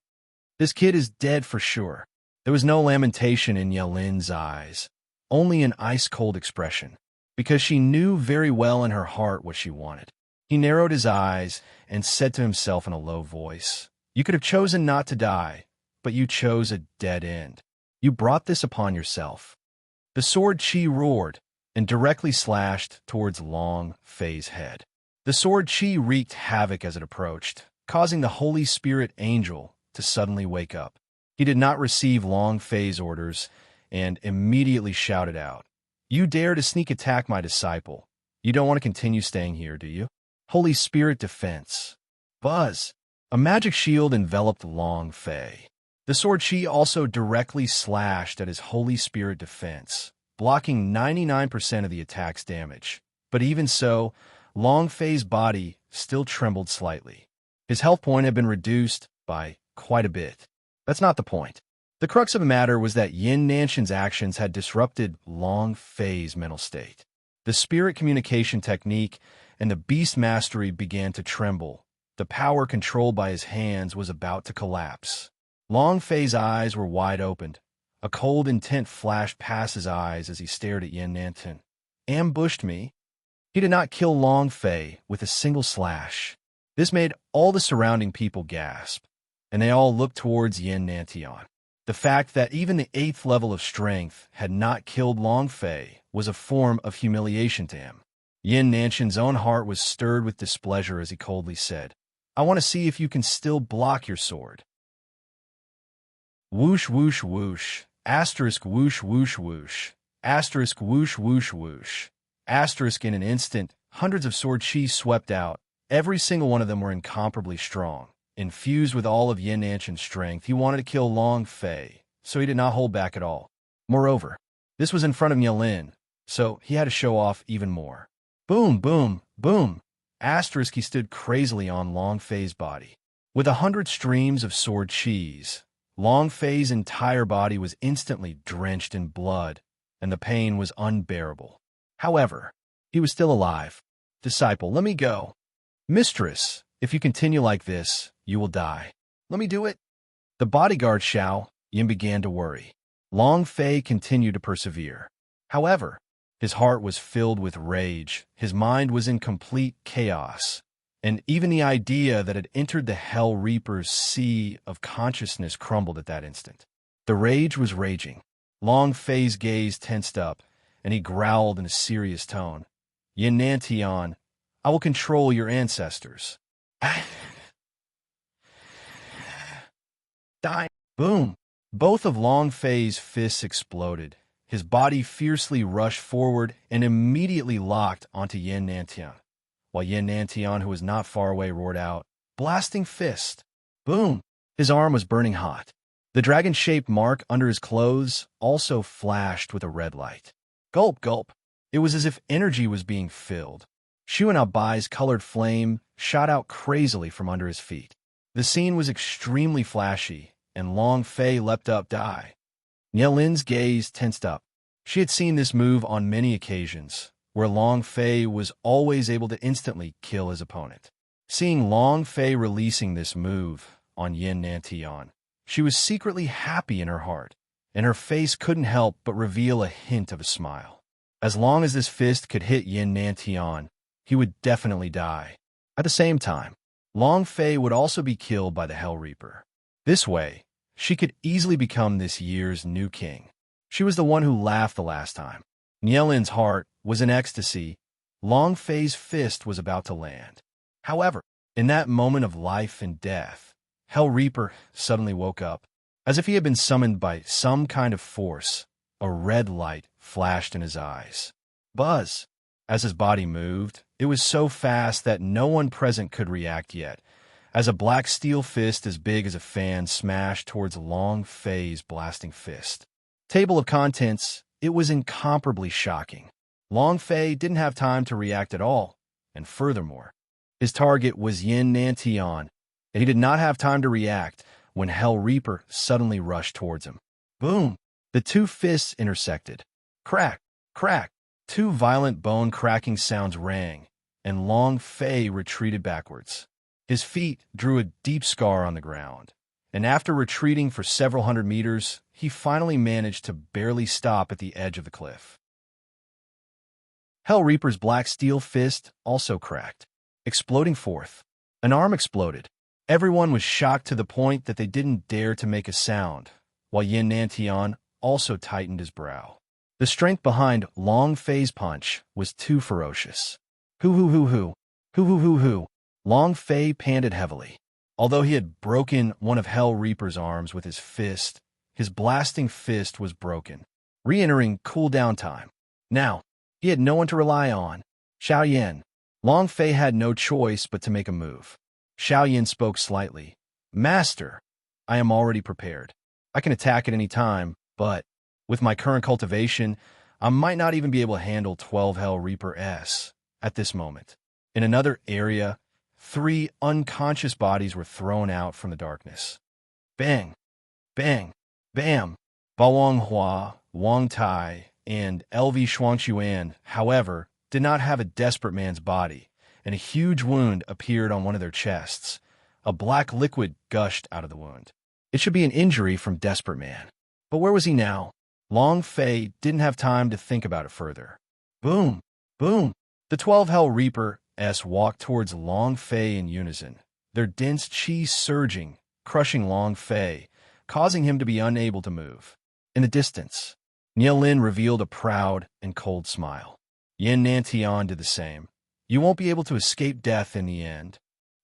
This kid is dead for sure. There was no lamentation in Yelin's eyes, only an ice-cold expression, because she knew very well in her heart what she wanted. He narrowed his eyes and said to himself in a low voice, "You could have chosen not to die, but you chose a dead end. You brought this upon yourself." The sword Qi roared and directly slashed towards Long Fei's head. The sword Qi wreaked havoc as it approached, causing the Holy Spirit angel to suddenly wake up. He did not receive Long Fei's orders and immediately shouted out, "You dare to sneak attack my disciple. You don't want to continue staying here, do you?" Holy Spirit defense. Buzz. A magic shield enveloped Long Fei. The sword Qi also directly slashed at his Holy Spirit defense, blocking 99% of the attack's damage. But even so, Long Fei's body still trembled slightly. His health point had been reduced by quite a bit. That's not the point. The crux of the matter was that Yin Nantian's actions had disrupted Long Fei's mental state. The spirit communication technique and the beast mastery began to tremble. The power controlled by his hands was about to collapse. Long Fei's eyes were wide opened. A cold intent flashed past his eyes as he stared at Yin Nantian. Ambushed me? He did not kill Long Fei with a single slash. This made all the surrounding people gasp, and they all looked towards Yin Nantian. The fact that even the 8th level of strength had not killed Long Fei was a form of humiliation to him. Yin Nantian's own heart was stirred with displeasure as he coldly said, I want to see if you can still block your sword. Whoosh, whoosh, whoosh. Asterisk whoosh, whoosh, whoosh. Asterisk whoosh, whoosh, whoosh. Asterisk in an instant, hundreds of sword chi swept out. Every single one of them were incomparably strong. Infused with all of Yin Nantian's strength, he wanted to kill Long Fei, so he did not hold back at all. Moreover, this was in front of Nielin, so he had to show off even more. Boom, boom, boom. Asterisk he stood crazily on Long Fei's body. With 100 streams of sword cheese, Long Fei's entire body was instantly drenched in blood, and the pain was unbearable. However, he was still alive. Disciple, let me go. Mistress, if you continue like this, you will die. Let me do it. The bodyguard Xiao Yin began to worry. Long Fei continued to persevere. However, his heart was filled with rage, his mind was in complete chaos, and even the idea that had entered the Hell Reaper's sea of consciousness crumbled at that instant. The rage was raging. Long Fei's gaze tensed up, and he growled in a serious tone. Yin Nantian, I will control your ancestors. Die. Boom. Both of Long Fei's fists exploded. His body fiercely rushed forward and immediately locked onto Yin Nantian, while Yin Nantian, who was not far away, roared out, Blasting fist! Boom! His arm was burning hot. The dragon-shaped mark under his clothes also flashed with a red light. Gulp, gulp. It was as if energy was being filled. Xuanabai's colored flame shot out crazily from under his feet. The scene was extremely flashy, and Long Fei leapt up to eye. Nielin's gaze tensed up. She had seen this move on many occasions, where Long Fei was always able to instantly kill his opponent. Seeing Long Fei releasing this move on Yin Nantian, she was secretly happy in her heart, and her face couldn't help but reveal a hint of a smile. As long as this fist could hit Yin Nantian, he would definitely die. At the same time, Long Fei would also be killed by the Hell Reaper. This way, she could easily become this year's new king. She was the one who laughed the last time. Nielin's heart was in ecstasy. Long Fei's fist was about to land. However, in that moment of life and death, Hell Reaper suddenly woke up. As if he had been summoned by some kind of force, a red light flashed in his eyes. Buzz! As his body moved, it was so fast that no one present could react yet, as a black steel fist as big as a fan smashed towards Long Fei's blasting fist. Table of contents, it was incomparably shocking. Long Fei didn't have time to react at all, and furthermore, his target was Yin Nantian, and he did not have time to react when Hell Reaper suddenly rushed towards him. Boom! The two fists intersected. Crack! Crack! Two violent bone-cracking sounds rang, and Long Fei retreated backwards. His feet drew a deep scar on the ground, and after retreating for several hundred meters, he finally managed to barely stop at the edge of the cliff. Hell Reaper's black steel fist also cracked, exploding forth. An arm exploded. Everyone was shocked to the point that they didn't dare to make a sound, while Yin Nantian also tightened his brow. The strength behind Long Fei's punch was too ferocious. Hoo hoo hoo hoo. Hoo hoo hoo hoo. Long Fei panted heavily. Although he had broken one of Hell Reaper's arms with his fist, his blasting fist was broken, re-entering cooldown time. Now, he had no one to rely on. Xiao Yin. Long Fei had no choice but to make a move. Xiao Yin spoke slightly. Master, I am already prepared. I can attack at any time, but with my current cultivation, I might not even be able to handle 12 Hell Reaper S at this moment. In another area, 3 unconscious bodies were thrown out from the darkness. Bang! Bang! Bam! Ba Wang Hua, Wang Tai, and LV Shuangquan, however, did not have a desperate man's body, and a huge wound appeared on one of their chests. A black liquid gushed out of the wound. It should be an injury from Desperate Man. But where was he now? Long Fei didn't have time to think about it further. Boom! Boom! The 12 Hell Reapers walked towards Long Fei in unison, their dense chi surging, crushing Long Fei, causing him to be unable to move. In the distance, Nielin revealed a proud and cold smile. Yin Nantian did the same. You won't be able to escape death in the end.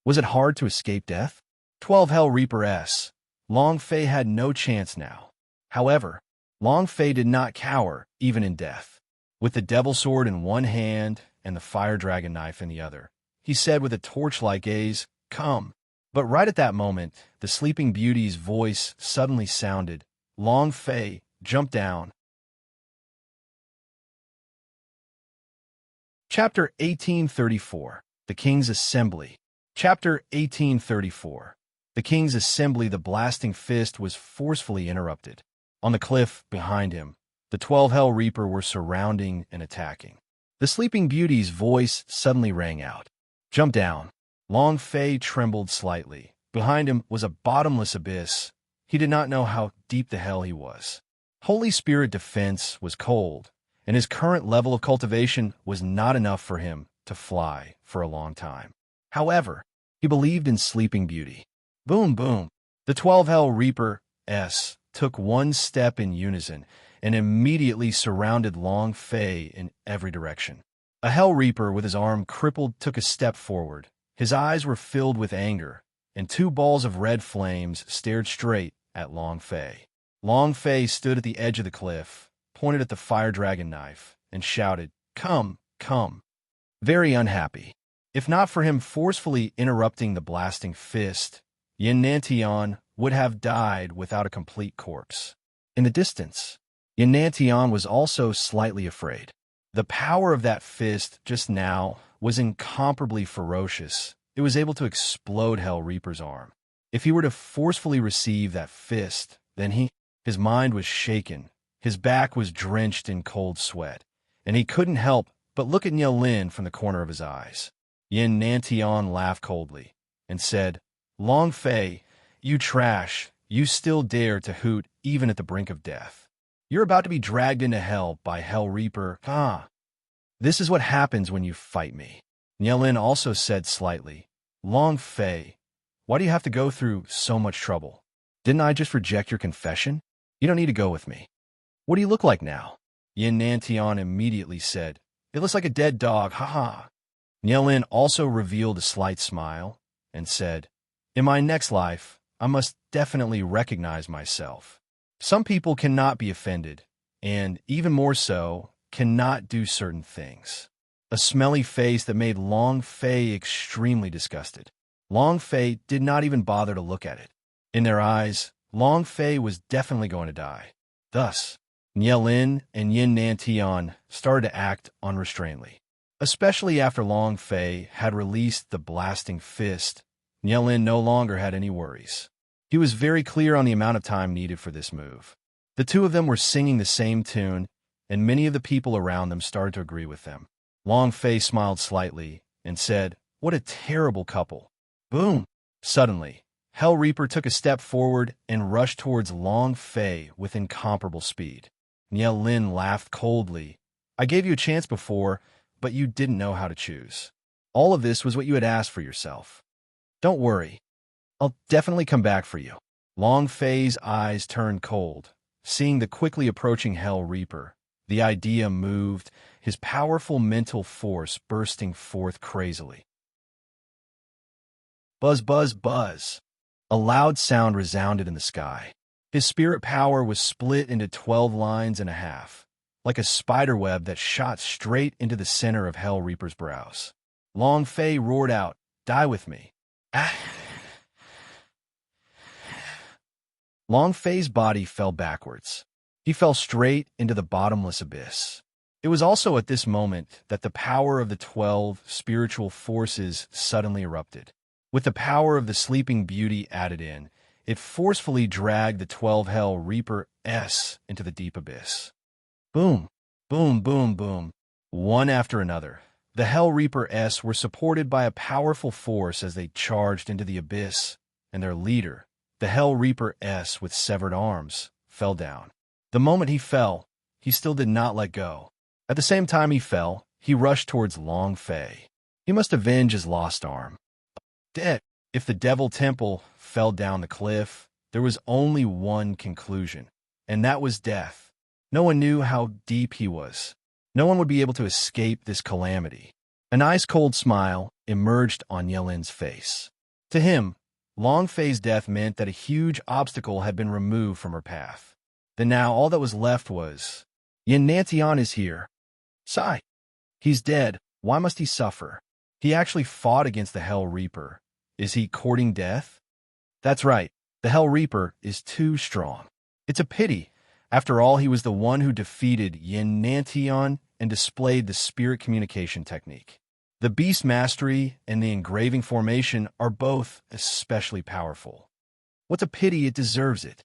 Was it hard to escape death? 12 Hell Reapers. Long Fei had no chance now. However, Long Fei did not cower, even in death. With the devil sword in one hand and the fire dragon knife in the other, he said with a torch-like gaze, "Come." But right at that moment, the Sleeping Beauty's voice suddenly sounded. Long Fei jumped down. Chapter 1834. The King's Assembly. Chapter 1834. The King's Assembly. The blasting fist was forcefully interrupted. On the cliff behind him, the 12 Hell Reapers were surrounding and attacking. The Sleeping Beauty's voice suddenly rang out. "Jump down." Long Fei trembled slightly. Behind him was a bottomless abyss. He did not know how deep the hell he was. Holy Spirit defense was cold, and his current level of cultivation was not enough for him to fly for a long time. However, he believed in Sleeping Beauty. Boom, boom. The 12 Hell Reapers took one step in unison and immediately surrounded Long Fei in every direction. A Hell Reaper with his arm crippled took a step forward. His eyes were filled with anger, and two balls of red flames stared straight at Long Fei. Long Fei stood at the edge of the cliff, pointed at the fire dragon knife, and shouted, "Come, come." Very unhappy. If not for him forcefully interrupting the blasting fist, Yin Nantian would have died without a complete corpse. In the distance, Yin Nantian was also slightly afraid. The power of that fist just now was incomparably ferocious. It was able to explode Hell Reaper's arm. If he were to forcefully receive that fist, then his mind was shaken. His back was drenched in cold sweat, and he couldn't help but look at Nielin from the corner of his eyes. Yin Nantian laughed coldly and said, "Long Fei, you trash, you still dare to hoot even at the brink of death. You're about to be dragged into hell by Hell Reaper. This is what happens when you fight me." Nielin also said slightly, "Long Fei, why do you have to go through so much trouble? Didn't I just reject your confession? You don't need to go with me. What do you look like now?" Yin Nantian immediately said, "It looks like a dead dog, haha." Nielin also revealed a slight smile and said, "In my next life, I must definitely recognize myself. Some people cannot be offended, and even more so, cannot do certain things." A smelly face that made Long Fei extremely disgusted. Long Fei did not even bother to look at it. In their eyes, Long Fei was definitely going to die. Thus, Nielin and Yin Nantian started to act unrestrainedly. Especially after Long Fei had released the blasting fist, Nielin no longer had any worries. He was very clear on the amount of time needed for this move. The two of them were singing the same tune, and many of the people around them started to agree with them. Long Fei smiled slightly and said, "What a terrible couple." Boom! Suddenly, Hell Reaper took a step forward and rushed towards Long Fei with incomparable speed. Nielin laughed coldly. "I gave you a chance before, but you didn't know how to choose. All of this was what you had asked for yourself. Don't worry. I'll definitely come back for you." Long Fei's eyes turned cold, seeing the quickly approaching Hell Reaper. The idea moved, his powerful mental force bursting forth crazily. Buzz, buzz, buzz. A loud sound resounded in the sky. His spirit power was split into 12 lines and a half, like a spider web that shot straight into the center of Hell Reaper's brows. Long Fei roared out, "Die with me." Ah! Long Fei's body fell backwards. He fell straight into the bottomless abyss. It was also at this moment that the power of the 12 spiritual forces suddenly erupted. With the power of the Sleeping Beauty added in, it forcefully dragged the 12 Hell Reapers into the deep abyss. Boom, boom, boom, boom. One after another, The Hell Reaper-S were supported by a powerful force as they charged into the abyss, and their leader, the Hell Reaper-S with severed arms, fell down. The moment he fell, he still did not let go. At the same time he fell, he rushed towards Long Fei. He must avenge his lost arm. Dead. If the Devil Temple fell down the cliff, there was only one conclusion, and that was death. No one knew how deep he was. No one would be able to escape this calamity. An ice-cold smile emerged on Yelin's face. To him, Long Fei's death meant that a huge obstacle had been removed from her path. Then now all that was left was, Yin Nantian is here. Sigh. He's dead. Why must he suffer? He actually fought against the Hell Reaper. Is he courting death? That's right. The Hell Reaper is too strong. It's a pity. After all, he was the one who defeated Yin Nantian and displayed the spirit communication technique. The Beast Mastery and the Engraving Formation are both especially powerful. What's a pity, it deserves it.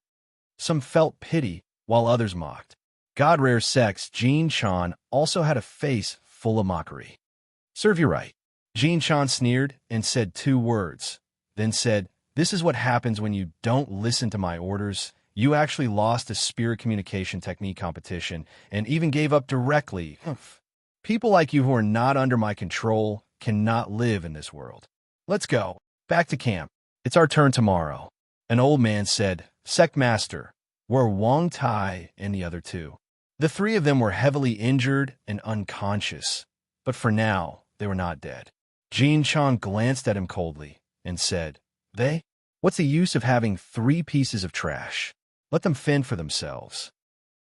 Some felt pity, while others mocked. God-rare sex Jean Chan also had a face full of mockery. Serve you right. Jean Chan sneered and said 2 words, then said, "This is what happens when you don't listen to my orders. You actually lost a spirit communication technique competition and even gave up directly. People like you who are not under my control cannot live in this world. Let's go. Back to camp. It's our turn tomorrow." An old man said, "Sect Master, where Wang Tai and the other 2?" The 3 of them were heavily injured and unconscious, but for now, they were not dead. Jean Chan glanced at him coldly and said, "They? What's the use of having 3 pieces of trash? Let them fend for themselves."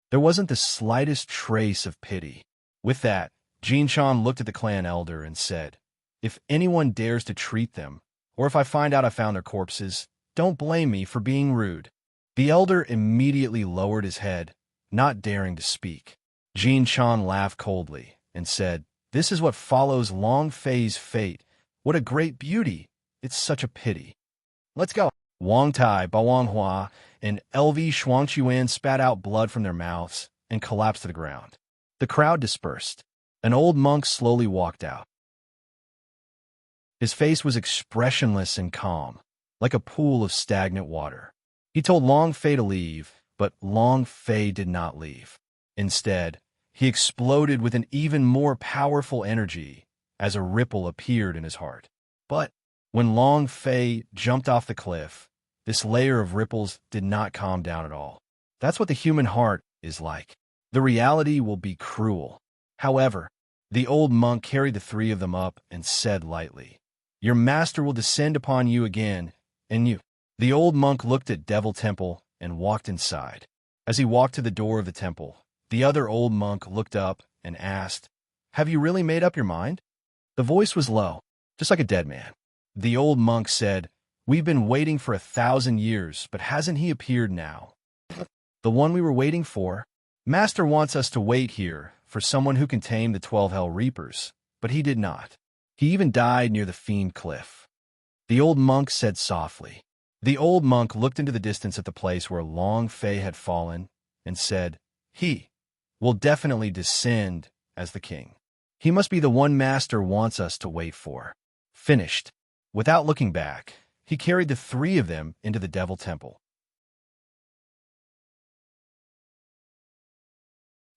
There wasn't the slightest trace of pity. With that, Jean Chan looked at the clan elder and said, "If anyone dares to treat them, or if I find out I found their corpses, don't blame me for being rude." The elder immediately lowered his head, not daring to speak. Jean Chan laughed coldly and said, "This is what follows Long Fei's fate. What a great beauty. It's such a pity. Let's go." Wang Tai, Bawang Hua, and LV Shuangchuan spat out blood from their mouths and collapsed to the ground. The crowd dispersed. An old monk slowly walked out. His face was expressionless and calm, like a pool of stagnant water. He told Long Fei to leave, but Long Fei did not leave. Instead, he exploded with an even more powerful energy as a ripple appeared in his heart. But when Long Fei jumped off the cliff, this layer of ripples did not calm down at all. That's what the human heart is like. The reality will be cruel. However, the old monk carried the 3 of them up and said lightly, "Your master will descend upon you again, and you." The old monk looked at Devil Temple and walked inside. As he walked to the door of the temple, the other old monk looked up and asked, "Have you really made up your mind?" The voice was low, just like a dead man. The old monk said, "We've been waiting for 1,000 years, but hasn't he appeared now?" "The one we were waiting for. Master wants us to wait here for someone who can tame the 12 Hell Reapers, but he did not. He even died near the Fiend Cliff." The old monk said softly. The old monk looked into the distance at the place where Long Fei had fallen and said, "He will definitely descend as the king. He must be the one Master wants us to wait for." Finished. Without looking back, he carried the 3 of them into the Devil Temple.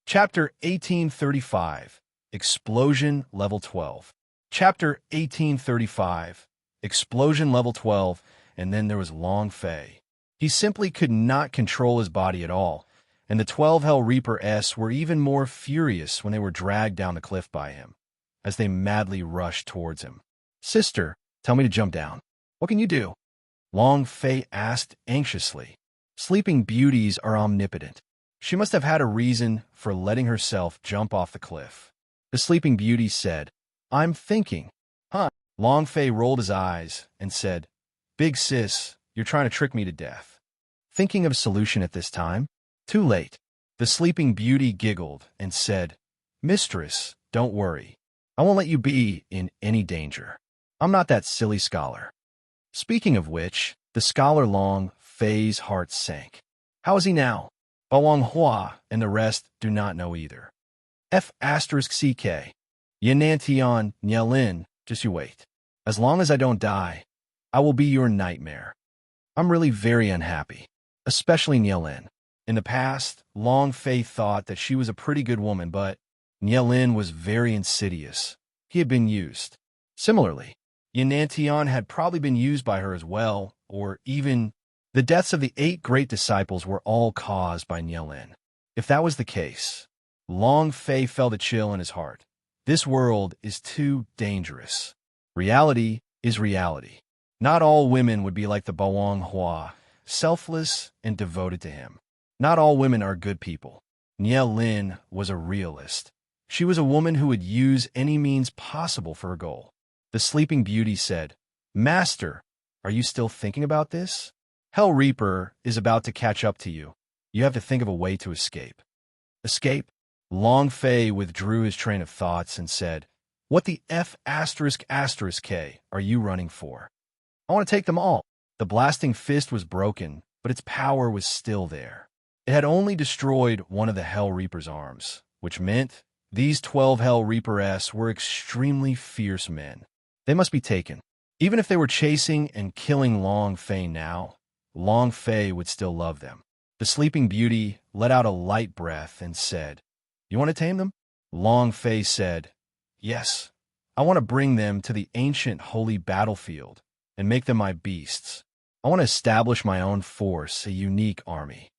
Chapter 1835, Explosion Level 12. Chapter 1835, Explosion Level 12, and then there was Long Fei. He simply could not control his body at all, and the 12 Hell Reaper-S were even more furious when they were dragged down the cliff by him, as they madly rushed towards him. "Sister, tell me to jump down. What can you do?" Long Fei asked anxiously. Sleeping beauties are omnipotent. She must have had a reason for letting herself jump off the cliff. The Sleeping Beauty said, "I'm thinking." "Huh?" Long Fei rolled his eyes and said, "Big sis, you're trying to trick me to death. Thinking of a solution at this time? Too late." The Sleeping Beauty giggled and said, "Mistress, don't worry. I won't let you be in any danger. I'm not that silly scholar." Speaking of which, the scholar Long Fei's heart sank. How is he now? Bawang Hua and the rest do not know either. F*CK. Yanantion Nyelin, just you wait. As long as I don't die, I will be your nightmare. I'm really very unhappy, especially Nyelin. In the past, Long Fei thought that she was a pretty good woman, but Nyelin was very insidious. He had been used. Similarly, Yanantion had probably been used by her as well, or even the deaths of the 8 great disciples were all caused by Nyelin. If that was the case, Long Fei felt a chill in his heart. This world is too dangerous. Reality is reality. Not all women would be like the Bawang Hua, selfless and devoted to him. Not all women are good people. Nyelin was a realist. She was a woman who would use any means possible for her goal. The Sleeping Beauty said, "Master, are you still thinking about this? Hell Reaper is about to catch up to you. You have to think of a way to escape." Escape? Long Fei withdrew his train of thoughts and said, "What the F*** K are you running for? I want to take them all." The blasting fist was broken, but its power was still there. It had only destroyed one of the Hell Reaper's arms, which meant these 12 Hell Reaper-s were extremely fierce men. They must be taken. Even if they were chasing and killing Long Fei now, Long Fei would still love them. The Sleeping Beauty let out a light breath and said, "You want to tame them?" Long Fei said, "Yes. I want to bring them to the ancient holy battlefield and make them my beasts. I want to establish my own force, a unique army."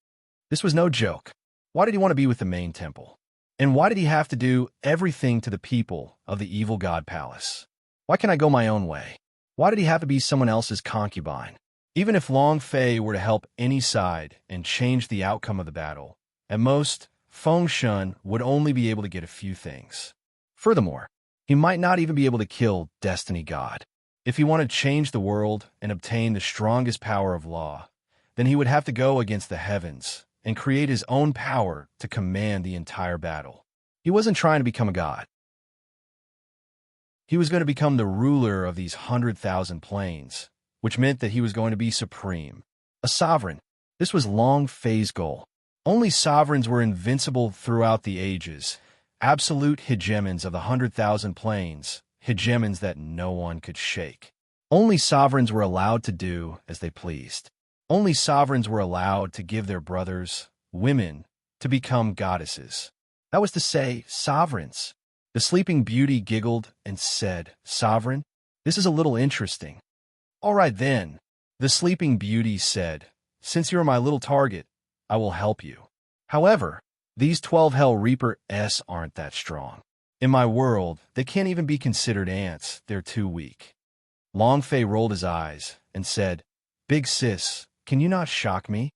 This was no joke. Why did he want to be with the main temple? And why did he have to do everything to the people of the evil god palace? Why can't I go my own way? Why did he have to be someone else's concubine? Even if Long Fei were to help any side and change the outcome of the battle, at most, Feng Shun would only be able to get a few things. Furthermore, he might not even be able to kill Destiny God. If he wanted to change the world and obtain the strongest power of law, then he would have to go against the heavens and create his own power to command the entire battle. He wasn't trying to become a god. He was going to become the ruler of these 100,000 planes, which meant that he was going to be supreme, a sovereign. This was Long Fei's goal. Only sovereigns were invincible throughout the ages, absolute hegemons of the 100,000 planes, hegemons that no one could shake. Only sovereigns were allowed to do as they pleased. Only sovereigns were allowed to give their brothers, women, to become goddesses. That was to say, sovereigns. The Sleeping Beauty giggled and said, "Sovereign? This is a little interesting." "All right then," the Sleeping Beauty said, "since you're my little target, I will help you. However, these 12 Hell Reaper-s aren't that strong. In my world, they can't even be considered ants. They're too weak." Long Fei rolled his eyes and said, "Big sis, can you not shock me?"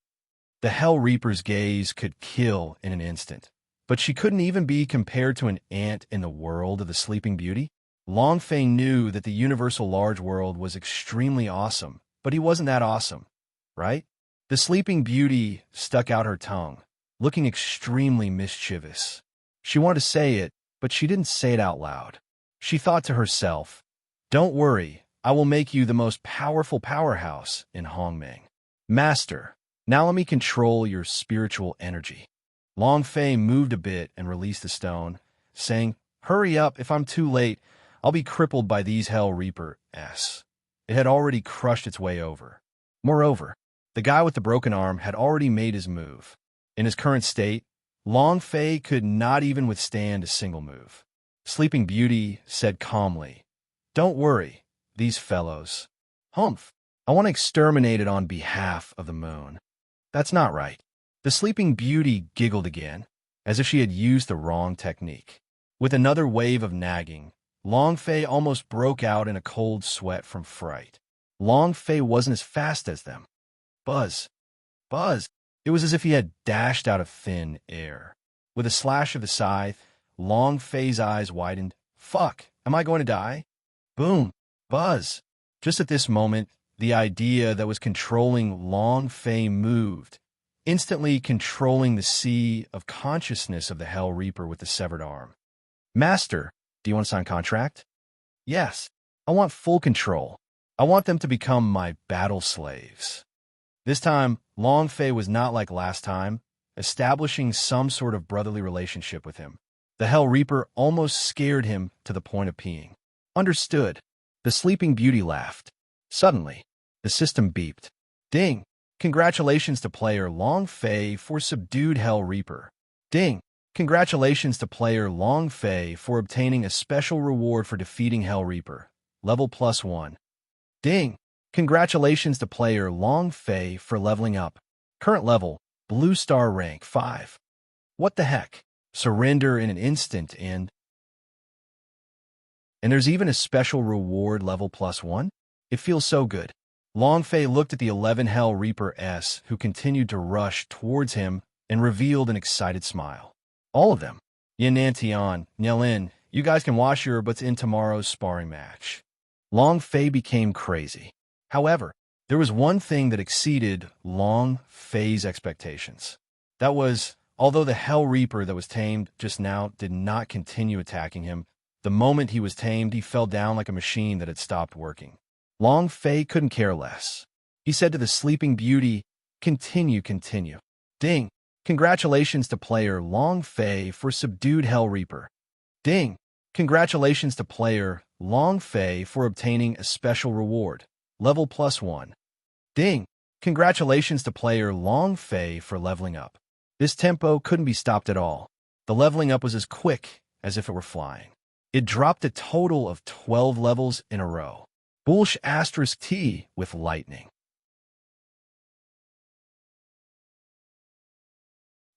The Hell Reaper's gaze could kill in an instant, but she couldn't even be compared to an ant in the world of the Sleeping Beauty. Long Fei knew that the universal large world was extremely awesome, but he wasn't that awesome, right? The Sleeping Beauty stuck out her tongue, looking extremely mischievous. She wanted to say it, but she didn't say it out loud. She thought to herself, "Don't worry, I will make you the most powerful powerhouse in Hongmeng. Master, now let me control your spiritual energy." Long Fei moved a bit and released the stone, saying, "Hurry up, if I'm too late, I'll be crippled by these Hell Reaper-s." It had already crushed its way over. Moreover, the guy with the broken arm had already made his move. In his current state, Long Fei could not even withstand a single move. Sleeping Beauty said calmly, "Don't worry, these fellows. Humph, I want to exterminate it on behalf of the moon." "That's not right." The Sleeping Beauty giggled again, as if she had used the wrong technique. With another wave of nagging, Long Fei almost broke out in a cold sweat from fright. Long Fei wasn't as fast as them. Buzz. Buzz. It was as if he had dashed out of thin air. With a slash of the scythe, Long Fei's eyes widened. "Fuck, am I going to die?" Boom. Buzz. Just at this moment, the idea that was controlling Long Fei moved, instantly controlling the sea of consciousness of the Hell Reaper with the severed arm. "Master, do you want to sign a contract?" "Yes. I want full control. I want them to become my battle slaves." This time, Long Fei was not like last time, establishing some sort of brotherly relationship with him. The Hell Reaper almost scared him to the point of peeing. Understood. The Sleeping Beauty laughed. Suddenly, the system beeped. Ding! Congratulations to player Long Fei for subdued Hell Reaper. Ding! Congratulations to player Long Fei for obtaining a special reward for defeating Hell Reaper. Level +1. Ding! Congratulations to player Long Fei for leveling up. Current level, Blue Star rank 5. What the heck? Surrender in an instant and there's even a special reward level +1? It feels so good. Long Fei looked at the 11 Hell Reaper S who continued to rush towards him and revealed an excited smile. All of them. Yin Nantian, Nielin, you guys can wash your butts in tomorrow's sparring match. Long Fei became crazy. However, there was one thing that exceeded Long Fei's expectations. That was, although the Hell Reaper that was tamed just now did not continue attacking him, the moment he was tamed, he fell down like a machine that had stopped working. Long Fei couldn't care less. He said to the Sleeping Beauty, continue. Ding! Congratulations to player Long Fei for subdued Hell Reaper. Ding! Congratulations to player Long Fei for obtaining a special reward. Level +1. Ding! Congratulations to player Long Fei for leveling up. This tempo couldn't be stopped at all. The leveling up was as quick as if it were flying. It dropped a total of 12 levels in a row. Bullsh *T with lightning.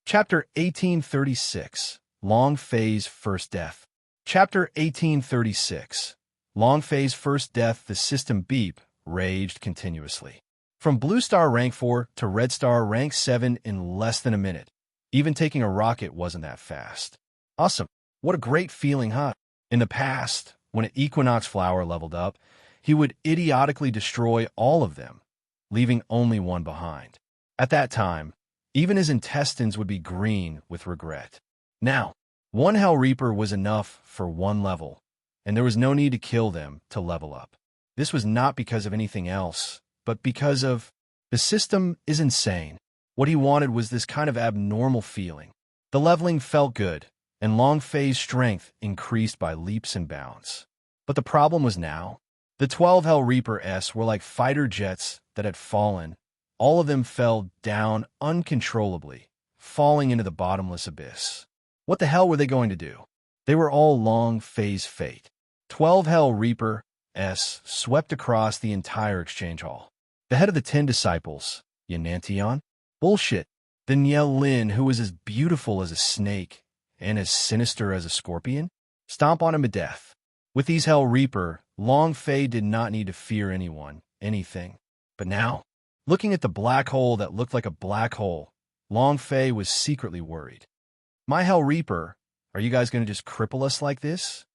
Chapter 1836. Long Fei's First Death. Chapter 1836. Long Fei's First Death. The system beep raged continuously. From Blue Star rank 4 to Red Star rank 7 in less than a minute. Even taking a rocket wasn't that fast. Awesome. What a great feeling, huh? In the past, when an Equinox flower leveled up, he would idiotically destroy all of them, leaving only one behind. At that time, even his intestines would be green with regret. Now, one Hell Reaper was enough for one level, and there was no need to kill them to level up. This was not because of anything else, but because of the system is insane. What he wanted was this kind of abnormal feeling. The leveling felt good, and Long Fei's strength increased by leaps and bounds. But the problem was now, the 12 Hell Reaper S were like fighter jets that had fallen. All of them fell down uncontrollably, falling into the bottomless abyss. What the hell were they going to do? They were all Long Fei's fate. 12 Hell Reaper S swept across the entire exchange hall. The head of the 10 disciples, Yanantian? Bullshit. The Niel Lin, who was as beautiful as a snake and as sinister as a scorpion? Stomp on him to death. With these Hell Reaper, Long Fei did not need to fear anyone, anything. But now, looking at the black hole that looked like a black hole, Long Fei was secretly worried. My Hell Reaper, are you guys going to just cripple us like this?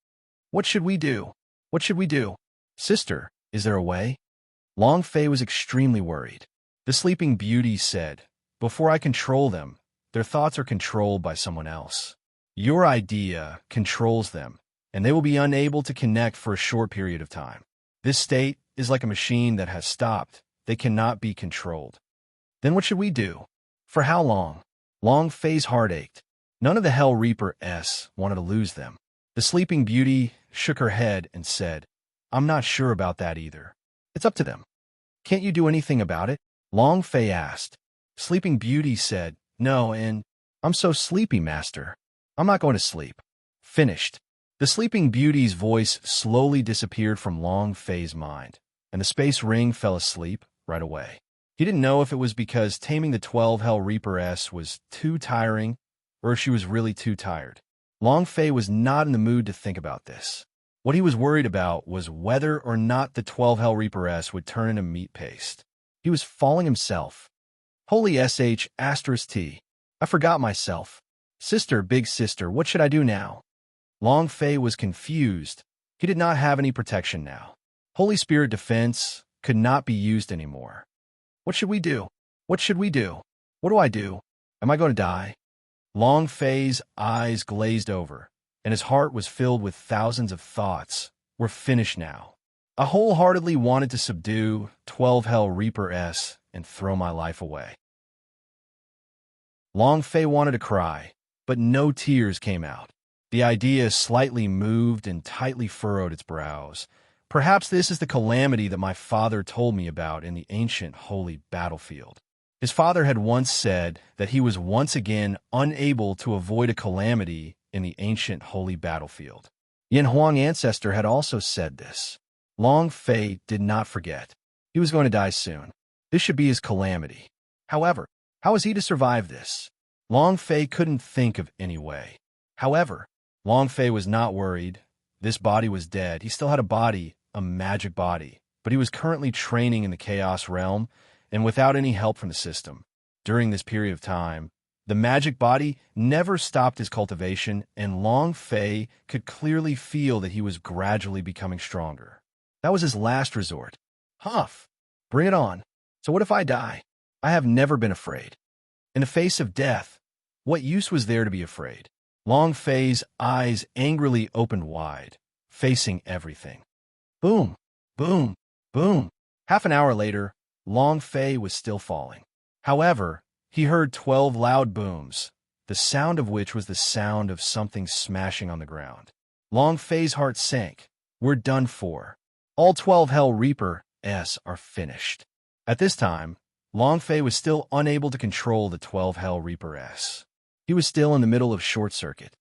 What should we do? What should we do? Sister, is there a way? Long Fei was extremely worried. The Sleeping Beauty said, before I control them, their thoughts are controlled by someone else. Your idea controls them, and they will be unable to connect for a short period of time. This state is like a machine that has stopped. They cannot be controlled. Then what should we do? For how long? Long Fei's heart ached. None of the Hell Reaper S wanted to lose them. The Sleeping Beauty shook her head and said, I'm not sure about that either. It's up to them. Can't you do anything about it? Long Fei asked. Sleeping Beauty said, no, and I'm so sleepy, master. I'm not going to sleep. Finished. The Sleeping Beauty's voice slowly disappeared from Long Fei's mind, and the space ring fell asleep right away. He didn't know if it was because taming the 12 Hell Reaper S was too tiring, or if she was really too tired. Long Fei was not in the mood to think about this. What he was worried about was whether or not the 12 Hell Reaper S would turn into meat paste. He was falling himself. Holy *T. I forgot myself. Sister, big sister, what should I do now? Long Fei was confused. He did not have any protection now. Holy Spirit defense could not be used anymore. What should we do? What should we do? What do I do? Am I going to die? Long Fei's eyes glazed over, and his heart was filled with thousands of thoughts. We're finished now. I wholeheartedly wanted to subdue 12 Hell Reaper S and throw my life away. Long Fei wanted to cry, but no tears came out. The idea slightly moved and tightly furrowed its brows. Perhaps this is the calamity that my father told me about in the ancient holy battlefield. His father had once said that he was once again unable to avoid a calamity in the ancient holy battlefield. Yin Huang ancestor had also said this. Long Fei did not forget. He was going to die soon. This should be his calamity. However, how was he to survive this? Long Fei couldn't think of any way. However, Long Fei was not worried. This body was dead. He still had a body, a magic body, but he was currently training in the chaos realm and without any help from the system. During this period of time, the magic body never stopped his cultivation, and Long Fei could clearly feel that he was gradually becoming stronger. That was his last resort. Huff! Bring it on. So what if I die? I have never been afraid. In the face of death, what use was there to be afraid? Long Fei's eyes angrily opened wide, facing everything. Boom, boom, boom. Half an hour later, Long Fei was still falling. However, he heard 12 loud booms, the sound of which was the sound of something smashing on the ground. Long Fei's heart sank. We're done for. All 12 Hell Reaper S are finished. At this time, Long Fei was still unable to control the 12 Hell Reaper S. He was still in the middle of short circuit.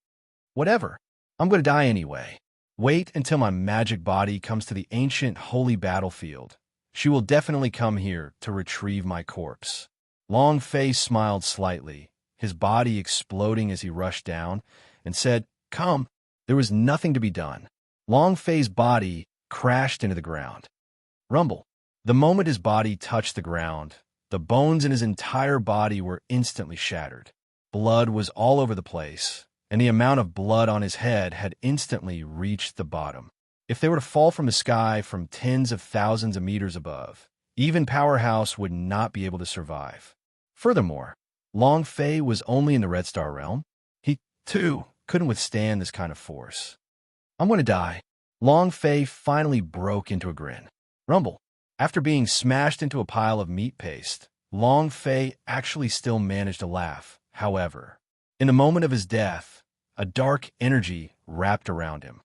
Whatever. I'm going to die anyway. Wait until my magic body comes to the ancient holy battlefield. She will definitely come here to retrieve my corpse. Long Fei smiled slightly, his body exploding as he rushed down, and said, Come. There was nothing to be done. Long Fei's body crashed into the ground. Rumble. The moment his body touched the ground, the bones in his entire body were instantly shattered. Blood was all over the place, and the amount of blood on his head had instantly reached the bottom. If they were to fall from the sky from tens of thousands of meters above, even Powerhouse would not be able to survive. Furthermore, Long Fei was only in the Red Star realm. He, too, couldn't withstand this kind of force. I'm going to die. Long Fei finally broke into a grin. Rumble. After being smashed into a pile of meat paste, Long Fei actually still managed to laugh. However, in the moment of his death, a dark energy wrapped around him.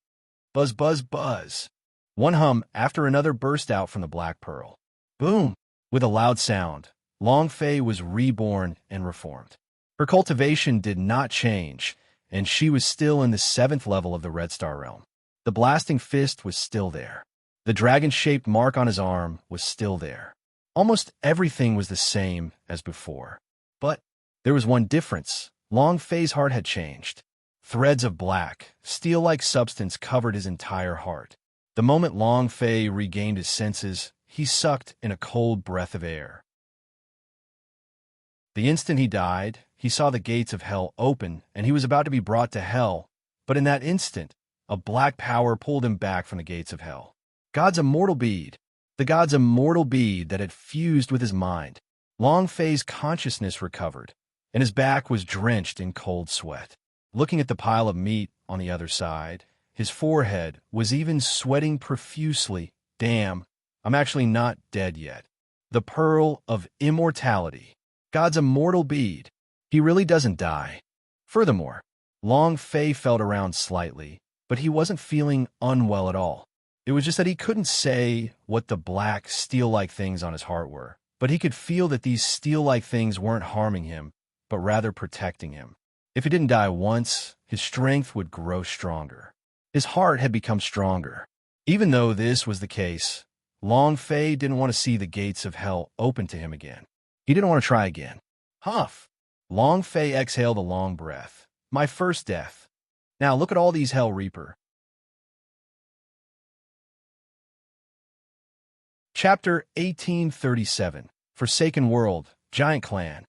Buzz, buzz, buzz. One hum after another burst out from the Black Pearl. Boom! With a loud sound, Long Fei was reborn and reformed. Her cultivation did not change, and she was still in the 7th level of the Red Star realm. The blasting fist was still there. The dragon-shaped mark on his arm was still there. Almost everything was the same as before. But there was one difference. Long Fei's heart had changed. Threads of black, steel-like substance covered his entire heart. The moment Long Fei regained his senses, he sucked in a cold breath of air. The instant he died, he saw the gates of hell open, and he was about to be brought to hell. But in that instant, a black power pulled him back from the gates of hell. God's immortal bead. The God's immortal bead that had fused with his mind. Long Fei's consciousness recovered, and his back was drenched in cold sweat. Looking at the pile of meat on the other side, his forehead was even sweating profusely. Damn, I'm actually not dead yet. The pearl of immortality. God's immortal bead. He really doesn't die. Furthermore, Long Fei felt around slightly, but he wasn't feeling unwell at all. It was just that he couldn't say what the black, steel-like things on his heart were, but he could feel that these steel-like things weren't harming him, but rather protecting him. If he didn't die once, his strength would grow stronger. His heart had become stronger. Even though this was the case, Long Fei didn't want to see the gates of hell open to him again. He didn't want to try again. Huff! Long Fei exhaled a long breath. My first death. Now look at all these Hell Reaper. Chapter 1837. Forsaken World, Giant Clan.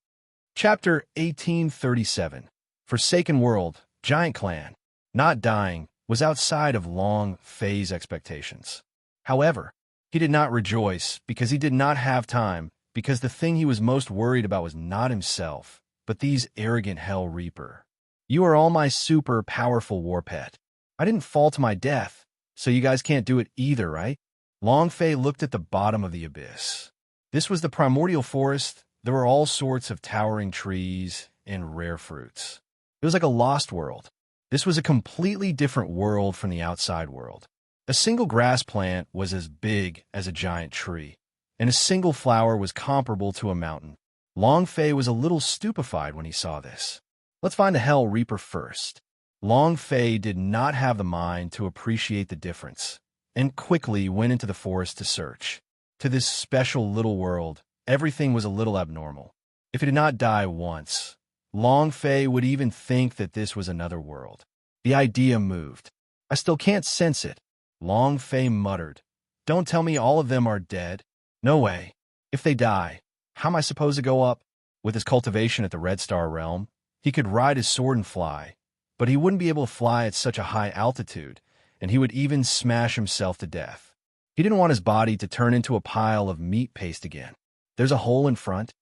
Chapter 1837. Forsaken World, Giant Clan. Not dying was outside of Long Fei's expectations. However, he did not rejoice because he did not have time, because the thing he was most worried about was not himself, but these arrogant Hell Reaper. You are all my super powerful war pet. I didn't fall to my death, so you guys can't do it either, right? Long Fei looked at the bottom of the abyss. This was the primordial forest. There were all sorts of towering trees and rare fruits. It was like a lost world. This was a completely different world from the outside world. A single grass plant was as big as a giant tree, and a single flower was comparable to a mountain. Long Fei was a little stupefied when he saw this. Let's find the Hell Reaper first. Long Fei did not have the mind to appreciate the difference, and quickly went into the forest to search. To this special little world, everything was a little abnormal. If it did not die once, Long Fei would even think that this was another world. The idea moved. I still can't sense it. Long Fei muttered. Don't tell me all of them are dead. No way. If they die, how am I supposed to go up? With his cultivation at the Red Star Realm, he could ride his sword and fly, but he wouldn't be able to fly at such a high altitude, and he would even smash himself to death. He didn't want his body to turn into a pile of meat paste again. There's a hole in front.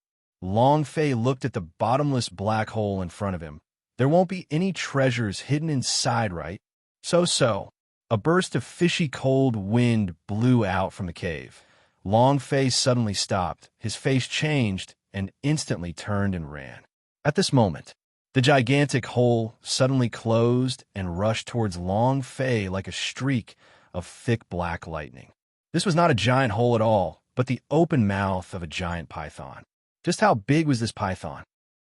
Long Fei looked at the bottomless black hole in front of him. There won't be any treasures hidden inside, right? So. A burst of fishy cold wind blew out from the cave. Long Fei suddenly stopped, his face changed, and instantly turned and ran. At this moment, the gigantic hole suddenly closed and rushed towards Long Fei like a streak of thick black lightning. This was not a giant hole at all, but the open mouth of a giant python. Just how big was this python?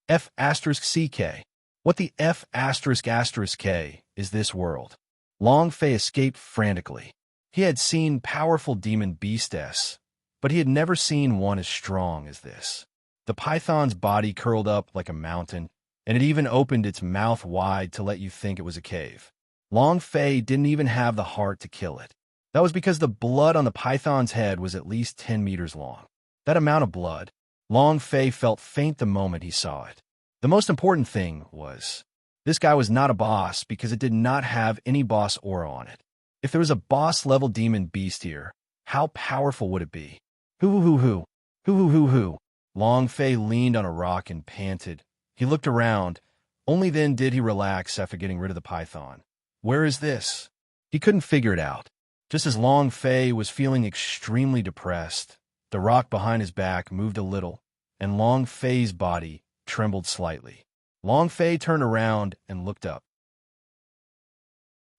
F*CK. What the F***K is this world? Long Fei escaped frantically. He had seen powerful demon beasts, but he had never seen one as strong as this. The python's body curled up like a mountain, and it even opened its mouth wide to let you think it was a cave. Long Fei didn't even have the heart to kill it. That was because the blood on the python's head was at least 10 meters long. That amount of blood, Long Fei felt faint the moment he saw it. The most important thing was, this guy was not a boss because it did not have any boss aura on it. If there was a boss-level demon beast here, how powerful would it be? Hoo. Long Fei leaned on a rock and panted. He looked around. Only then did he relax after getting rid of the python. Where is this? He couldn't figure it out. Just as Long Fei was feeling extremely depressed, the rock behind his back moved a little, and Long Fei's body trembled slightly. Long Fei turned around and looked up.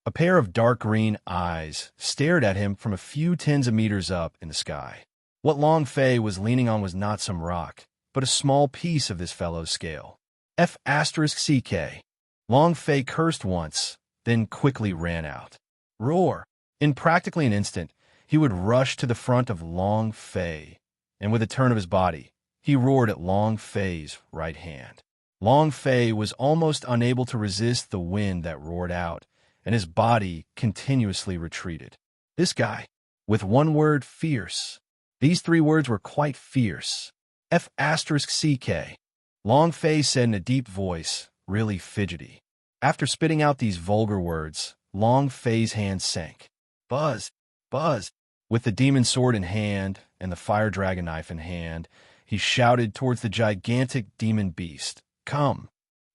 A pair of dark green eyes stared at him from a few tens of meters up in the sky. What Long Fei was leaning on was not some rock, but a small piece of this fellow's scale. F***CK. Long Fei cursed once, then quickly ran out. Roar! In practically an instant, he would rush to the front of Long Fei, and with a turn of his body, he roared at Long Fei's right hand. Long Fei was almost unable to resist the wind that roared out, and his body continuously retreated. This guy, with one word, fierce. These three words were quite fierce. F***CK. Long Fei said in a deep voice, really fidgety. After spitting out these vulgar words, Long Fei's hand sank. Buzz. With the demon sword in hand and the fire dragon knife in hand, he shouted towards the gigantic demon beast. Come.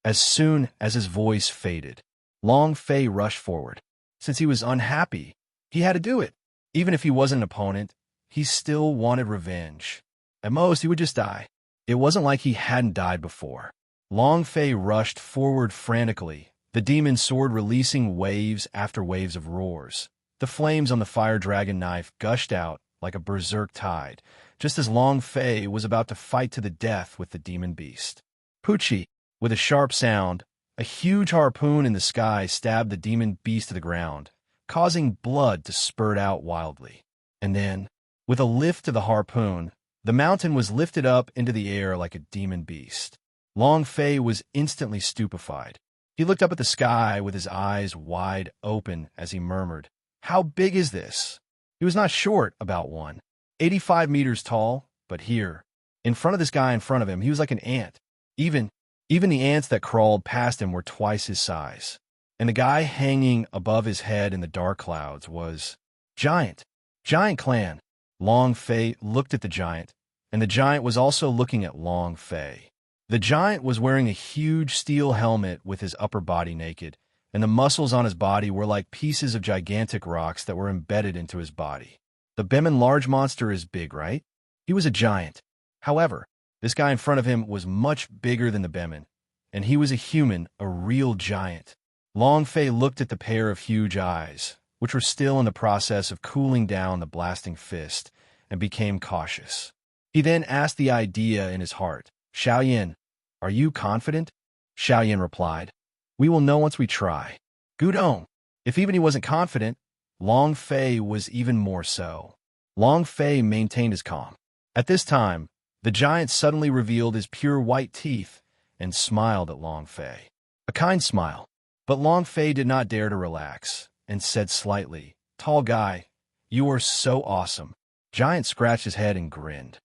As soon as his voice faded, Long Fei rushed forward. Since he was unhappy, he had to do it. Even if he wasn't an opponent, he still wanted revenge. At most, he would just die. It wasn't like he hadn't died before. Long Fei rushed forward frantically, the demon sword releasing waves after waves of roars. The flames on the fire dragon knife gushed out like a berserk tide, just as Long Fei was about to fight to the death with the demon beast. Poochie! With a sharp sound, a huge harpoon in the sky stabbed the demon beast to the ground, causing blood to spurt out wildly. And then, with a lift to the harpoon, the mountain was lifted up into the air like a demon beast. Long Fei was instantly stupefied. He looked up at the sky with his eyes wide open as he murmured, "How big is this?" He was not short, about 185 meters tall, but here, in front of this guy in front of him, he was like an ant. Even the ants that crawled past him were twice his size. And the guy hanging above his head in the dark clouds was Giant Clan. Long Fei looked at the giant, and the giant was also looking at Long Fei. The giant was wearing a huge steel helmet with his upper body naked, and the muscles on his body were like pieces of gigantic rocks that were embedded into his body. The Bemin large monster is big, right? He was a giant. However, this guy in front of him was much bigger than the Bemin, and he was a human, a real giant. Long Fei looked at the pair of huge eyes, which were still in the process of cooling down the blasting fist, and became cautious. He then asked the idea in his heart, Xiaoyan, are you confident? Xiaoyan replied, we will know once we try. Gudong. If even he wasn't confident, Long Fei was even more so. Long Fei maintained his calm. At this time, the giant suddenly revealed his pure white teeth and smiled at Long Fei. A kind smile. But Long Fei did not dare to relax, and said slightly, Tall guy, you are so awesome. Giant scratched his head and grinned.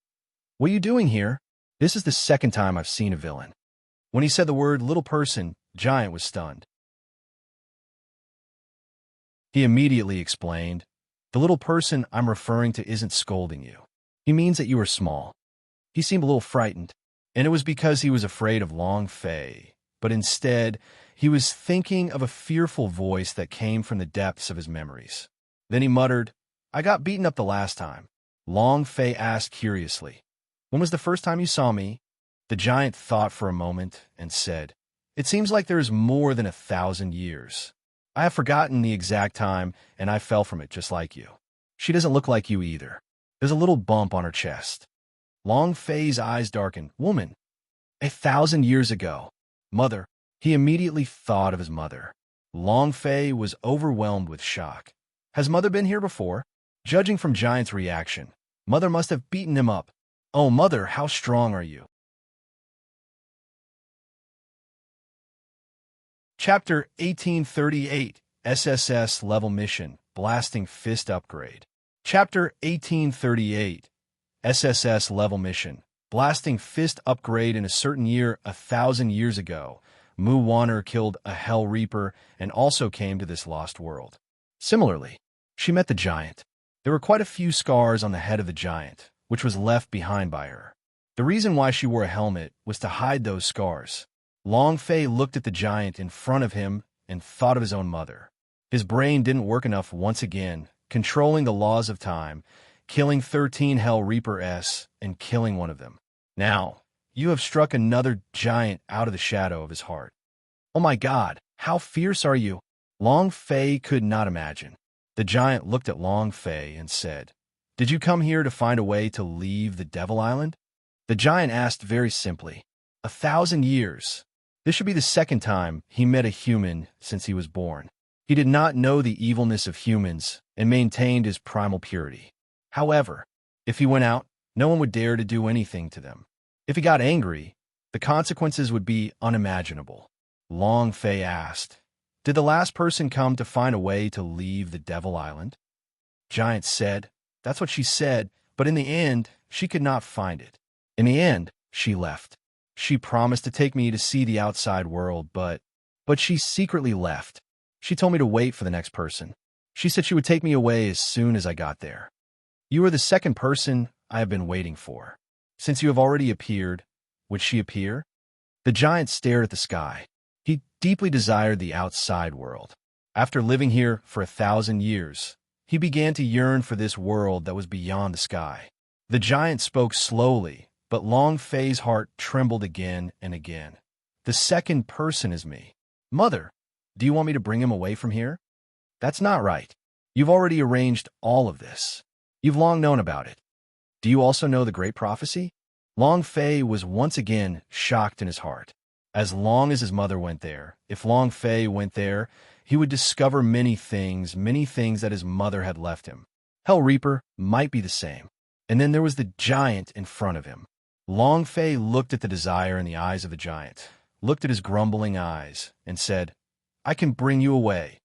What are you doing here? This is the second time I've seen a villain. When he said the word little person, Giant was stunned. He immediately explained, the little person I'm referring to isn't scolding you. He means that you are small. He seemed a little frightened, and it was because he was afraid of Long Fei, but instead, he was thinking of a fearful voice that came from the depths of his memories. Then he muttered, I got beaten up the last time. Long Fei asked curiously, when was the first time you saw me? The giant thought for a moment and said, it seems like there is more than 1,000 years. I have forgotten the exact time, and I fell from it just like you. She doesn't look like you either. There's a little bump on her chest. Long Fei's eyes darkened. Woman. 1,000 years ago. Mother. He immediately thought of his mother. Long Fei was overwhelmed with shock. Has Mother been here before? Judging from Giant's reaction, Mother must have beaten him up. Oh, Mother, how strong are you? Chapter 1838, SSS Level Mission, Blasting Fist Upgrade. Chapter 1838, SSS Level Mission, Blasting Fist Upgrade. In a certain year, 1,000 years ago, Mu Wanner killed a Hell Reaper and also came to this lost world. Similarly, she met the giant. There were quite a few scars on the head of the giant, which was left behind by her. The reason why she wore a helmet was to hide those scars. Long Fei looked at the giant in front of him and thought of his own mother. His brain didn't work enough once again, controlling the laws of time, killing 13 Hell Reaper-S and killing one of them. Now, you have struck another giant out of the shadow of his heart. Oh my God, how fierce are you? Long Fei could not imagine. The giant looked at Long Fei and said, did you come here to find a way to leave the Devil Island? The giant asked very simply, 1,000 years. This should be the second time he met a human since he was born. He did not know the evilness of humans and maintained his primal purity. However, if he went out, no one would dare to do anything to them. If he got angry, the consequences would be unimaginable. Long Fei asked, did the last person come to find a way to leave the Devil Island? Giant said, that's what she said, but in the end, she could not find it. In the end, she left. She promised to take me to see the outside world, but she secretly left. She told me to wait for the next person. She said she would take me away as soon as I got there. You are the second person I have been waiting for. Since you have already appeared, would she appear? The giant stared at the sky. He deeply desired the outside world. After living here for 1,000 years, he began to yearn for this world that was beyond the sky. The giant spoke slowly, but Long Fei's heart trembled again and again. The second person is me. Mother, do you want me to bring him away from here? That's not right. You've already arranged all of this. You've long known about it. Do you also know the great prophecy? Long Fei was once again shocked in his heart. As long as his mother went there, if Long Fei went there, he would discover many things that his mother had left him. Hell Reaper might be the same. And then there was the giant in front of him. Long Fei looked at the desire in the eyes of the giant, looked at his grumbling eyes, and said, I can bring you away.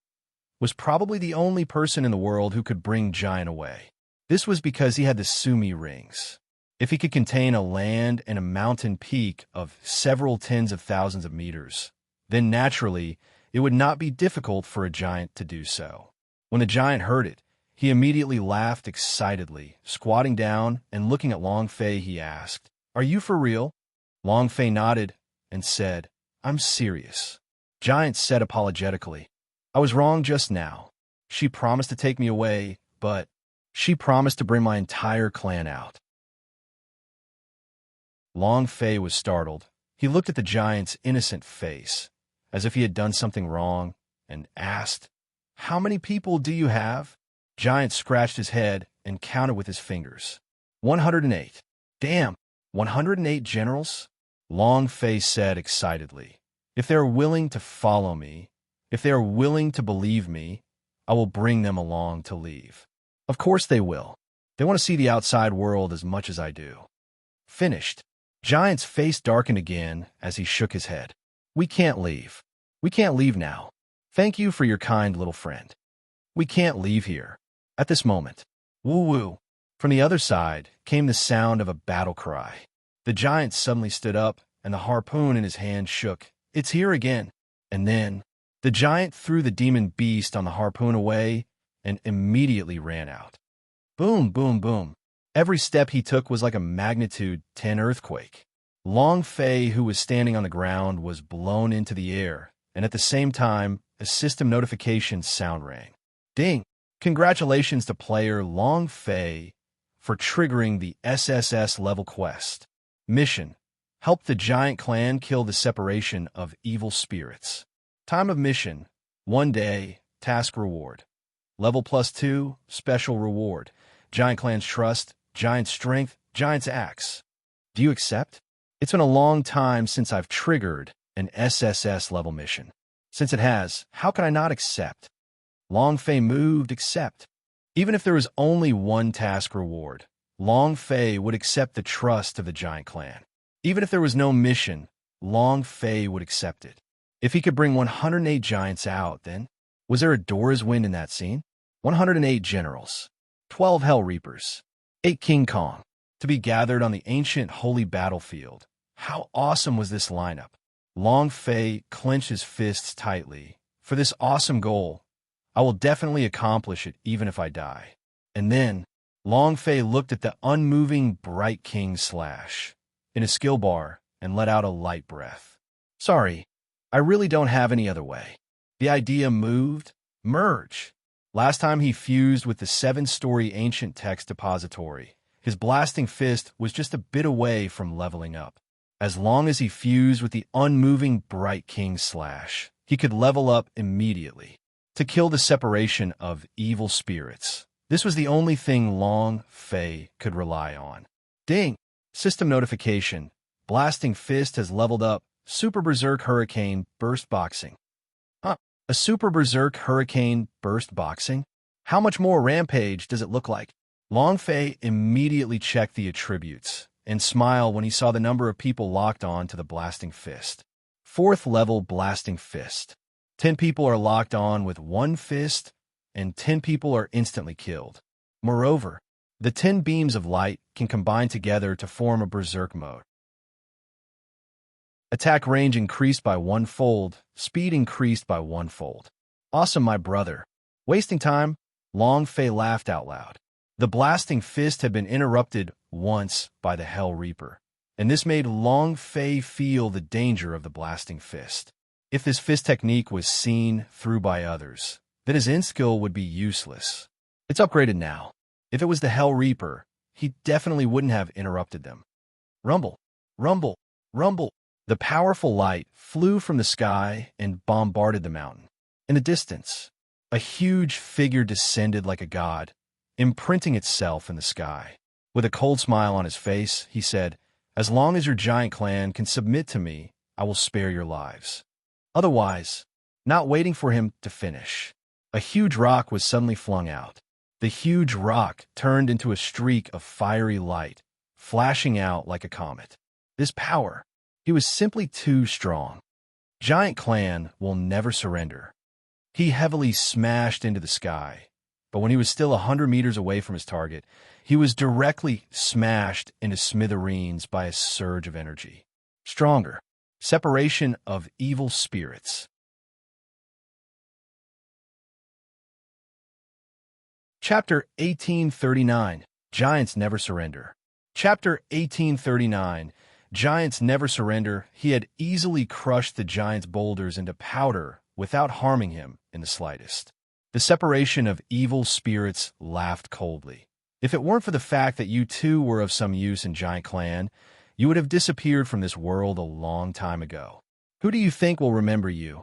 Was probably the only person in the world who could bring Giant away. This was because he had the Sumi rings. If he could contain a land and a mountain peak of several tens of thousands of meters, then naturally it would not be difficult for a giant to do so. When the giant heard it, he immediately laughed excitedly. Squatting down and looking at Long Fei, he asked, Are you for real? Long Fei nodded and said, I'm serious. Giant said apologetically, I was wrong just now. She promised to take me away, but she promised to bring my entire clan out. Long Fei was startled. He looked at the giant's innocent face, as if he had done something wrong, and asked, "How many people do you have?" Giant scratched his head and counted with his fingers. 108. Damn, 108 generals? Long Face said excitedly. If they are willing to follow me, if they are willing to believe me, I will bring them along to leave. Of course they will. They want to see the outside world as much as I do. Finished. Giant's face darkened again as he shook his head. We can't leave. We can't leave now. Thank you for your kind little friend. We can't leave here. At this moment. Woo-woo. From the other side came the sound of a battle cry. The giant suddenly stood up, and the harpoon in his hand shook. It's here again. And then, the giant threw the demon beast on the harpoon away and immediately ran out. Boom, boom, boom. Every step he took was like a magnitude 10 earthquake. Long Fei, who was standing on the ground, was blown into the air, and at the same time, a system notification sound rang. Ding! Congratulations to player Long Fei for triggering the SSS level quest. Mission: help the giant clan kill the separation of evil spirits. Time of mission: 1 day. Task reward: level +2, special reward. Giant clan's trust, giant strength, giant's axe. Do you accept? It's been a long time since I've triggered an SSS level mission. Since it has, how can I not accept? Long Fei moved accept. Even if there was only one task reward, Long Fei would accept the trust of the giant clan. Even if there was no mission, Long Fei would accept it. If he could bring 108 giants out, then was there a Dora's wind in that scene? 108 generals, 12 Hell Reapers, 8 King Kong, to be gathered on the ancient holy battlefield. How awesome was this lineup? Long Fei clenched his fists tightly. For this awesome goal, I will definitely accomplish it even if I die. And then, Long Fei looked at the unmoving bright king slash in his skill bar and let out a light breath. Sorry, I really don't have any other way. The idea moved. Merge. Last time he fused with the 7-story ancient text depository, his blasting fist was just a bit away from leveling up. As long as he fused with the unmoving bright king slash, he could level up immediately. To kill the separation of evil spirits. This was the only thing Long Fei could rely on. Ding! System notification. Blasting Fist has leveled up. Super Berserk Hurricane Burst Boxing. Huh? A Super Berserk Hurricane Burst Boxing? How much more Rampage does it look like? Long Fei immediately checked the attributes and smiled when he saw the number of people locked on to the Blasting Fist. 4th level Blasting Fist. 10 people are locked on with one fist, and 10 people are instantly killed. Moreover, the 10 beams of light can combine together to form a berserk mode. Attack range increased by 1-fold, speed increased by 1-fold. Awesome, my brother. Wasting time? Long Fei laughed out loud. The Blasting Fist had been interrupted once by the Hell Reaper, and this made Long Fei feel the danger of the Blasting Fist. If this fist technique was seen through by others, then his in-skill would be useless. It's upgraded now. If it was the Hell Reaper, he definitely wouldn't have interrupted them. Rumble, rumble, rumble. The powerful light flew from the sky and bombarded the mountain. In the distance, a huge figure descended like a god, imprinting itself in the sky. With a cold smile on his face, he said, "As long as your giant clan can submit to me, I will spare your lives." Otherwise, not waiting for him to finish, a huge rock was suddenly flung out. The huge rock turned into a streak of fiery light, flashing out like a comet. This power, he was simply too strong. Giant Clan will never surrender. He heavily smashed into the sky, but when he was still 100 meters away from his target, he was directly smashed into smithereens by a surge of energy. Stronger. Separation of evil spirits. Chapter 1839. Giants Never Surrender. Chapter 1839. Giants never surrender. He had easily crushed the giant's boulders into powder without harming him in the slightest. The separation of evil spirits laughed coldly. If it weren't for the fact that you too were of some use in Giant Clan, you would have disappeared from this world a long time ago. Who do you think will remember you?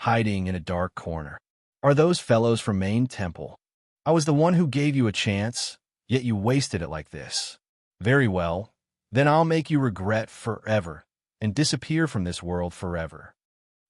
hiding in a dark corner. Are those fellows from Main Temple? I was the one who gave you a chance, yet you wasted it like this. Very well, then I'll make you regret forever and disappear from this world forever.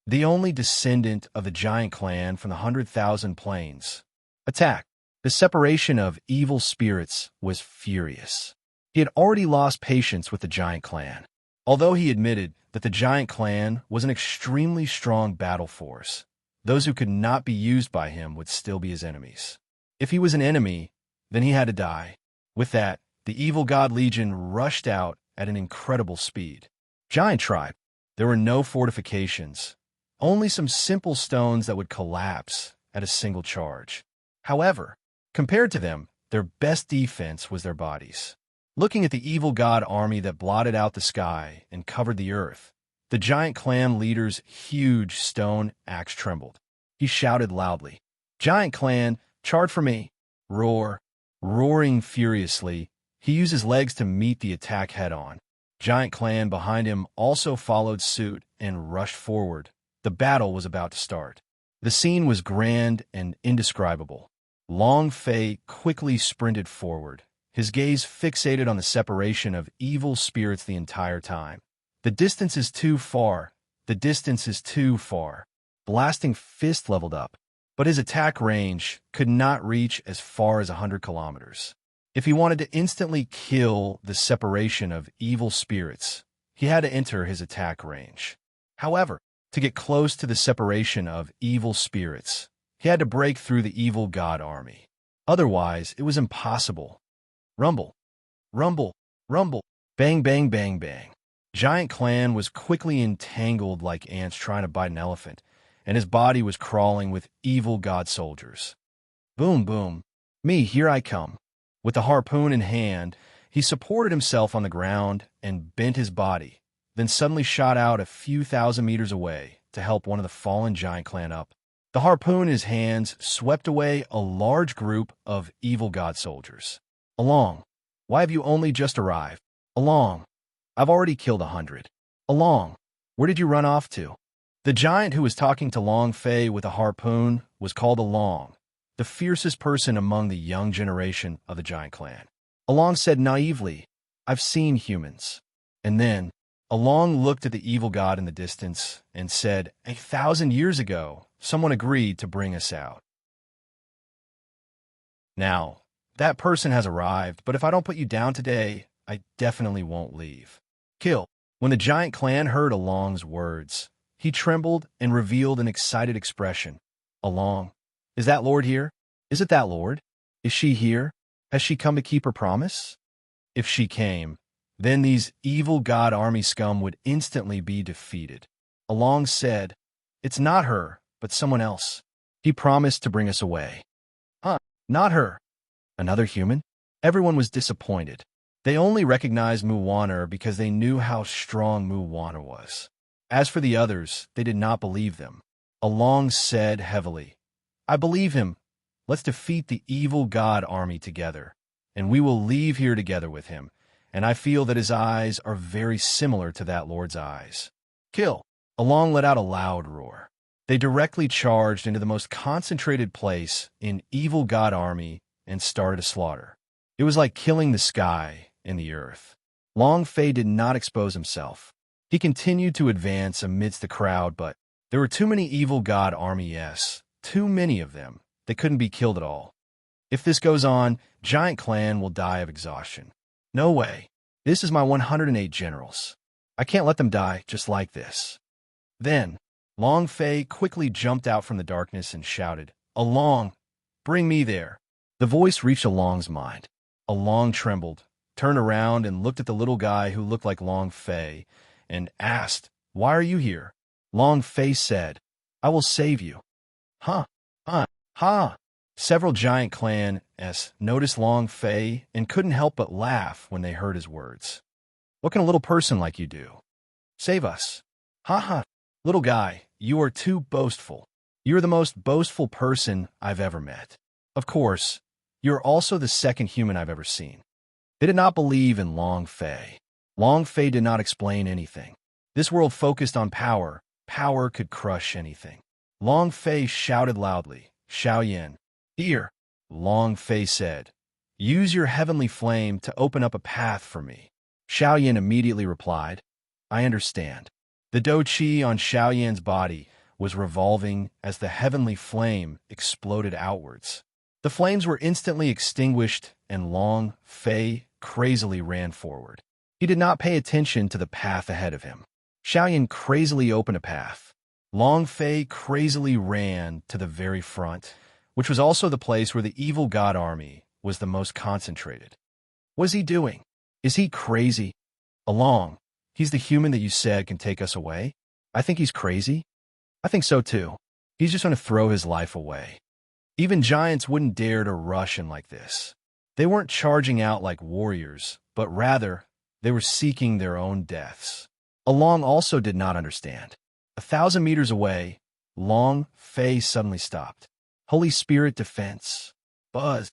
The only descendant of the giant clan from the 100,000 plains. Attack. The separation of evil spirits was furious. He had already lost patience with the giant clan. Although he admitted that the giant clan was an extremely strong battle force, those who could not be used by him would still be his enemies. If he was an enemy, then he had to die. With that, the evil god legion rushed out at an incredible speed. Giant tribe. There were no fortifications, only some simple stones that would collapse at a single charge. However, compared to them, their best defense was their bodies. Looking at the evil god army that blotted out the sky and covered the earth, the giant clan leader's huge stone axe trembled. He shouted loudly, "Giant clan, charge for me!" Roar. Roaring furiously, he used his legs to meet the attack head-on. Giant clan behind him also followed suit and rushed forward. The battle was about to start. The scene was grand and indescribable. Long Fei quickly sprinted forward, his gaze fixated on the separation of evil spirits the entire time. The distance is too far. The distance is too far. Blasting fist leveled up, but his attack range could not reach as far as 100 kilometers. If he wanted to instantly kill the separation of evil spirits, he had to enter his attack range. However, to get close to the separation of evil spirits, he had to break through the evil god army. Otherwise, it was impossible. Rumble. Rumble. Rumble. Bang, bang, bang, bang. Giant clan was quickly entangled like ants trying to bite an elephant, and his body was crawling with evil god soldiers. Boom, boom. Me, here I come. With the harpoon in hand, he supported himself on the ground and bent his body, then suddenly shot out a few thousand meters away to help one of the fallen giant clan up. The harpoon in his hands swept away a large group of evil god soldiers. Along. Why have you only just arrived? Along. I've already killed 100. Along. Where did you run off to? The giant who was talking to Long Fei with a harpoon was called Along, the fiercest person among the young generation of the giant clan. Along said naively, "I've seen humans." And then, Along looked at the evil god in the distance and said, 1,000 years ago, someone agreed to bring us out. Now, that person has arrived, but if I don't put you down today, I definitely won't leave. Kill. When the giant clan heard Along's words, he trembled and revealed an excited expression. Along. Is that Lord here? Is it that Lord? Is she here? Has she come to keep her promise? If she came, then these evil god army scum would instantly be defeated. Along said, "It's not her, but someone else. He promised to bring us away." Huh, not her. Another human? Everyone was disappointed. They only recognized Muwaner because they knew how strong Muwaner was. As for the others, they did not believe them. Along said heavily, "I believe him. Let's defeat the evil god army together, and we will leave here together with him, and I feel that his eyes are very similar to that Lord's eyes." Kill. Along let out a loud roar. They directly charged into the most concentrated place in evil god army and started a slaughter. It was like killing the sky and the earth. Long Fei did not expose himself. He continued to advance amidst the crowd, but there were too many evil god army, too many of them. They couldn't be killed at all. If this goes on, Giant Clan will die of exhaustion. No way. This is my 108 generals. I can't let them die just like this. Then, Long Fei quickly jumped out from the darkness and shouted, "Along! Bring me there!" The voice reached Along's mind. Along trembled, turned around and looked at the little guy who looked like Long Fei, and asked, "Why are you here?" Long Fei said, "I will save you." Ha! Several Giant Clan noticed Long Fei and couldn't help but laugh when they heard his words. "What can a little person like you do? Save us." Ha! Little guy, you are too boastful. You are the most boastful person I've ever met. Of course, you're also the second human I've ever seen. They did not believe in Long Fei. Long Fei did not explain anything. This world focused on power. Power could crush anything. Long Fei shouted loudly. Xiao Yin. Here, Long Fei said. Use your heavenly flame to open up a path for me. Xiao Yin immediately replied, I understand. The dou qi on Xiao Yin's body was revolving as the heavenly flame exploded outwards. The flames were instantly extinguished, and Long Fei crazily ran forward. He did not pay attention to the path ahead of him. Xiao Yin crazily opened a path. Long Fei crazily ran to the very front, which was also the place where the evil god army was the most concentrated. What is he doing? Is he crazy? Along, he's the human that you said can take us away? I think he's crazy. I think so too. He's just going to throw his life away. Even giants wouldn't dare to rush in like this. They weren't charging out like warriors, but rather, they were seeking their own deaths. Along also did not understand. 1,000 meters away, Long Fei suddenly stopped. Holy Spirit defense. Buzz.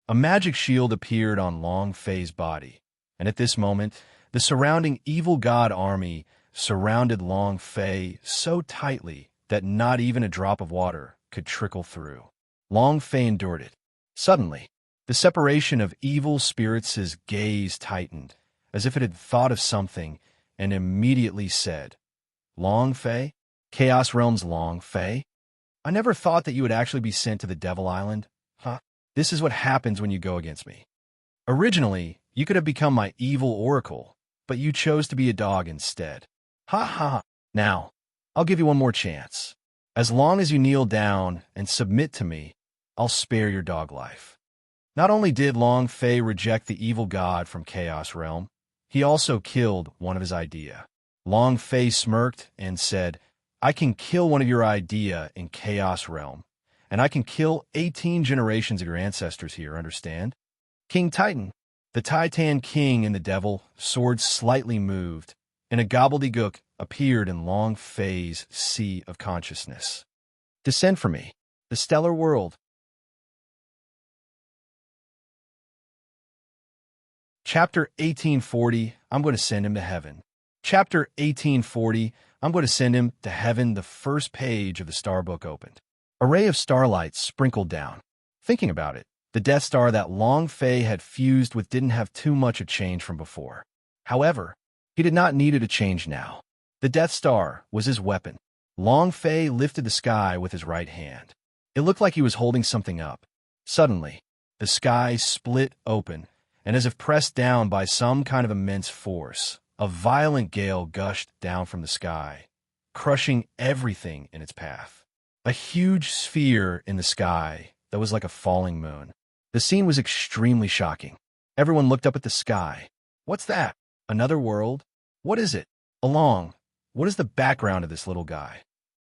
A magic shield appeared on Long Fei's body, and at this moment, the surrounding evil god army surrounded Long Fei so tightly that not even a drop of water could trickle through. Long Fei endured it. Suddenly, the separation of evil spirits' gaze tightened, as if it had thought of something, and immediately said, Long Fei? Chaos Realm's Long Fei? I never thought that you would actually be sent to the Devil Island. Huh? This is what happens when you go against me. Originally, you could have become my evil oracle, but you chose to be a dog instead. Ha ha! Now, I'll give you one more chance. As long as you kneel down and submit to me, I'll spare your dog life. Not only did Long Fei reject the evil god from Chaos Realm, he also killed one of his idea. Long Fei smirked and said, I can kill one of your idea in Chaos Realm, and I can kill 18 generations of your ancestors here, understand? King Titan, the Titan King and the Devil, swords slightly moved, and a gobbledygook appeared in Long Fei's sea of consciousness. Descend for me, the stellar world. Chapter 1840, I'm going to send him to heaven. Chapter 1840, I'm going to send him to heaven. The first page of the star book opened. A ray of starlight sprinkled down. Thinking about it, the Death Star that Long Fei had fused with didn't have too much a change from before. However, he did not need it to change now. The Death Star was his weapon. Long Fei lifted the sky with his right hand. It looked like he was holding something up. Suddenly, the sky split open, and as if pressed down by some kind of immense force, a violent gale gushed down from the sky, crushing everything in its path. A huge sphere in the sky that was like a falling moon. The scene was extremely shocking. Everyone looked up at the sky. What's that? Another world? What is it? Along, what is the background of this little guy?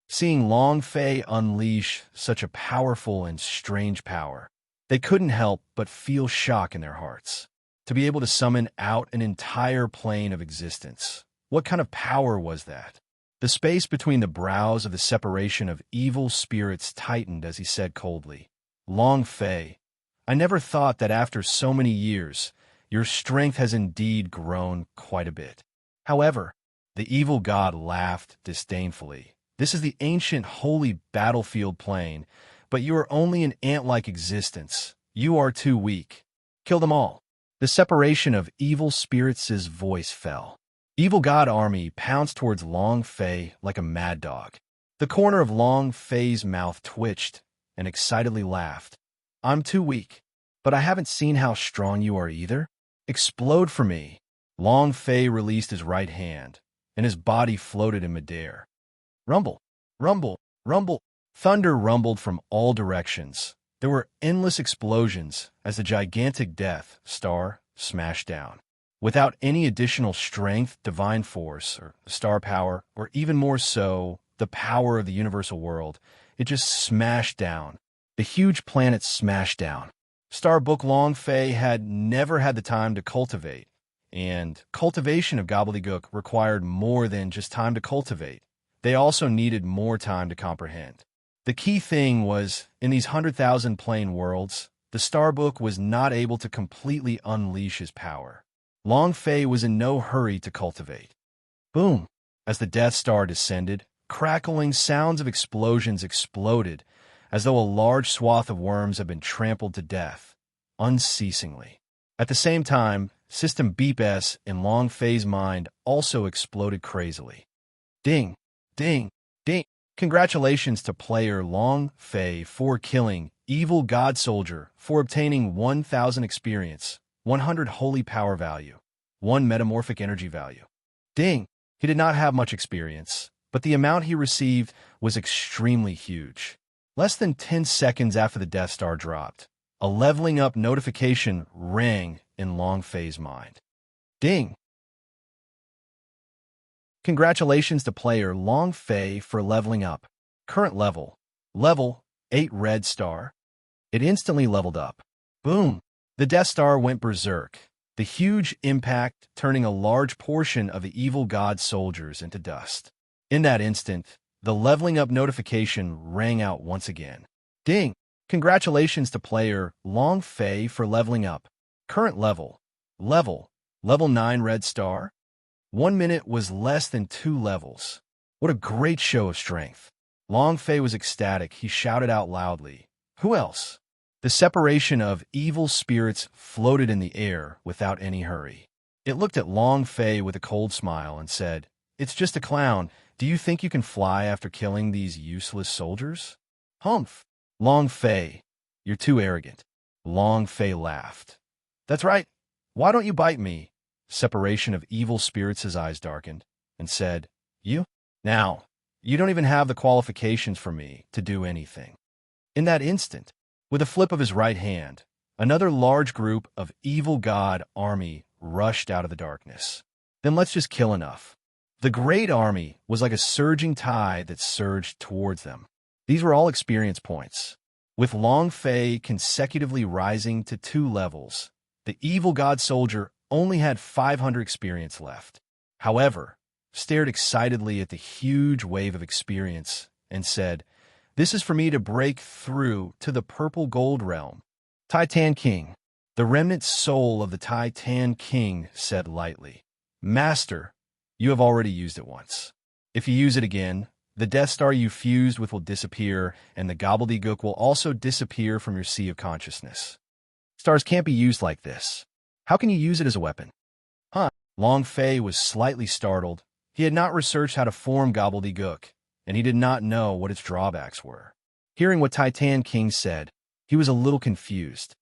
Seeing Long Fei unleash such a powerful and strange power, they couldn't help but feel shock in their hearts. To be able to summon out an entire plane of existence. What kind of power was that? The space between the brows of the separation of evil spirits tightened as he said coldly, Long Fei, I never thought that after so many years, your strength has indeed grown quite a bit. However, the evil god laughed disdainfully. This is the ancient holy battlefield plane, but you are only an ant-like existence. You are too weak. Kill them all. The separation of evil spirits' voice fell. Evil god army pounced towards Long Fei like a mad dog. The corner of Long Fei's mouth twitched and excitedly laughed. I'm too weak, but I haven't seen how strong you are either. Explode for me. Long Fei released his right hand, and his body floated in midair. Rumble, rumble, rumble. Thunder rumbled from all directions. There were endless explosions as the gigantic Death Star smashed down. Without any additional strength, divine force, or star power, or even more so, the power of the universal world, it just smashed down. The huge planet smashed down. Starbook Long Fei had never had the time to cultivate, and cultivation of gobbledygook required more than just time to cultivate. They also needed more time to comprehend. The key thing was, in these 100,000 plane worlds, the Starbook was not able to completely unleash his power. Long Fei was in no hurry to cultivate. Boom! As the Death Star descended, Crackling sounds of explosions exploded, as though a large swath of worms had been trampled to death, unceasingly. At the same time, System Beep S in Long Fei's mind also exploded crazily. Ding, ding, ding. Congratulations to player Long Fei for killing Evil God Soldier for obtaining 1,000 experience, 100 holy power value, 1 metamorphic energy value. Ding! He did not have much experience, but the amount he received was extremely huge. Less than 10 seconds after the Death Star dropped, a leveling up notification rang in Long Fei's mind. Ding! Congratulations to player Long Fei for leveling up. Current level, level 8 red star. It instantly leveled up. Boom! The Death Star went berserk, the huge impact turning a large portion of the evil god soldiers into dust. In that instant, the leveling up notification rang out once again. Ding! Congratulations to player Long Fei for leveling up. Current level, level 9 red star. 1 minute was less than 2 levels. What a great show of strength. Long Fei was ecstatic. He shouted out loudly, "Who else?" The separation of evil spirits floated in the air without any hurry. It looked at Long Fei with a cold smile and said, "It's just a clown. Do you think you can fly after killing these useless soldiers?" "Humph! Long Fei, you're too arrogant." Long Fei laughed. "That's right. Why don't you bite me?" Separation of evil spirits, his eyes darkened, and said, "You? Now, you don't even have the qualifications for me to do anything." In that instant, with a flip of his right hand, another large group of evil god army rushed out of the darkness. Then let's just kill enough. The great army was like a surging tide that surged towards them. These were all experience points. With Long Fei consecutively rising to 2 levels, the evil god soldier only had 500 experience left. However, stared excitedly at the huge wave of experience and said, "This is for me to break through to the purple gold realm." Titan King. The remnant soul of the Titan King said lightly, "Master, you have already used it once. If you use it again, the Death Star you fused with will disappear, and the gobbledygook will also disappear from your sea of consciousness. Stars can't be used like this. How can you use it as a weapon?" Huh? Long Fei was slightly startled. He had not researched how to form gobbledygook, and he did not know what its drawbacks were. Hearing what Titan King said, he was a little confused.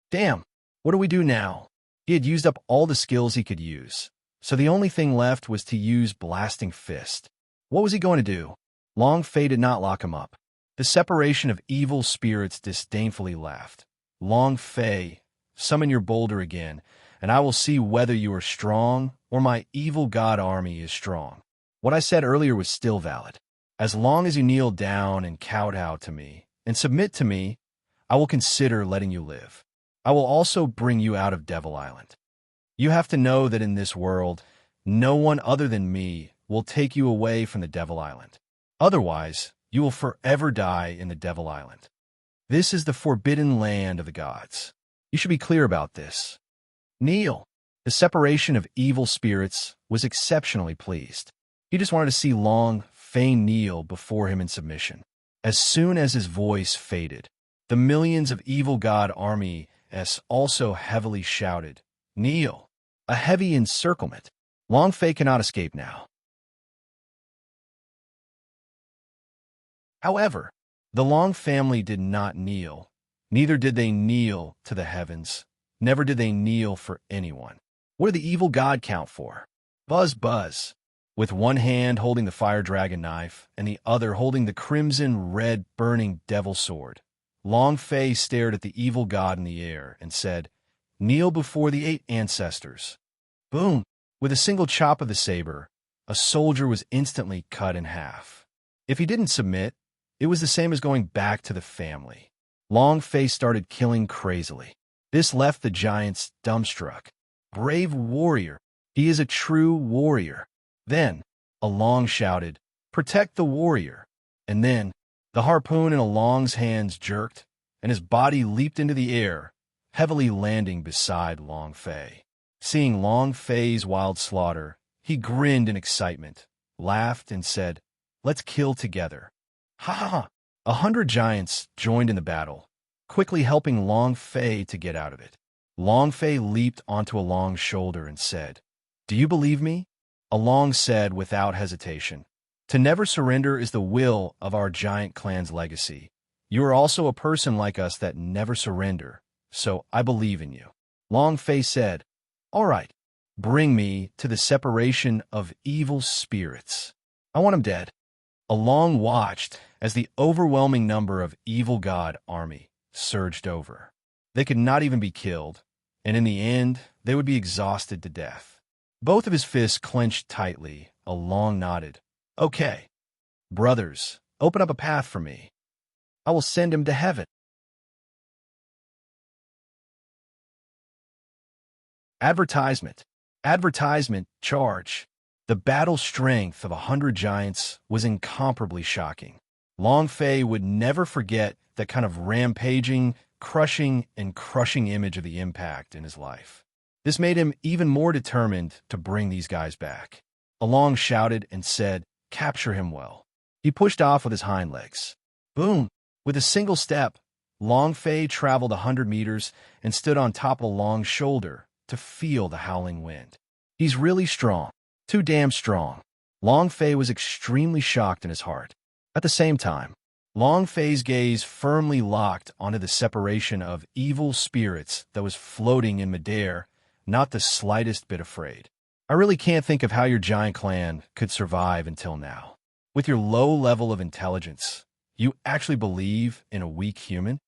Damn, what do we do now? He had used up all the skills he could use, so the only thing left was to use Blasting Fist. What was he going to do? Long Fei did not lock him up. The separation of evil spirits disdainfully laughed. Long Fei, summon your boulder again, and I will see whether you are strong or my evil god army is strong. What I said earlier was still valid. As long as you kneel down and kowtow to me and submit to me, I will consider letting you live. I will also bring you out of Devil Island. You have to know that in this world, no one other than me will take you away from the Devil Island. Otherwise, you will forever die in the Devil Island. This is the forbidden land of the gods. You should be clear about this. Kneel. The separation of evil spirits was exceptionally pleased. He just wanted to see Long Fei kneel before him in submission. As soon as his voice faded, the millions of evil god army also heavily shouted, "Kneel!" A heavy encirclement. Long Fei cannot escape now. However, the Long family did not kneel. Neither did they kneel to the heavens. Never did they kneel for anyone. What did the evil god count for? Buzz Buzz. With one hand holding the fire dragon knife and the other holding the crimson red burning devil sword, Long Fei stared at the evil god in the air and said, "Kneel before the 8 ancestors." Boom! With a single chop of the saber, a soldier was instantly cut in half. If he didn't submit, it was the same as going back to the family. Long Fei started killing crazily. This left the giants dumbstruck. Brave warrior. He is a true warrior. Then, Along shouted, "Protect the warrior." And then, the harpoon in Along's hands jerked, and his body leaped into the air, heavily landing beside Long Fei. Seeing Long Fei's wild slaughter, he grinned in excitement, laughed, and said, Let's kill together. Ha ha ha. 100 giants joined in the battle, quickly helping Long Fei to get out of it. Long Fei leaped onto Along's shoulder and said, "Do you believe me?" Along said without hesitation, "To never surrender is the will of our giant clan's legacy. You are also a person like us that never surrender, so I believe in you." Long Fei said, "All right, bring me to the separation of evil spirits. I want 'em dead." Along watched as the overwhelming number of evil god army surged over. They could not even be killed, and in the end, they would be exhausted to death. Both of his fists clenched tightly. Along nodded. "Okay, brothers, open up a path for me. I will send him to heaven." Advertisement. Advertisement charge. The battle strength of 100 giants was incomparably shocking. Long Fei would never forget that kind of rampaging, crushing image of the impact in his life. This made him even more determined to bring these guys back. Along shouted and said, "Capture him well." He pushed off with his hind legs. Boom! With a single step, Long Fei traveled 100 meters and stood on top of Long's shoulder to feel the howling wind. He's really strong. Too damn strong. Long Fei was extremely shocked in his heart. At the same time, Long Fei's gaze firmly locked onto the separation of evil spirits that was floating in midair, not the slightest bit afraid. I really can't think of how your giant clan could survive until now. With your low level of intelligence, you actually believe in a weak human?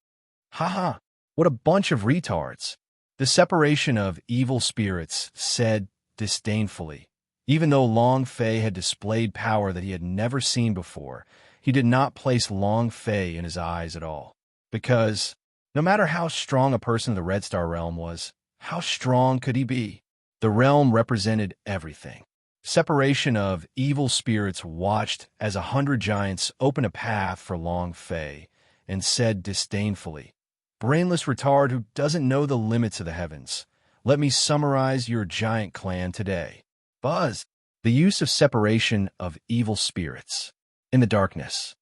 Haha, what a bunch of retards. The separation of evil spirits said disdainfully. Even though Long Fei had displayed power that he had never seen before, he did not place Long Fei in his eyes at all. Because, no matter how strong a person of the Red Star realm was, how strong could he be? The realm represented everything. Separation of evil spirits watched as 100 giants opened a path for Long Fei and said disdainfully, "Brainless retard who doesn't know the limits of the heavens, let me summarize your giant clan today. Buzz, the use of separation of evil spirits. In the darkness.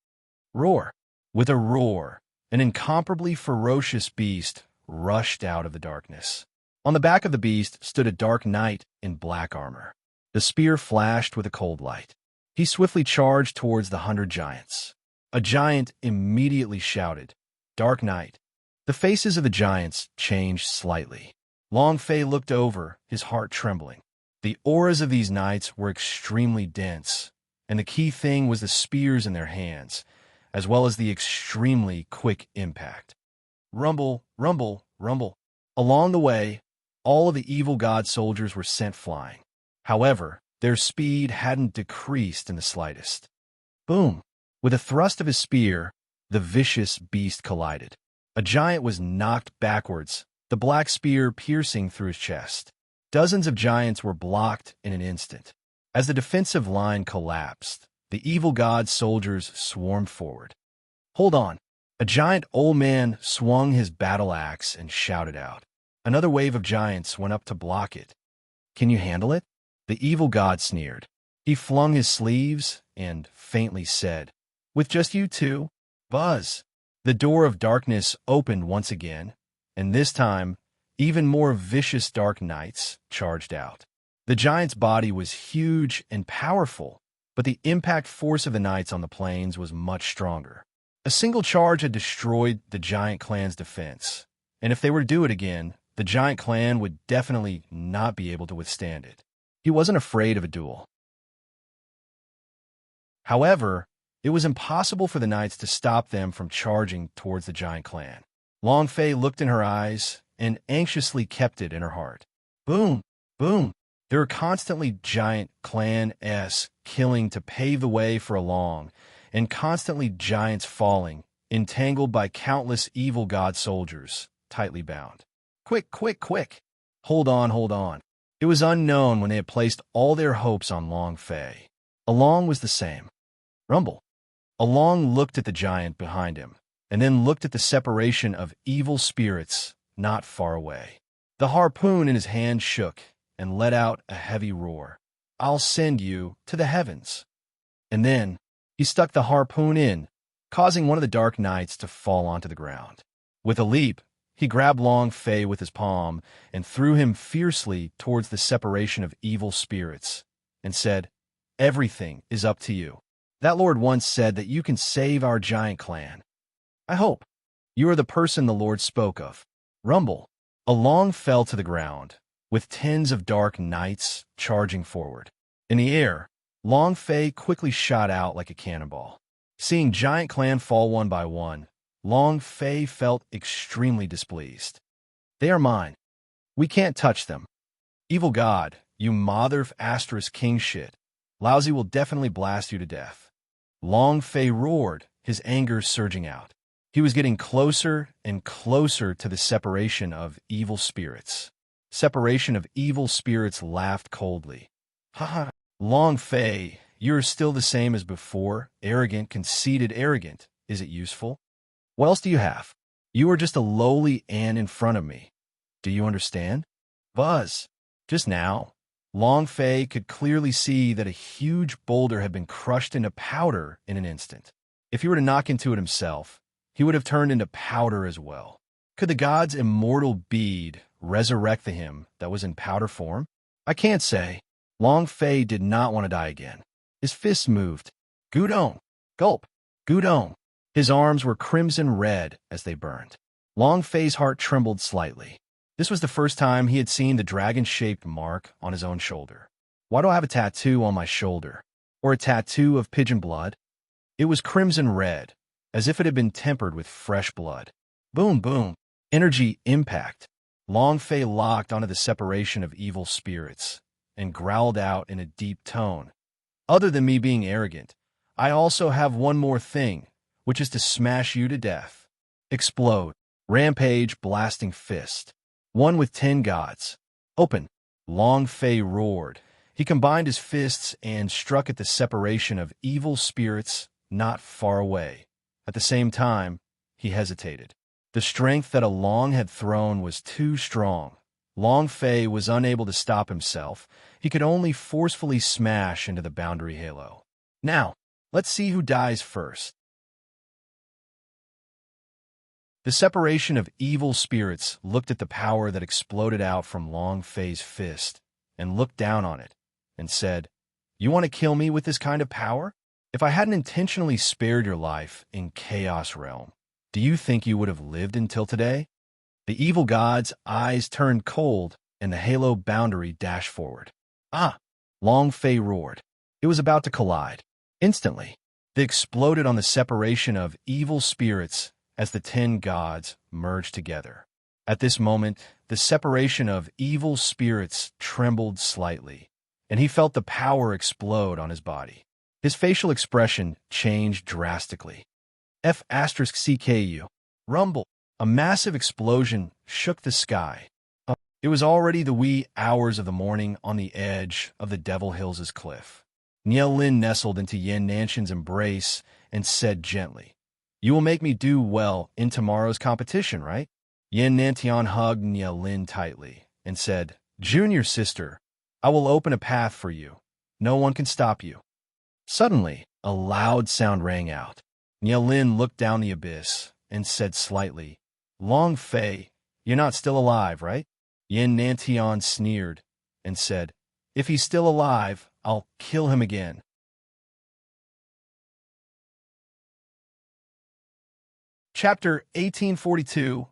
Roar. With a roar, an incomparably ferocious beast rushed out of the darkness. On the back of the beast stood a dark knight in black armor. The spear flashed with a cold light. He swiftly charged towards the 100 giants. A giant immediately shouted, "Dark Knight." The faces of the giants changed slightly. Long Fei looked over, his heart trembling. The auras of these knights were extremely dense, and the key thing was the spears in their hands, as well as the extremely quick impact. Rumble, rumble, rumble. Along the way, all of the evil god soldiers were sent flying. However, their speed hadn't decreased in the slightest. Boom! With a thrust of his spear, the vicious beast collided. A giant was knocked backwards, the black spear piercing through his chest. Dozens of giants were blocked in an instant. As the defensive line collapsed, the evil god soldiers swarmed forward. "Hold on." A giant old man swung his battle axe and shouted out. Another wave of giants went up to block it. "Can you handle it?" The evil god sneered. He flung his sleeves and faintly said, "With just you two?" Buzz. The door of darkness opened once again, and this time, even more vicious dark knights charged out. The giant's body was huge and powerful, but the impact force of the knights on the plains was much stronger. A single charge had destroyed the giant clan's defense, and if they were to do it again, the giant clan would definitely not be able to withstand it. He wasn't afraid of a duel. However, it was impossible for the knights to stop them from charging towards the giant clan. Long Fei looked in her eyes and anxiously kept it in her heart. Boom, boom. There were constantly giant clan-s killing to pave the way for Along, and constantly giants falling, entangled by countless evil god soldiers, tightly bound. Quick, quick, quick! Hold on, hold on. It was unknown when they had placed all their hopes on Long Fei. Along was the same. Rumble. Along looked at the giant behind him, and then looked at the separation of evil spirits not far away. The harpoon in his hand shook and let out a heavy roar. "I'll send you to the heavens." And then, He stuck the harpoon in, causing one of the dark knights to fall onto the ground. With a leap, he grabbed Long Fei with his palm and threw him fiercely towards the separation of evil spirits, and said, "Everything is up to you. That lord once said that you can save our giant clan. I hope. You are the person the Lord spoke of." Rumble. A Long fell to the ground, with tens of dark knights charging forward. In the air, Long Fei quickly shot out like a cannonball. Seeing giant clan fall one by one, Long Fei felt extremely displeased. "They are mine. We can't touch them. Evil God, you mother of asterisk king shit. Lousy will definitely blast you to death." Long Fei roared, his anger surging out. He was getting closer and closer to the separation of evil spirits. Separation of evil spirits laughed coldly. "Haha, Long Fei, you're still the same as before, arrogant, conceited, arrogant. Is it useful? What else do you have? You are just a lowly ant in front of me. Do you understand?" Buzz. Just now, Long Fei could clearly see that a huge boulder had been crushed into powder in an instant. If he were to knock into it himself, he would have turned into powder as well. Could the god's immortal bead resurrect the him that was in powder form? I can't say. Long Fei did not want to die again. His fists moved. Gudong. Gulp. Gudong. His arms were crimson red as they burned. Long Fei's heart trembled slightly. This was the first time he had seen the dragon-shaped mark on his own shoulder. Why do I have a tattoo on my shoulder? Or a tattoo of pigeon blood? It was crimson red, as if it had been tempered with fresh blood. Boom, boom. Energy impact. Long Fei locked onto the separation of evil spirits and growled out in a deep tone. "Other than me being arrogant, I also have one more thing, which is to smash you to death." Explode. Rampage, blasting fist. One with 10 gods. Open. Long Fei roared. He combined his fists and struck at the separation of evil spirits not far away. At the same time, he hesitated. The strength that a Long had thrown was too strong. Long Fei was unable to stop himself. He could only forcefully smash into the boundary halo. Now, let's see who dies first. The separation of evil spirits looked at the power that exploded out from Long Fei's fist and looked down on it and said, "You want to kill me with this kind of power? If I hadn't intentionally spared your life in Chaos Realm, do you think you would have lived until today?" The evil god's eyes turned cold and the halo boundary dashed forward. "Ah!" Long Fei roared. It was about to collide. Instantly, they exploded on the separation of evil spirits as the 10 gods merged together. At this moment, the separation of evil spirits trembled slightly, and he felt the power explode on his body. His facial expression changed drastically. F*CKU. Rumble. A massive explosion shook the sky. It was already the wee hours of the morning on the edge of the Devil Hills' cliff. Niel Lin nestled into Yan Nanshan's embrace and said gently, "You will make me do well in tomorrow's competition, right?" Yan Nantian hugged Niel Lin tightly and said, "Junior sister, I will open a path for you. No one can stop you." Suddenly, a loud sound rang out. Niel Lin looked down the abyss and said slightly, "Long Fei, you're not still alive, right?" Yan Nantian sneered and said, "If he's still alive, I'll kill him again." Chapter 1842,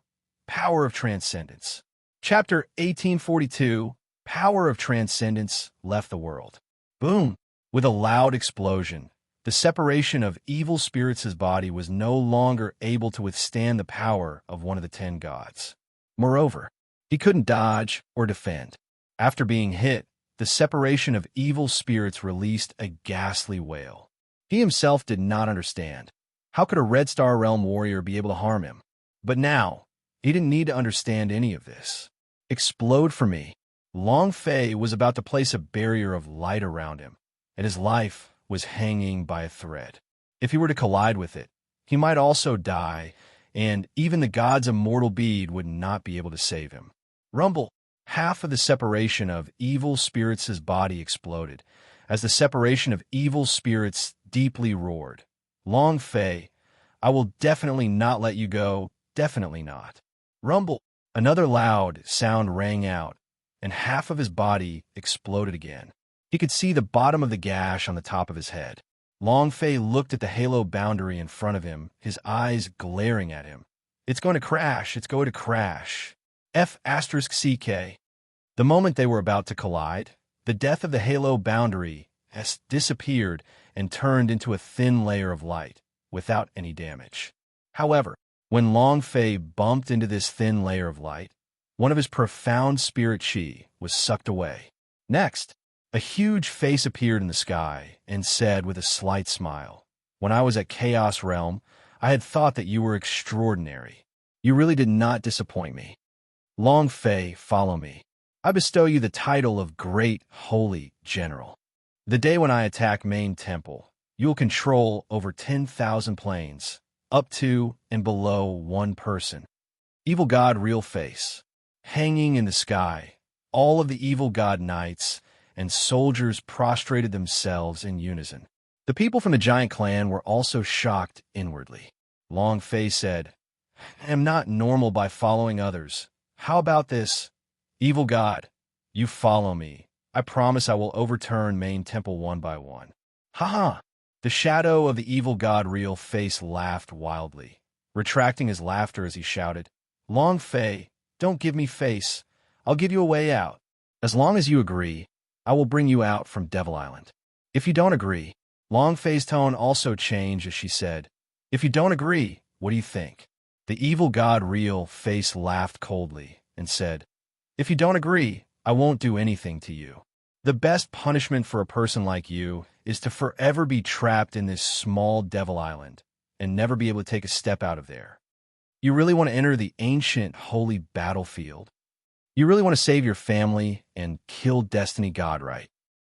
Power of Transcendence. Chapter 1842, Power of Transcendence left the world. Boom! With a loud explosion, the separation of evil spirits' body was no longer able to withstand the power of one of the 10 gods. Moreover, he couldn't dodge or defend. After being hit, the separation of evil spirits released a ghastly wail. He himself did not understand. How could a Red Star Realm warrior be able to harm him? But now, he didn't need to understand any of this. Explode for me. Long Fei was about to place a barrier of light around him, and his life was hanging by a thread. If he were to collide with it, he might also die, and even the god's immortal bead would not be able to save him. Rumble. Half of the separation of evil spirits' body exploded, as the separation of evil spirits deeply roared, "Long Fei, I will definitely not let you go, definitely not." Rumble. Another loud sound rang out, and half of his body exploded again. He could see the bottom of the gash on the top of his head. Long Fei looked at the halo boundary in front of him, his eyes glaring at him. "It's going to crash, it's going to crash." F***CK. The moment they were about to collide, the death of the halo boundary has disappeared and turned into a thin layer of light, without any damage. However, when Long Fei bumped into this thin layer of light, one of his profound spirit chi was sucked away. Next, a huge face appeared in the sky and said with a slight smile, "When I was at Chaos Realm, I had thought that you were extraordinary. You really did not disappoint me. Long Fei, follow me. I bestow you the title of Great Holy General. The day when I attack Main Temple, you will control over 10,000 planes, up to and below one person." Evil God Real Face. Hanging in the sky, all of the evil god knights and soldiers prostrated themselves in unison. The people from the giant clan were also shocked inwardly. Long Fei said, "I am not normal by following others. How about this? Evil God, you follow me. I promise I will overturn Main Temple one by one." "Ha!" The shadow of the evil god Real Face laughed wildly, retracting his laughter as he shouted, "Long Fei, don't give me face. I'll give you a way out. As long as you agree, I will bring you out from Devil Island. If you don't agree..." Long Fei's tone also changed as she said, "If you don't agree, what do you think?" The evil god Real Face laughed coldly and said, "If you don't agree, I won't do anything to you. The best punishment for a person like you is to forever be trapped in this small Devil Island and never be able to take a step out of there. You really want to enter the ancient holy battlefield. You really want to save your family and kill Destiny God, right?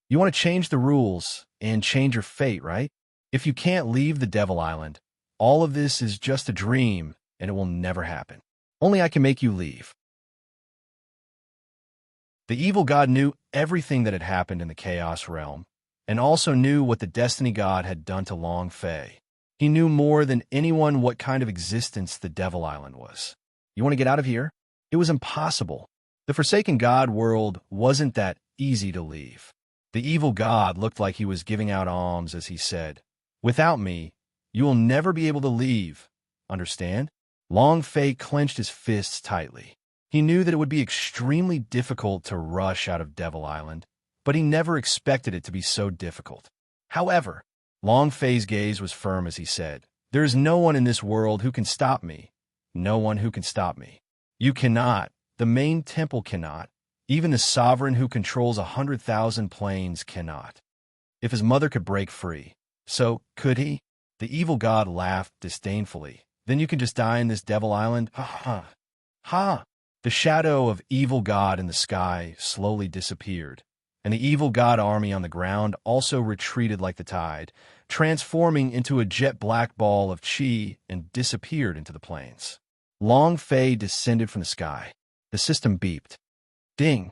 You want to change the rules and change your fate, right? If you can't leave the Devil Island, all of this is just a dream and it will never happen. Only I can make you leave." The evil god knew everything that had happened in the Chaos Realm, and also knew what the Destiny God had done to Long Fei. He knew more than anyone what kind of existence the Devil Island was. You want to get out of here? It was impossible. The Forsaken God world wasn't that easy to leave. The evil god looked like he was giving out alms as he said, "Without me, you will never be able to leave. Understand?" Long Fei clenched his fists tightly. He knew that it would be extremely difficult to rush out of Devil Island, but he never expected it to be so difficult. However, Long Fei's gaze was firm as he said, "There is no one in this world who can stop me. No one who can stop me. You cannot. The Main Temple cannot. Even the sovereign who controls 100,000 planes cannot. If his mother could break free, so could he?" The evil god laughed disdainfully. "Then you can just die in this Devil Island? Ha ha. Ha!" The shadow of evil god in the sky slowly disappeared, and the evil god army on the ground also retreated like the tide, transforming into a jet black ball of chi and disappeared into the plains. Long Fei descended from the sky. The system beeped. Ding!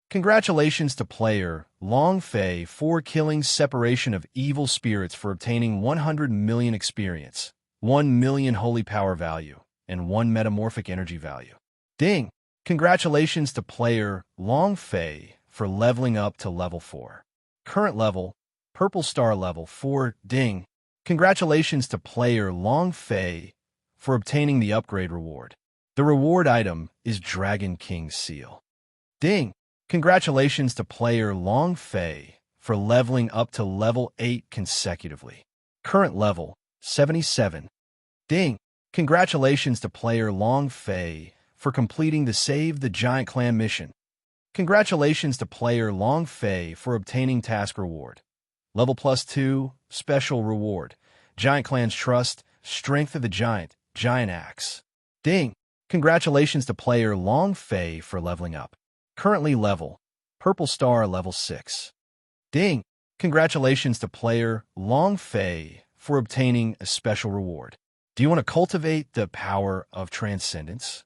Congratulations to player Long Fei for killing separation of evil spirits for obtaining 100 million experience, 1 million holy power value, and 1 metamorphic energy value. Ding! Congratulations to player Long Fei for leveling up to level 4. Current level, Purple Star level 4. Ding! Congratulations to player Long Fei for obtaining the upgrade reward. The reward item is Dragon King's Seal. Ding! Congratulations to player Long Fei for leveling up to level 8 consecutively. Current level, 77. Ding! Congratulations to player Long Fei for completing the Save the Giant Clan mission. Congratulations to player Long Fei for obtaining task reward. Level +2, special reward. Giant Clan's Trust, Strength of the Giant, Giant Axe. Ding! Congratulations to player Long Fei for leveling up. Currently level, Purple Star level 6. Ding! Congratulations to player Long Fei for obtaining a special reward. Do you want to cultivate the power of transcendence?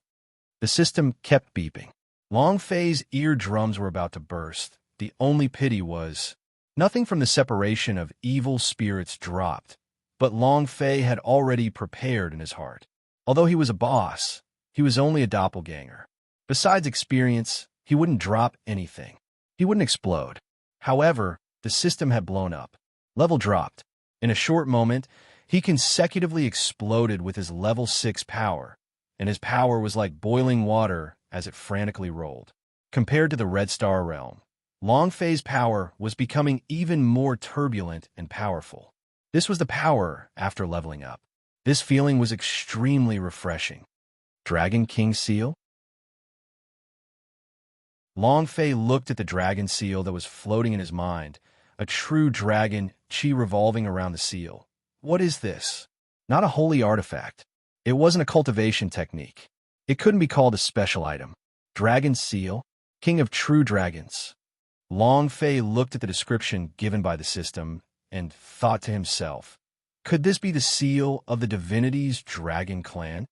The system kept beeping. Long Fei's eardrums were about to burst. The only pity was, Nothing from the separation of evil spirits dropped, but Long Fei had already prepared in his heart. Although he was a boss, he was only a doppelganger. Besides experience, he wouldn't drop anything. He wouldn't explode. However, the system had blown up. Level dropped. In a short moment, he consecutively exploded with his level 6 power, and his power was like boiling water as it frantically rolled. Compared to the Red Star realm, Long Fei's power was becoming even more turbulent and powerful. This was the power after leveling up. This feeling was extremely refreshing. Dragon King Seal? Long Fei looked at the dragon seal that was floating in his mind, a true dragon, chi revolving around the seal. What is this? Not a holy artifact. It wasn't a cultivation technique. It couldn't be called a special item. Dragon Seal, King of True Dragons. Long Fei looked at the description given by the system and thought to himself, could this be the seal of the divinity's dragon clan?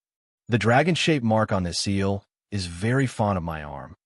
The dragon-shaped mark on this seal is very fond of my arm.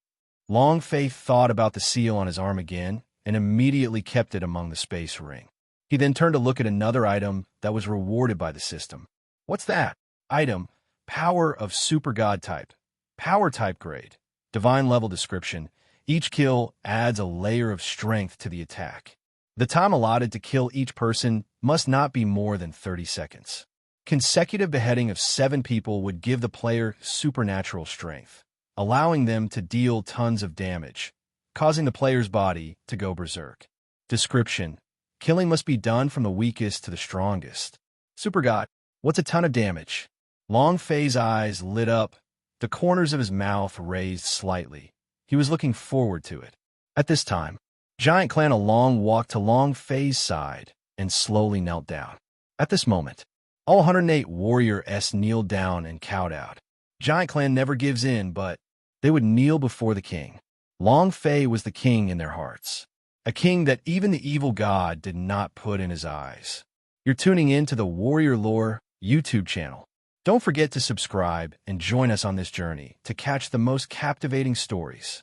Long Fei thought about the seal on his arm again and immediately kept it among the space ring. He then turned to look at another item that was rewarded by the system. What's that? Item, Power of Super God Type. Power Type Grade. Divine Level Description. Each kill adds a layer of strength to the attack. The time allotted to kill each person must not be more than 30 seconds. Consecutive beheading of 7 people would give the player supernatural strength, allowing them to deal tons of damage, causing the player's body to go berserk. Description: killing must be done from the weakest to the strongest. Super God, what's a ton of damage? Long Fei's eyes lit up, the corners of his mouth raised slightly. He was looking forward to it. At this time, Giant Clan Along walked to Long Fei's side and slowly knelt down. At this moment, all 108 warriors kneeled down and cowed out. Giant Clan never gives in, but they would kneel before the king. Long Fei was the king in their hearts, a king that even the evil god did not put in his eyes. You're tuning in to the Warrior Lore YouTube channel. Don't forget to subscribe and join us on this journey to catch the most captivating stories.